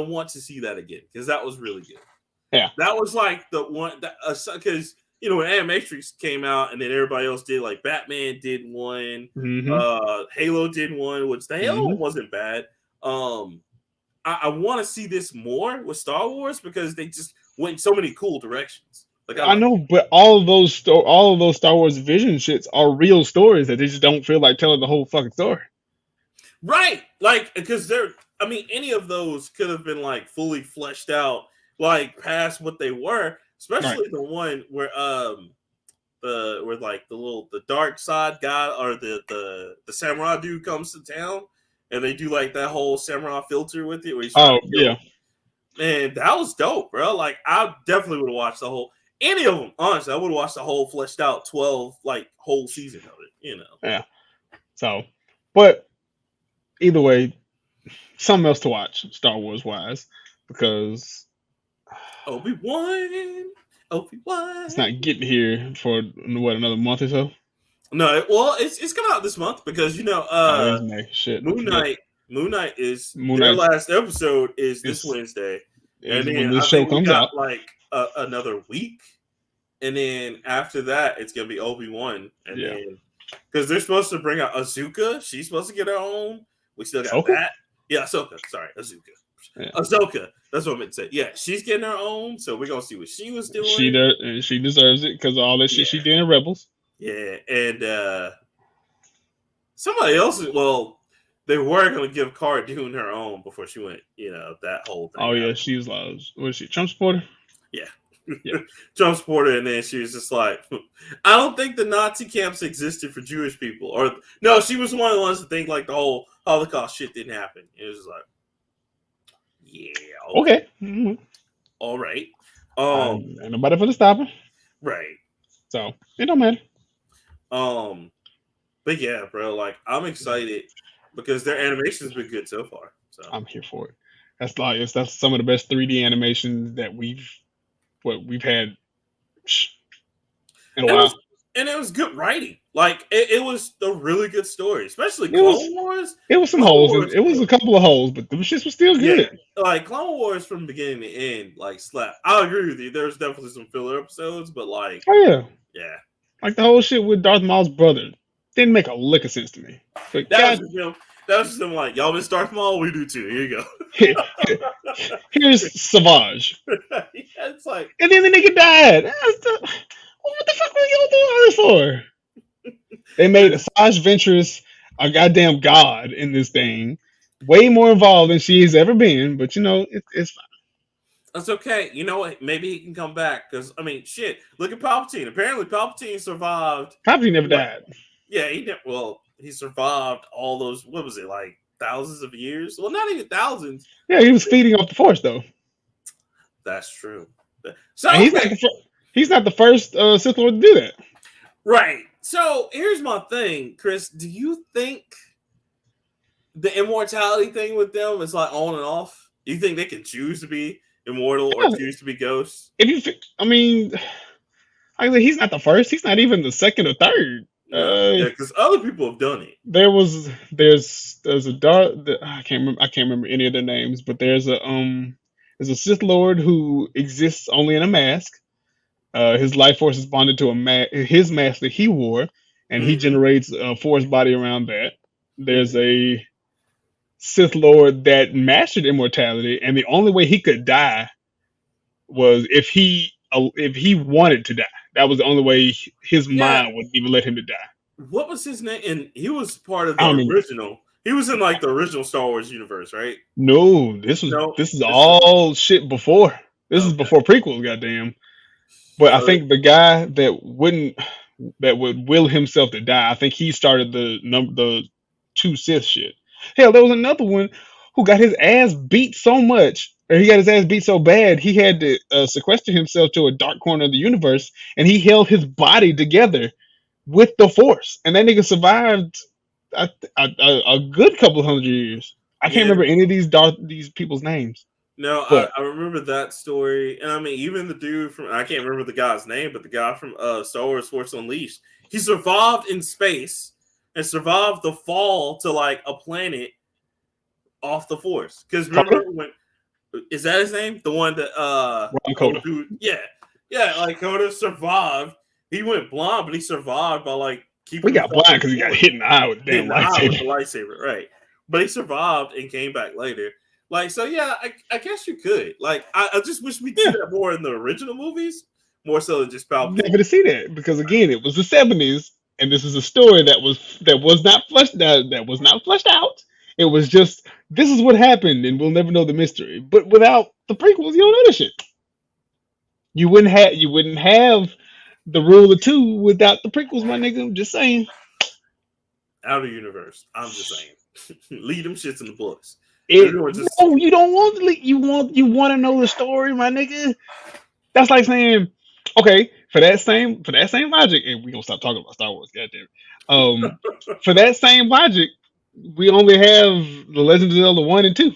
S2: want to see that again because that was really good.
S1: yeah.
S2: That was like the one that because when Animatrix came out and then everybody else did, like Batman did one,
S1: Mm-hmm.
S2: Halo did one, which the Halo
S1: Mm-hmm.
S2: one wasn't bad. I want to see this more with Star Wars because they just went in so many cool directions. Like I
S1: I
S2: like
S1: know, but all of those Star Wars Vision shits are real stories that they just don't feel like telling the whole fucking story.
S2: right, like because I mean, any of those could have been like fully fleshed out, like past what they were.
S1: Right.
S2: Especially the one where the dark side guy or the samurai dude comes to town and they do like that whole samurai filter with it where he's trying
S1: Oh
S2: to kill
S1: yeah,
S2: him. Man, that was dope, bro. Like I definitely would have watched the whole any of them. Honestly, I would have watched the whole fleshed out 12 like whole season of it.
S1: yeah. So, but either way, something else to watch Star Wars wise, because
S2: Obi-Wan.
S1: it's not getting here for what, another month or so.
S2: No, well, it's coming out this month because
S1: Oh, it is May. Shit, I forget.
S2: Moon Knight is
S1: Moon
S2: their
S1: Knight
S2: last episode is this
S1: is
S2: Wednesday, and
S1: is when
S2: then
S1: this
S2: I
S1: show
S2: think we
S1: comes out.
S2: got like another week, and then after that it's gonna be Obi-Wan, and
S1: Yeah.
S2: then because they're supposed to bring out Azuka, she's supposed to get her own. We still got
S1: Ahsoka?
S2: that. Yeah, Ahsoka. Sorry, Azuka.
S1: Yeah.
S2: Ahsoka. That's what I meant to say. Yeah, she's getting her own, so we're gonna see what she was doing.
S1: She deserves it because of all that shit she did in Rebels.
S2: Yeah, and somebody else. Well, they were going to give Cara Dune her own before she went. That whole thing.
S1: Oh yeah, she's what is she, Trump supporter?
S2: Yeah.
S1: Yeah.
S2: Trump supporter, and then she was just like, I don't think the Nazi camps existed for Jewish people, or no, she was one of the ones to think like the whole Holocaust shit didn't happen. It was just like, yeah,
S1: Okay. Mm-hmm.
S2: all right,
S1: Ain't nobody for the stopper.
S2: right,
S1: So it don't matter.
S2: But yeah, bro, like I'm excited because their animation's been good so far. So
S1: I'm here for it. That's some of the best 3D animations that we've had in a
S2: it was
S1: while.
S2: and it was good writing. Like it was a really good story, especially
S1: It was
S2: Clone Wars.
S1: it was some
S2: Clone
S1: holes.
S2: Wars,
S1: It was a couple of holes, but the shits was still
S2: yeah,
S1: good.
S2: like Clone Wars from beginning to end, like slap. I agree with you. There's definitely some filler episodes, but like,
S1: Oh yeah,
S2: yeah,
S1: like the whole shit with Darth Maul's brother didn't make a lick of sense to me. But
S2: that was
S1: God,
S2: just them. That was just them. Like y'all miss Darth Maul, we do too. Here you go.
S1: here's Savage,
S2: Yeah, it's like
S1: and then the nigga died. What the fuck were y'all doing all this for? They made Savage Ventress a goddamn god in this thing, way more involved than she's ever been. But it's fine.
S2: that's okay. You know what? Maybe he can come back because I mean, shit. Look at Palpatine. Apparently, Palpatine survived.
S1: Probably never
S2: What?
S1: died.
S2: Yeah, he survived all those. What was it like? Thousands of years? Well, not even thousands.
S1: Yeah, he was feeding off the Force though.
S2: That's true. So
S1: And he's not the first Sith Lord to do that.
S2: right. So here's my thing, Chris. Do you think the immortality thing with them is like on and off? Do you think they can choose to be immortal or
S1: Yeah.
S2: choose to be ghosts?
S1: I mean, he's not the first. He's not even the second or third.
S2: No. Yeah, because other people have done it.
S1: There's a dark. I can't remember any of their names, but there's a Sith Lord who exists only in a mask. His life force is bonded to his mask that he wore, and he
S2: Mhm.
S1: generates a force body around that. There's a Sith Lord that mastered immortality, and the only way he could die was if he wanted to die. That was the only way his
S2: Yeah.
S1: mind would even let him to die.
S2: What was his name? And he was part of
S1: I don't
S2: the
S1: remember.
S2: original. He was in like the original Star Wars universe, right?
S1: No,
S2: No,
S1: this is all shit before. This is
S2: okay.
S1: before prequels, goddamn. But I
S2: So
S1: think the guy that would will himself to die, I think he started the two Sith shit. Hell, there was another one who got his ass beat so much, or he got his ass beat so bad, he had to sequester himself to a dark corner of the universe, and he held his body together with the Force, and that nigga survived a good couple of hundred years. I can't
S2: yeah,
S1: remember any of these people's names,
S2: no,
S1: but
S2: I remember that story, and I mean even the dude from I can't remember the guy's name, but the guy from Star Wars Force Unleashed, he survived in space and survived the fall to like a planet off the Force. Because remember
S1: Coda,
S2: when is that his name? The one that
S1: Ron
S2: old
S1: Coda.
S2: dude, yeah, like Coda survived. He went blind, but he survived by like keeping
S1: We got
S2: himself
S1: blind
S2: in
S1: because he got
S2: force.
S1: hit in the eye with a
S2: Hit in
S1: damn
S2: the eye with
S1: lightsaber.
S2: the lightsaber, right? But he survived and came back later. Like, so yeah, I guess you could. Like, I just wish we'd see
S1: Yeah,
S2: that more in the original movies, more so than just Palpatine.
S1: never to see that because again, it was the '70s, and this is a story that was not fleshed out. It was just this is what happened, and we'll never know the mystery. But without the prequels, you don't know this shit. You wouldn't have the rule of two without the prequels, my nigga. I'm just saying.
S2: Outer universe. I'm just saying, leave them shits in the books.
S1: It
S2: Everyone just
S1: no, you don't want to. You want to know the story, my nigga. That's like saying, okay, for that same logic, and we gonna stop talking about Star Wars, goddamn. For that same logic, we only have the Legend of Zelda 1 and 2.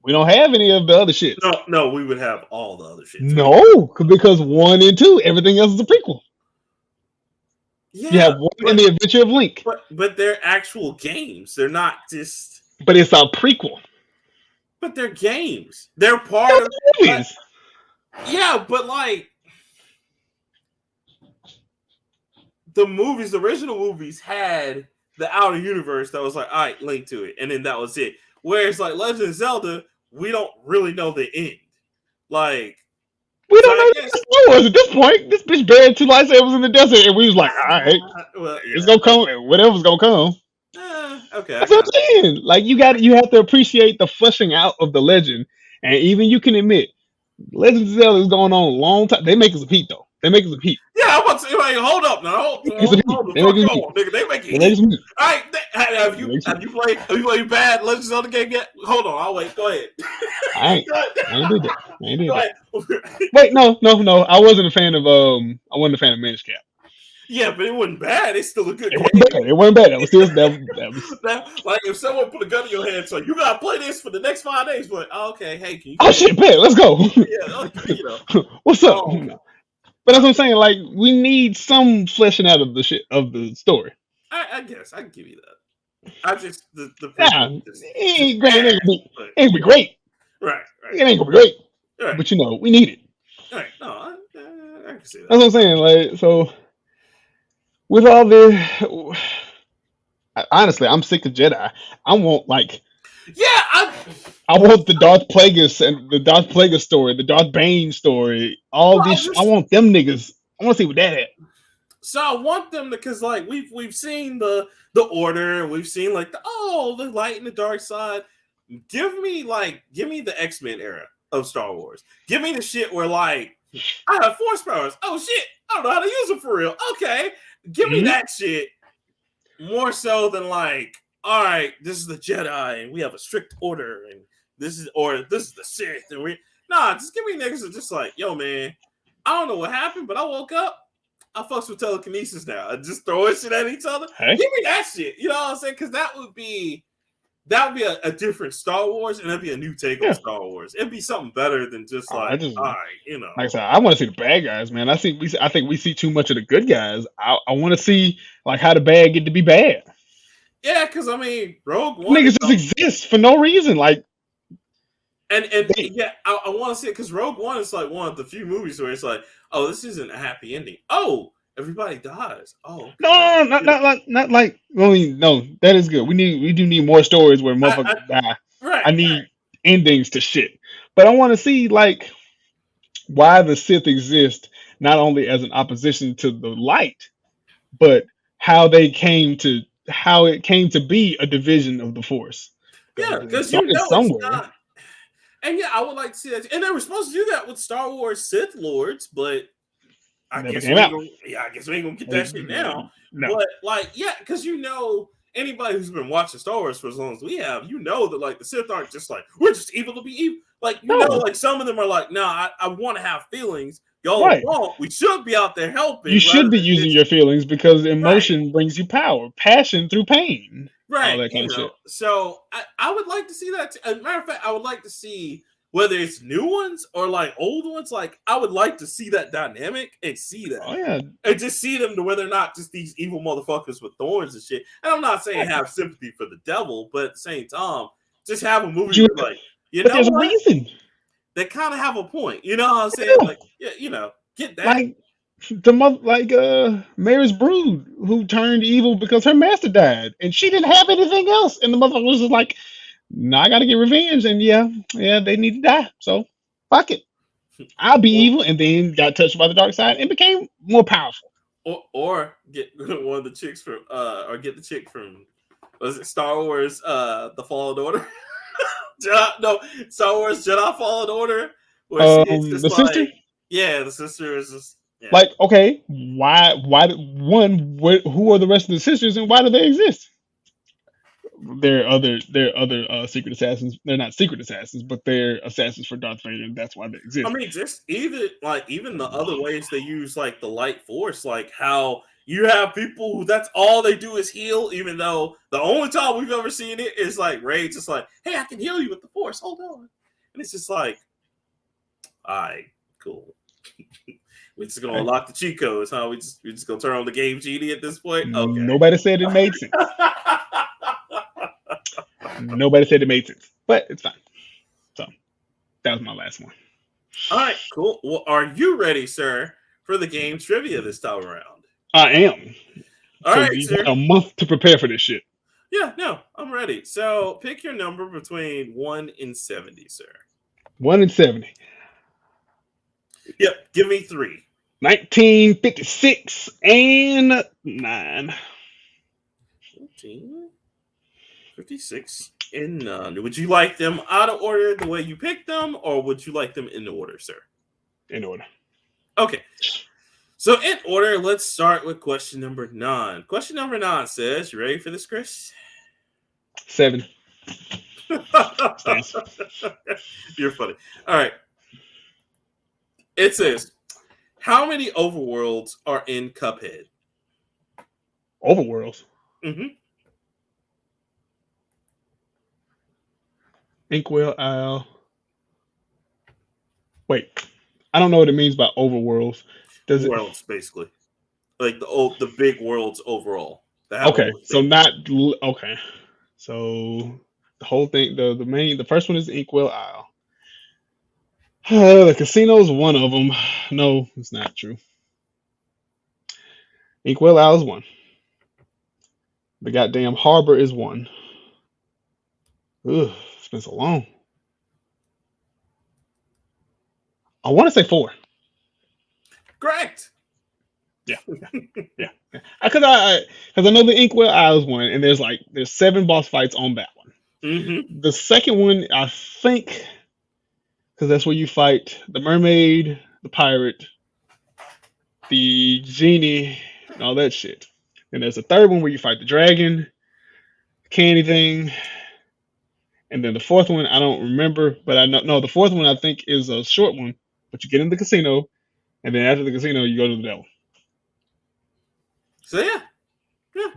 S1: We don't have any of the other shits.
S2: no, we would have all the other shits.
S1: No, because 1 and 2, everything else is a prequel. You
S2: Yeah,
S1: have 1 in the Adventure of Link,
S2: but they're actual games. They're not just.
S1: but it's a prequel.
S2: But they're games. They're part of
S1: Movies.
S2: yeah, but like the movies, the original movies had the outer universe that was like, all right, link to it, and then that was it. Whereas like Legend of Zelda, we don't really know the end. Like
S1: We
S2: so
S1: don't
S2: I
S1: know
S2: guess,
S1: the Star Wars at this point. This bitch buried 2 lightsabers in the desert, and we was like, all right,
S2: well,
S1: it's gonna come. Whatever's gonna come.
S2: okay,
S1: That's what I'm saying. Like you have to appreciate the fleshing out of the legend, and even you can admit, Legend of Zelda is going on a long time. They make us a peep though. They make us a peep.
S2: yeah, I'm about to say, like, hold up now, hold
S1: They make us a peep.
S2: the
S1: They make us a
S2: fuck
S1: peep.
S2: on, nigga. They make
S1: They
S2: it
S1: make us
S2: heat.
S1: a peep.
S2: All right, have
S1: They make us a peep.
S2: you played bad Legend of Zelda game yet? Hold on, I'll wait. Go ahead.
S1: I
S2: Go ahead.
S1: ain't did that. I ain't did
S2: Go
S1: that.
S2: ahead.
S1: Wait, no. I wasn't a fan of Minish Cap.
S2: Yeah, but it wasn't bad. It's still a good
S1: It
S2: game.
S1: wasn't bad. It wasn't bad. That was still that was.
S2: Like if someone put a gun in your hand, so you gotta play this for the next 5 days. But okay, hey, can you?
S1: Oh shit, man, let's go.
S2: Yeah,
S1: What's up?
S2: Um,
S1: But that's what I'm saying. Like, we need some fleshing out of the shit of the story.
S2: I guess I can give you that. I just the
S1: Yeah,
S2: prequel just
S1: it ain't great. It
S2: but,
S1: ain't gonna be great.
S2: right,
S1: It ain't gonna be great.
S2: right,
S1: But you know, we need it.
S2: right. No, I can see that.
S1: That's what I'm saying. Like, so with all the, honestly, I'm sick of Jedi. I want
S2: Yeah,
S1: I want the Darth Plagueis and the Darth Plagueis story, the Darth Bane story, all this. I want them niggas. I want to see what that at.
S2: So I want them because like we've seen the order, we've seen like the light and the dark side. Give me the X-Men era of Star Wars. Give me the shit where like I have force powers. Oh shit, I don't know how to use them for real. Okay, give me that shit more so than like, all right, this is the Jedi and we have a strict order and this is the Sith and just give me niggas that just like, yo man, I don't know what happened, but I woke up. I fucks with telekinesis now. I just throwing shit at each other.
S1: Hey.
S2: Give me that shit. You know what I'm saying? Because that would be a different Star Wars, and that'd be a new take on Star Wars. It'd be something better than just all right, you know.
S1: Like I said, I want to see the bad guys, man. I think we see too much of the good guys. I want to see like how the bad get to be bad.
S2: Yeah, because I mean, Rogue One
S1: niggas just exist for no reason. Like,
S2: I want to see it because Rogue One is like one of the few movies where it's like, oh, this isn't a happy ending. Oh, everybody dies. Oh, okay.
S1: No, not like. I mean, no, that is good. We do need more stories where motherfuckers die.
S2: Right.
S1: I need endings to shit, but I want to see like why the Sith exist, not only as an opposition to the light, but how it came to be a division of the Force.
S2: Yeah, because
S1: somewhere.
S2: It's not. And yeah, I would like to see that. And they were supposed to do that with Star Wars Sith Lords, but I guess we ain't gonna get that shit now.
S1: No.
S2: But like, yeah, because anybody who's been watching Star Wars for as long as we have, that like the Sith aren't just like we're just evil to be evil. Like like some of them are like, nah, I want to have feelings. Y'all won't. We should be out there helping.
S1: You should be using your feelings because emotion brings you power, passion through pain.
S2: Right.
S1: All that kind of shit.
S2: So I would like to see that. As a matter of fact, I would like to see whether it's new ones or like old ones. Like I would like to see that dynamic and see that.
S1: Oh yeah.
S2: And just see them to where they're not just these evil motherfuckers with thorns and shit. And I'm not saying have sympathy for the devil, but at the same time, just have a movie where like,
S1: there's a reason.
S2: They kind of have a point. You know what I'm saying? Like, yeah, get that.
S1: Like Mary's Brood, who turned evil because her master died, and she didn't have anything else, and the motherfucker was just like, "No, I gotta get revenge," and yeah, they need to die, so fuck it, I'll be evil, and then got touched by the dark side and became more powerful.
S2: Or get one of the chicks from, or get the chick from, was it Star Wars, the Fallen Order? Star Wars Jedi Fallen Order. Where
S1: the sister.
S2: Yeah, the sister is just
S1: like, okay, why who are the rest of the sisters and why do they exist? They're other secret assassins. They're not secret assassins, but they're assassins for Darth Vader, and that's why they exist.
S2: I mean, just even the other ways they use like the light force, like how you have people who that's all they do is heal, even though the only time we've ever seen it is like Rey just like, hey, I can heal you with the force, hold on. And it's just like, all right, cool. We're just gonna unlock the cheat codes, huh? We're just gonna turn on the game genie at this point. Okay.
S1: Nobody said it made sense. Nobody said it made sense, but it's fine. So that was my last one.
S2: All right, cool. Well, are you ready, sir, for the game trivia this time around?
S1: I am.
S2: All right,
S1: you
S2: sir.
S1: got a month to prepare for this shit.
S2: Yeah, no, I'm ready. So pick your number between 1 and 70, sir. 1
S1: and 70.
S2: Yep, give me 3.
S1: 1956 and 9.
S2: 56 and 9. Would you like them out of order the way you picked them, or would you like them in order, sir?
S1: In order.
S2: Okay. So in order, let's start with question number 9. Question number 9 says, you ready for this, Chris?
S1: 7.
S2: You're funny. All right. It says, how many overworlds are in Cuphead?
S1: Overworlds.
S2: Mm-hmm.
S1: Inkwell Isle. Wait, I don't know what it means by overworlds. Does it?
S2: Worlds, basically, like the big worlds overall. That have a
S1: Okay,
S2: more
S1: so
S2: state.
S1: not okay. So the whole thing, the first one is Inkwell Isle. The casino is one of them. No, it's not true. Inkwell Isle is one. The goddamn harbor is one. Ugh, it's been so long. I want to say four.
S2: Correct.
S1: Yeah, yeah. Because I know the Inkwell Isle is one, and there's 7 boss fights on that one.
S2: Mm-hmm.
S1: The second one, I think, because that's where you fight the mermaid, the pirate, the genie, and all that shit. And there's a third one where you fight the dragon, candy thing, and then the fourth one I don't remember, but I know no the fourth one I think is a short one, but you get in the casino, and then after the casino you go to the devil.
S2: So yeah,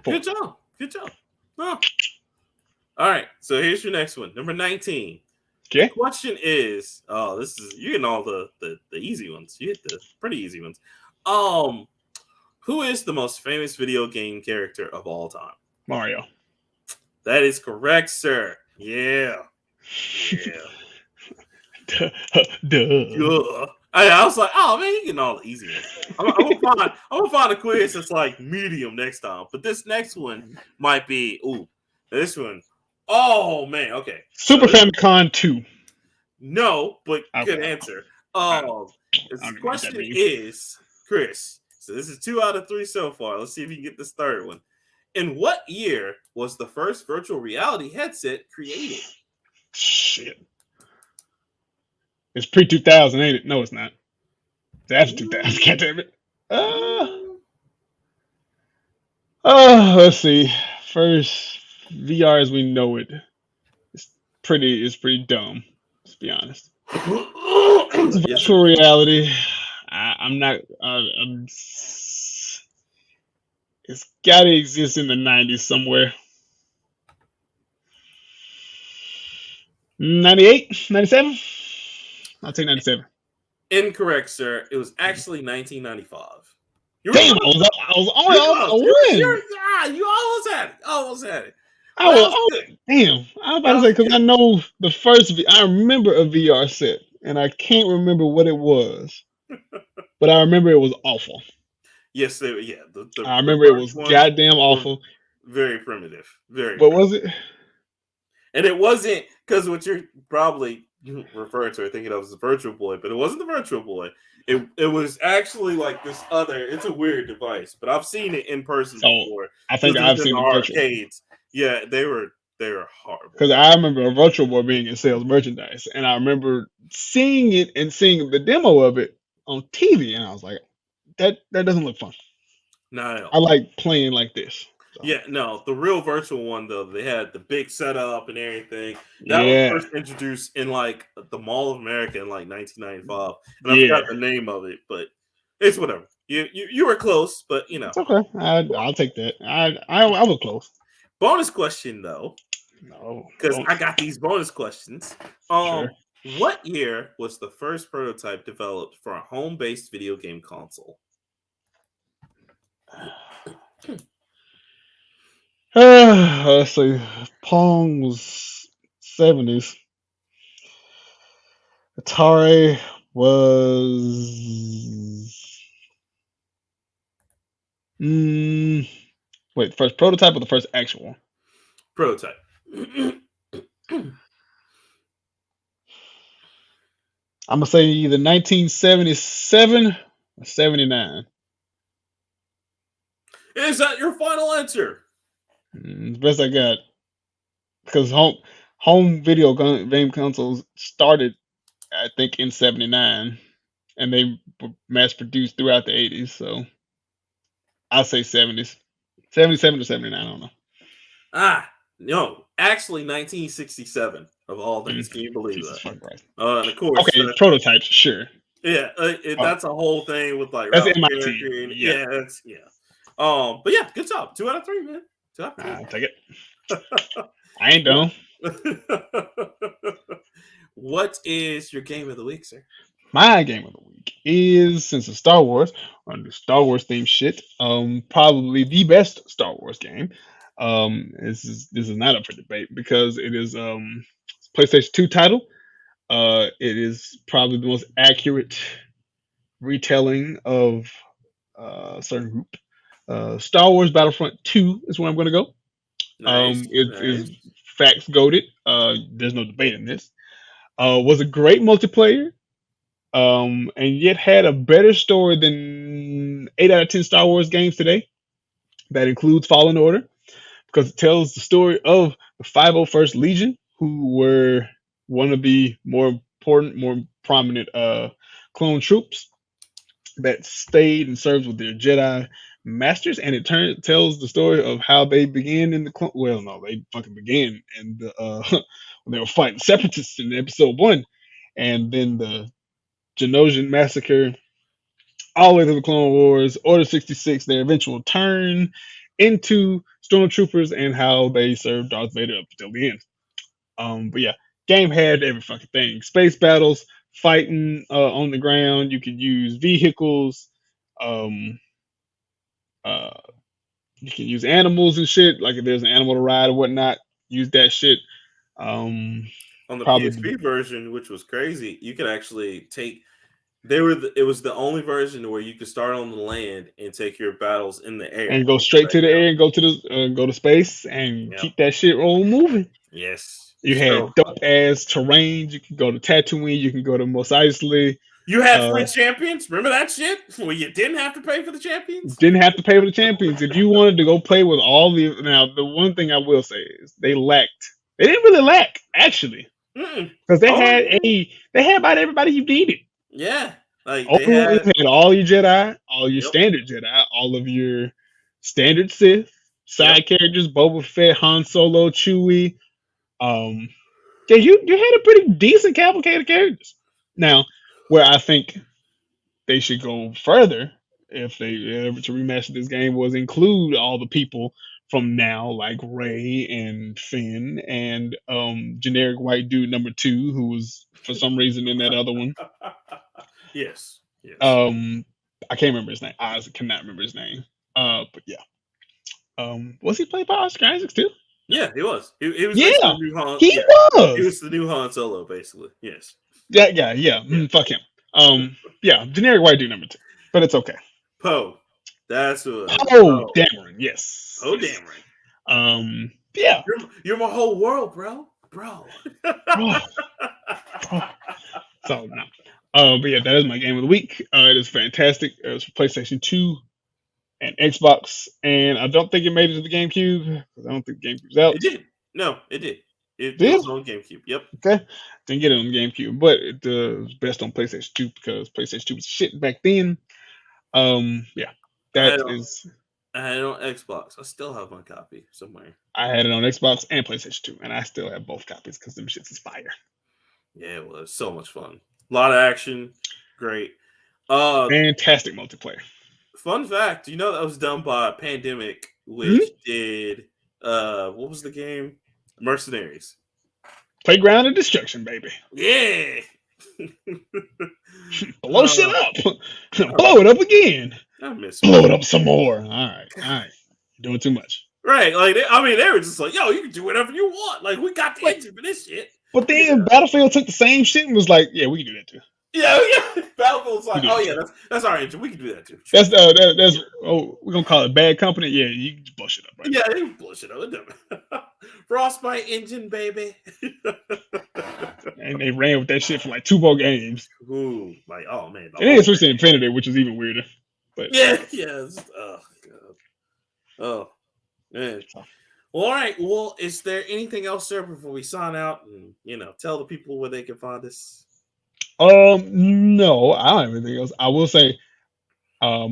S1: Four.
S2: good job, good job. Oh. All right, so here's your next one, number 19.
S1: Okay.
S2: Question is, this is you're getting all the easy ones. You hit the pretty easy ones. Who is the most famous video game character of all time?
S1: Mario.
S2: That is correct, sir. Yeah.
S1: Duh.
S2: Duh. I was like, oh man, you getting all the easy ones. I'm gonna find a quiz that's like medium next time. But this next one might be this one. Oh man, okay.
S1: Super Famicom 2.
S2: No, but good
S1: Okay.
S2: answer.
S1: don't
S2: The
S1: know what
S2: question
S1: that means.
S2: is, Chris. So this is 2 out of 3 so far. Let's see if you can get this third one. In what year was the first virtual reality headset created?
S1: Shit. It's pre-2000, ain't it? No, it's not. It's after 2000. God damn it. Let's see. First, VR as we know it. It's pretty dumb. Let's be honest. It's
S2: Yes,
S1: virtual reality. I'm not. It's got to exist in the 90s somewhere. 98? 97? I'll take 97.
S2: incorrect, sir. It was actually 1995.
S1: Damn, I was only off a win.
S2: You almost had it. Almost had it.
S1: I was damn. I was about to say because I know the first. I remember a VR set, and I can't remember what it was, but I remember it was awful.
S2: Yes, I
S1: remember it was goddamn awful.
S2: Very primitive. Very.
S1: What was it?
S2: And it wasn't because what you're probably referring to, I think it was the Virtual Boy, but it wasn't the Virtual Boy. It was actually like this other. It's a weird device, but I've seen it in person before.
S1: I think I've seen the
S2: arcades. Yeah, they were horrible.
S1: Because I remember a Virtual Boy being in sales merchandise, and I remember seeing it and seeing the demo of it on TV, and I was like, that doesn't look fun.
S2: Not at all.
S1: I like playing like this.
S2: So. Yeah, no, the real virtual one though, they had the big setup and everything. That was first introduced in like the Mall of America in like 1995, and I forgot the name of it, but it's whatever. You were close, but you know,
S1: it's okay. I'll take that. I was close.
S2: Bonus question though,
S1: no,
S2: because I got these bonus questions.
S1: Sure.
S2: What year was the first prototype developed for a home-based video game console?
S1: Let's see. Pong was 70s. Atari was. Wait, first prototype or the first actual one?
S2: Prototype.
S1: I'm gonna say either 1977 or 79.
S2: Is that your final answer?
S1: The best I got, because home video game consoles started, I think, in 79, and they were mass produced throughout the 80s. So I'll say 70s, 77 to 79. I don't know.
S2: No, actually 1967 of all things. Can you believe that?
S1: Right.
S2: And of course,
S1: okay, prototypes, sure.
S2: Yeah, that's a whole thing with like
S1: that's MIT.
S2: yeah, But yeah, good job. 2 out of 3, man. 2 out of
S1: I'll take it. I ain't
S2: 3.
S1: done.
S2: What is your game of the week, sir?
S1: My game of the week is, since it's Star Wars, on the Star Wars themed shit, probably the best Star Wars game. This is not up for debate because it is PlayStation 2 title. It is probably the most accurate retelling of a certain group. Star Wars Battlefront 2 is where I'm going to go.
S2: Nice.
S1: It is
S2: Nice.
S1: facts goaded. There's no debate in this. Was a great multiplayer. And yet had a better story than 8 out of 10 Star Wars games today. That includes Fallen Order, because it tells the story of the 501st Legion, who were one of the more important, more prominent clone troops that stayed and served with their Jedi masters, and it tells the story of how they began in the clone. Well, no, they fucking began in the when they were fighting separatists in episode 1, and then the Genosian massacre, all the way to the Clone Wars, Order 66, their eventual turn into Stormtroopers, and how they served Darth Vader up until the end. But yeah, game had every fucking thing. Space battles, fighting on the ground. You could use vehicles. Um, uh, you can use animals and shit. Like if there's an animal to ride or whatnot, use that shit. Um,
S2: On the
S1: Probably
S2: PSP version, which was crazy, you could actually take. It was the only version where you could start on the land and take your battles in the air.
S1: and go straight to the air and go to space and
S2: Yep.
S1: keep that shit roll moving.
S2: Yes.
S1: You had dope ass terrains. You can go to Tatooine. You can go to Mos Eisley.
S2: You had free champions. Remember that shit? Where you didn't have to pay for the champions?
S1: Didn't have to pay for the champions. If you wanted to go play with all the. Now, the one thing I will say is they lacked. They didn't really lack, actually. Because they had about everybody you needed.
S2: Yeah. Like
S1: they had all your Jedi, all your standard Jedi, all of your standard Sith, side characters, Boba Fett, Han Solo, Chewie. Yeah, you had a pretty decent cavalcade of characters. Now, where I think they should go further, if they ever to remaster this game, was include all the people from now, like Rey and Finn and generic white dude number 2, who was for some reason in that other one.
S2: Yes. Yes.
S1: I can't remember his name. I cannot remember his name. But yeah. Was he played by Oscar Isaacs too?
S2: Yeah, he was. He was.
S1: Yeah,
S2: the new Han,
S1: he was.
S2: He was the new Han Solo, basically. Yes.
S1: That guy. Yeah. Fuck him. Yeah, generic white dude number 2, but it's okay.
S2: Poe. That's who.
S1: Oh, Dameron. Yes.
S2: Oh,
S1: yes.
S2: Dameron.
S1: Yeah.
S2: You're my whole world, bro.
S1: So no. But yeah, that is my game of the week. It is fantastic. It was for PlayStation 2 and Xbox, and I don't think it made it to the GameCube because I don't think the GameCube's out.
S2: It did. No, it did. It was on GameCube. Yep.
S1: Okay. Didn't get it on the GameCube, but it was best on PlayStation 2 because PlayStation 2 was shit back then. Yeah.
S2: I had it on Xbox. I still have my copy somewhere.
S1: I had it on Xbox and PlayStation 2, and I still have both copies because them shits is fire.
S2: Yeah, it was so much fun. A lot of action. Great.
S1: Fantastic multiplayer.
S2: Fun fact, you know that was done by Pandemic, which did what was the game? Mercenaries.
S1: Playground of Destruction, baby.
S2: Yeah.
S1: Blow shit up. Blow it up again.
S2: I miss
S1: Blow it up some more. All right. You're doing too much.
S2: Right. Like they were just like, yo, you can do whatever you want. Like, we got the engine for this shit.
S1: But then Battlefield took the same shit and was like, yeah, we can do that too.
S2: Yeah. Battlefield's like, oh yeah, that's our engine. We can do that too.
S1: That's we're gonna call it Bad Company. Yeah, you can just blow shit up, right?
S2: Yeah, they can blow shit up. Frostbite engine, baby.
S1: And they ran with that shit for like 2 more games.
S2: Ooh, like, oh man.
S1: And then it switched to Infinity, which is even weirder. But
S2: yeah. Oh god. Oh man. Well, all right. Well, is there anything else, sir, before we sign out and tell the people where they can find us?
S1: No, I don't have anything else. I will say, now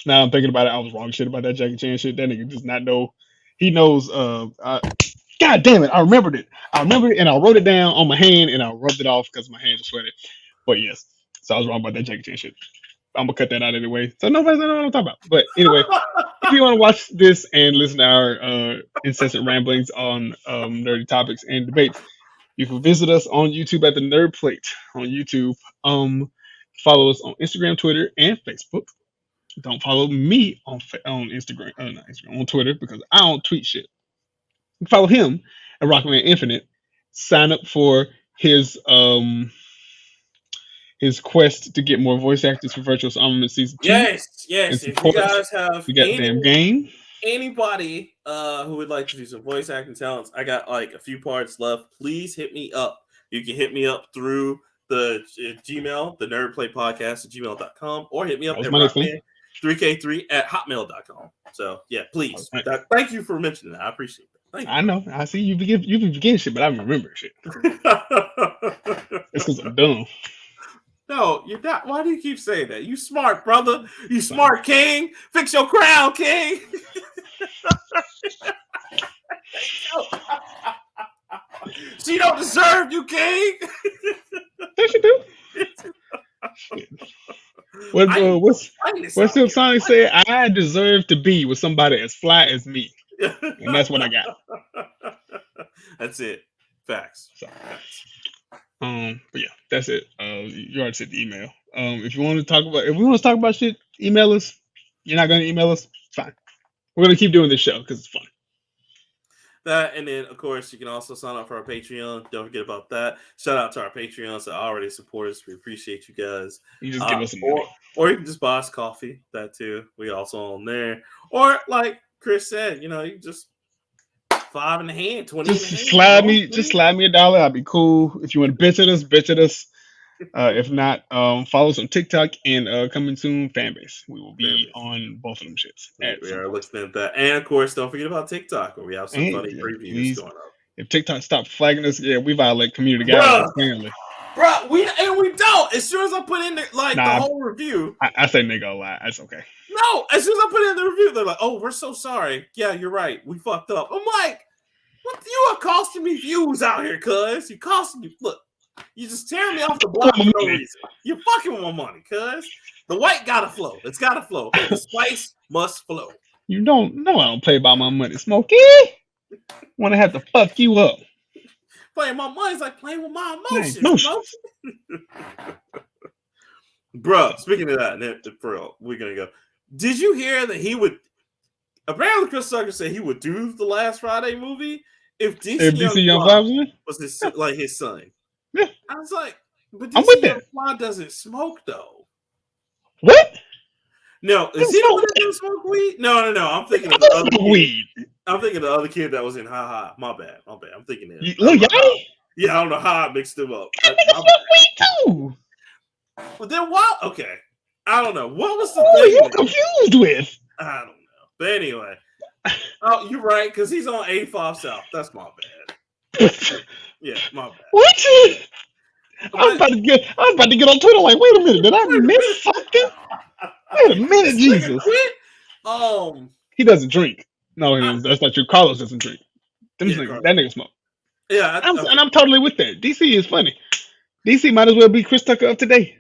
S1: I'm thinking about it, I was wrong shit about that Jackie Chan shit. That nigga does not know. He knows. God damn it! I remembered it, and I wrote it down on my hand, and I rubbed it off because my hands are sweaty. But yes, so I was wrong about that Jackie Chan shit. I'm gonna cut that out anyway, so nobody's gonna know what I'm talking about. But anyway, if you want to watch this and listen to our incessant ramblings on nerdy topics and debates, you can visit us on YouTube at the Nerd Plate on YouTube. Follow us on Instagram, Twitter, and Facebook. Don't follow me on Instagram, not Instagram, on Twitter because I don't tweet shit. You can follow him at Rockman Infinite. Sign up for his quest to get more voice actors for Virtuous Armament Season 2.
S2: Yes.
S1: And
S2: If you
S1: support
S2: guys have
S1: the goddamn game.
S2: anybody who would like to do some voice acting talents, I got like a few parts left. Please hit me up. You can hit me up through the Gmail, the nerdplaypodcast at gmail.com, or hit me up at Rockman3K3 at hotmail.com. So yeah, please.
S1: Okay.
S2: Thank you for mentioning that. I appreciate that. Thank you.
S1: I know. I see you be forgetting shit, but I remember shit. It's because I'm dumb.
S2: No, you're not. Why do you keep saying that? You smart, brother. You smart, king. Fix your crown, king. She don't deserve you, king.
S1: Yes, you do. What's the song say? I deserve to be with somebody as fly as me, and that's what I got.
S2: That's it. Facts.
S1: So, but yeah, that's it. You already said the email. If we want to talk about shit, email us. You're not gonna email us? Fine. We're gonna keep doing this show because it's fun.
S2: That, and then of course you can also sign up for our Patreon. Don't forget about that. Shout out to our Patreons that already support us. We appreciate you guys.
S1: You just give us some money.
S2: Or you can just buy us coffee. That too. We also on there. Or like Chris said, you just $5 in the hand, 20
S1: just
S2: in the hand.
S1: slide me $1. I'll be cool. If you want to bitch at us. If not, follow us on TikTok and coming soon Fanbase. We will be on both of them shits.
S2: We are looking at that. And of course, don't forget about TikTok where we have some funny previews going up.
S1: If TikTok stops flagging us, we violate community guidelines.
S2: Bro, we don't. As soon as I put in the whole review.
S1: I say nigga a lot. That's okay.
S2: No, as soon as I put in the review, they're like, oh, we're so sorry. Yeah, you're right. We fucked up. I'm like, what? You are costing me views out here, cuz. You costing me. Look. You just tearing me off the block for no reason. You're fucking with my money, cuz. The white gotta flow. It's gotta flow. The spice must flow.
S1: You don't know I don't play by my money, Smokey. Wanna have to fuck you up.
S2: Playing my money is like playing with my emotions. Bro, speaking of that, for real, we're gonna go. Did you hear that he would apparently Chris Tucker said he would do the Last Friday movie if DC Young Fly was his son? Yeah. I was like, but DC Young Fly doesn't smoke though.
S1: What?
S2: No, is he the one that doesn't smoke weed? No. I'm thinking of the other weed. I'm thinking of the other kid that was in Ha Ha. My bad. I'm thinking of
S1: Lil Yachty?
S2: Yeah, I don't know how I mixed them up.
S1: That nigga smoke weed too.
S2: But then why? Okay, I don't know. What was the thing
S1: you confused with?
S2: I don't know. But anyway, oh, you're right because he's on 85 South. That's my bad. Yeah, my bad.
S1: What? I was about to get on Twitter like, wait a minute, did I miss something? Wait a minute, Jesus. He doesn't drink. No, that's not true. Carlos doesn't drink. That nigga smoke.
S2: Yeah,
S1: and I'm totally with that. DC is funny. DC might as well be Chris Tucker of today.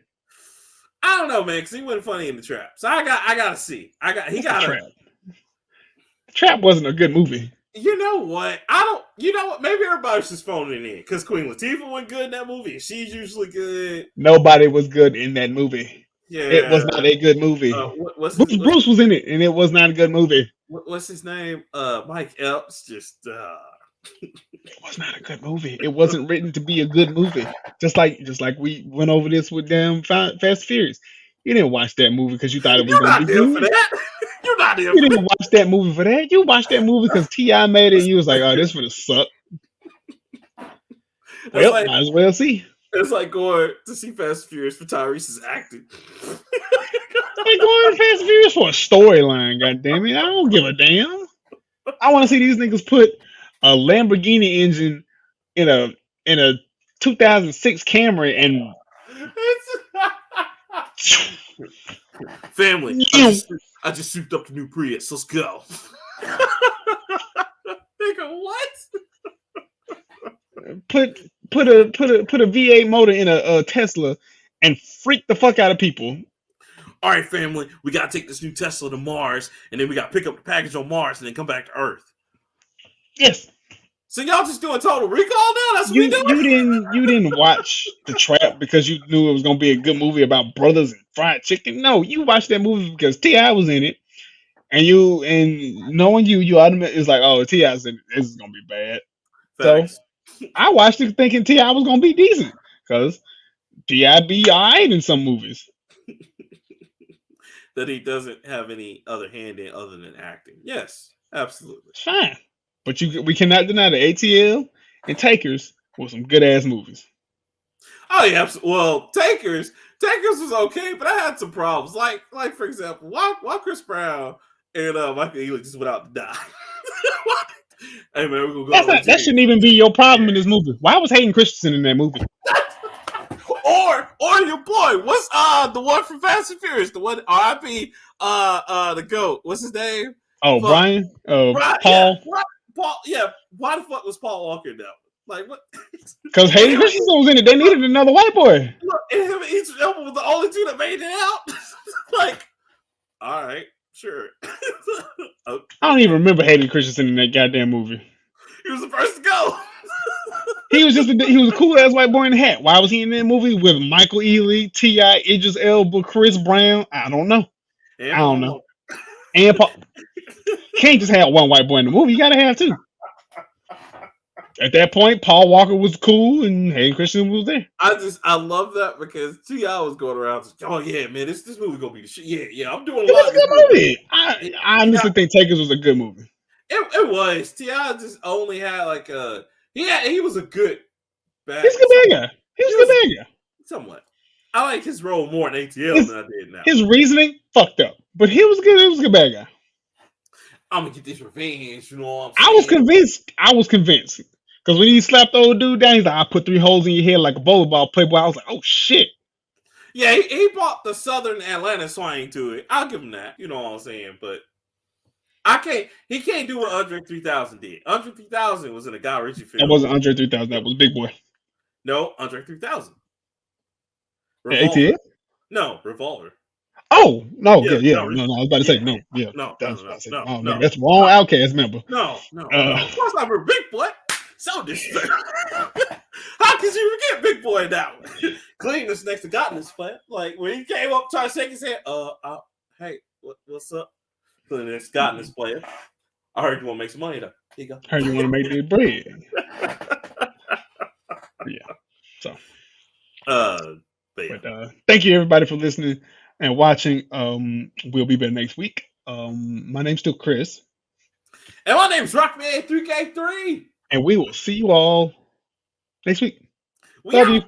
S2: I don't know, man, because he wasn't funny in The Trap. So I gotta see.
S1: Trap. Trap wasn't a good movie.
S2: You know what? Maybe everybody's just phoning in because Queen Latifah went good in that movie. She's usually good.
S1: Nobody was good in that movie. Yeah, it was not a good movie. Bruce was in it, and it was not a good movie.
S2: What's his name? Mike Epps. Just
S1: it was not a good movie. It wasn't written to be a good movie. Just like we went over this with damn Fast and Furious. You didn't watch that movie because you thought it was going to be good. For that.
S2: You're not there.
S1: You didn't watch that movie for that. You watched that movie because T.I. made it and you was like, oh, this for the suck. Well, might as well see.
S2: It's like going to see Fast and Furious for Tyrese's acting.
S1: Like going to Fast and Furious for a storyline, goddammit. I don't give a damn. I want to see these niggas put a Lamborghini engine in a 2006 Camry and
S2: family. I just souped up the new Prius. Let's go. Nigga, what?
S1: Put a V8 motor in a Tesla and freak the fuck out of people.
S2: all right, family, we got to take this new Tesla to Mars, and then we got to pick up the package on Mars and then come back to Earth.
S1: Yes.
S2: So y'all just doing Total Recall now? That's what we doing?
S1: You didn't watch The Trap because you knew it was gonna be a good movie about brothers and fried chicken. No, you watched that movie because T.I. was in it, and knowing you automatically is like, oh, T.I.'s in it. This is gonna be bad.
S2: Facts.
S1: So I watched it thinking T.I. was gonna be decent because T.I. be alright in some movies.
S2: That he doesn't have any other hand in other than acting. Yes, absolutely.
S1: It's fine. But we cannot deny that ATL and Takers were some good ass movies.
S2: Oh yeah, absolutely. Well, Takers was okay, but I had some problems. Like for example, why Chris Brown and Michael Ealy just went out to die? Hey man, we're gonna go.
S1: That shouldn't even be your problem in this movie. Why was Hayden Christensen in that movie?
S2: Or your boy, what's the one from Fast and Furious, the one R.I.P. The GOAT. What's his name?
S1: Oh, Brian. Paul.
S2: Yeah, Paul. Yeah. Why the fuck was Paul Walker in that? Like what?
S1: Because Hayden Christensen was in it. They needed another white boy.
S2: Look, and him and Idris Elba was the only two that made it out. Like, all right, sure. Okay.
S1: I don't even remember Hayden Christensen in that goddamn movie.
S2: He was the first to go.
S1: He was a cool ass white boy in the hat. Why was he in that movie with Michael Ealy, T.I., Idris Elba, Chris Brown? I don't know. And Paul. Can't just have one white boy in the movie. You gotta have two. At that point, Paul Walker was cool and Hayden Christensen was there.
S2: I love that because T.I. was going around. Oh yeah, man, this movie gonna be the shit. Yeah, I'm doing a lot.
S1: It was a good movie. I honestly think Takers was a good movie.
S2: It was. T.I. just only had like a he was a good bad.
S1: He's a good bad guy. He was a good bad guy.
S2: Somewhat. I like his role more in ATL than I did now.
S1: His reasoning fucked up, but he was good. He was a good bad guy.
S2: I'm gonna get this revenge. You know what I'm saying?
S1: I was convinced. Because when he slapped the old dude down, he's like, I put 3 holes in your head like a bowling ball, Playboy. I was like, oh shit.
S2: Yeah, he brought the Southern Atlanta swing to it. I'll give him that. You know what I'm saying? But he can't do what Andre 3000 did. Andre 3000 was in a Guy Ritchie film.
S1: That wasn't Andre 3000, that was Big Boy.
S2: No, Andre 3000.
S1: ATL?
S2: No, Revolver.
S1: Oh, no,
S2: Yeah,
S1: yeah.
S2: no,
S1: No, I was about to say no. Yeah.
S2: No,
S1: That's
S2: no.
S1: wrong Outcast member.
S2: No. Of course I'm a Big Boy. So disrespectful. How could you forget Big Boy now? Cleanness next to godliness, plan. Like when he came up trying to shake his hand, hey, what's up? Cleanness, godliness player. I heard you want to make some money though. Here you go.
S1: Heard you want to make the bread. Yeah. So. But thank you everybody for listening and watching. We'll be back next week. My name's still Chris.
S2: And my name's Rockman3K3.
S1: And we will see you all next week.
S2: Love you.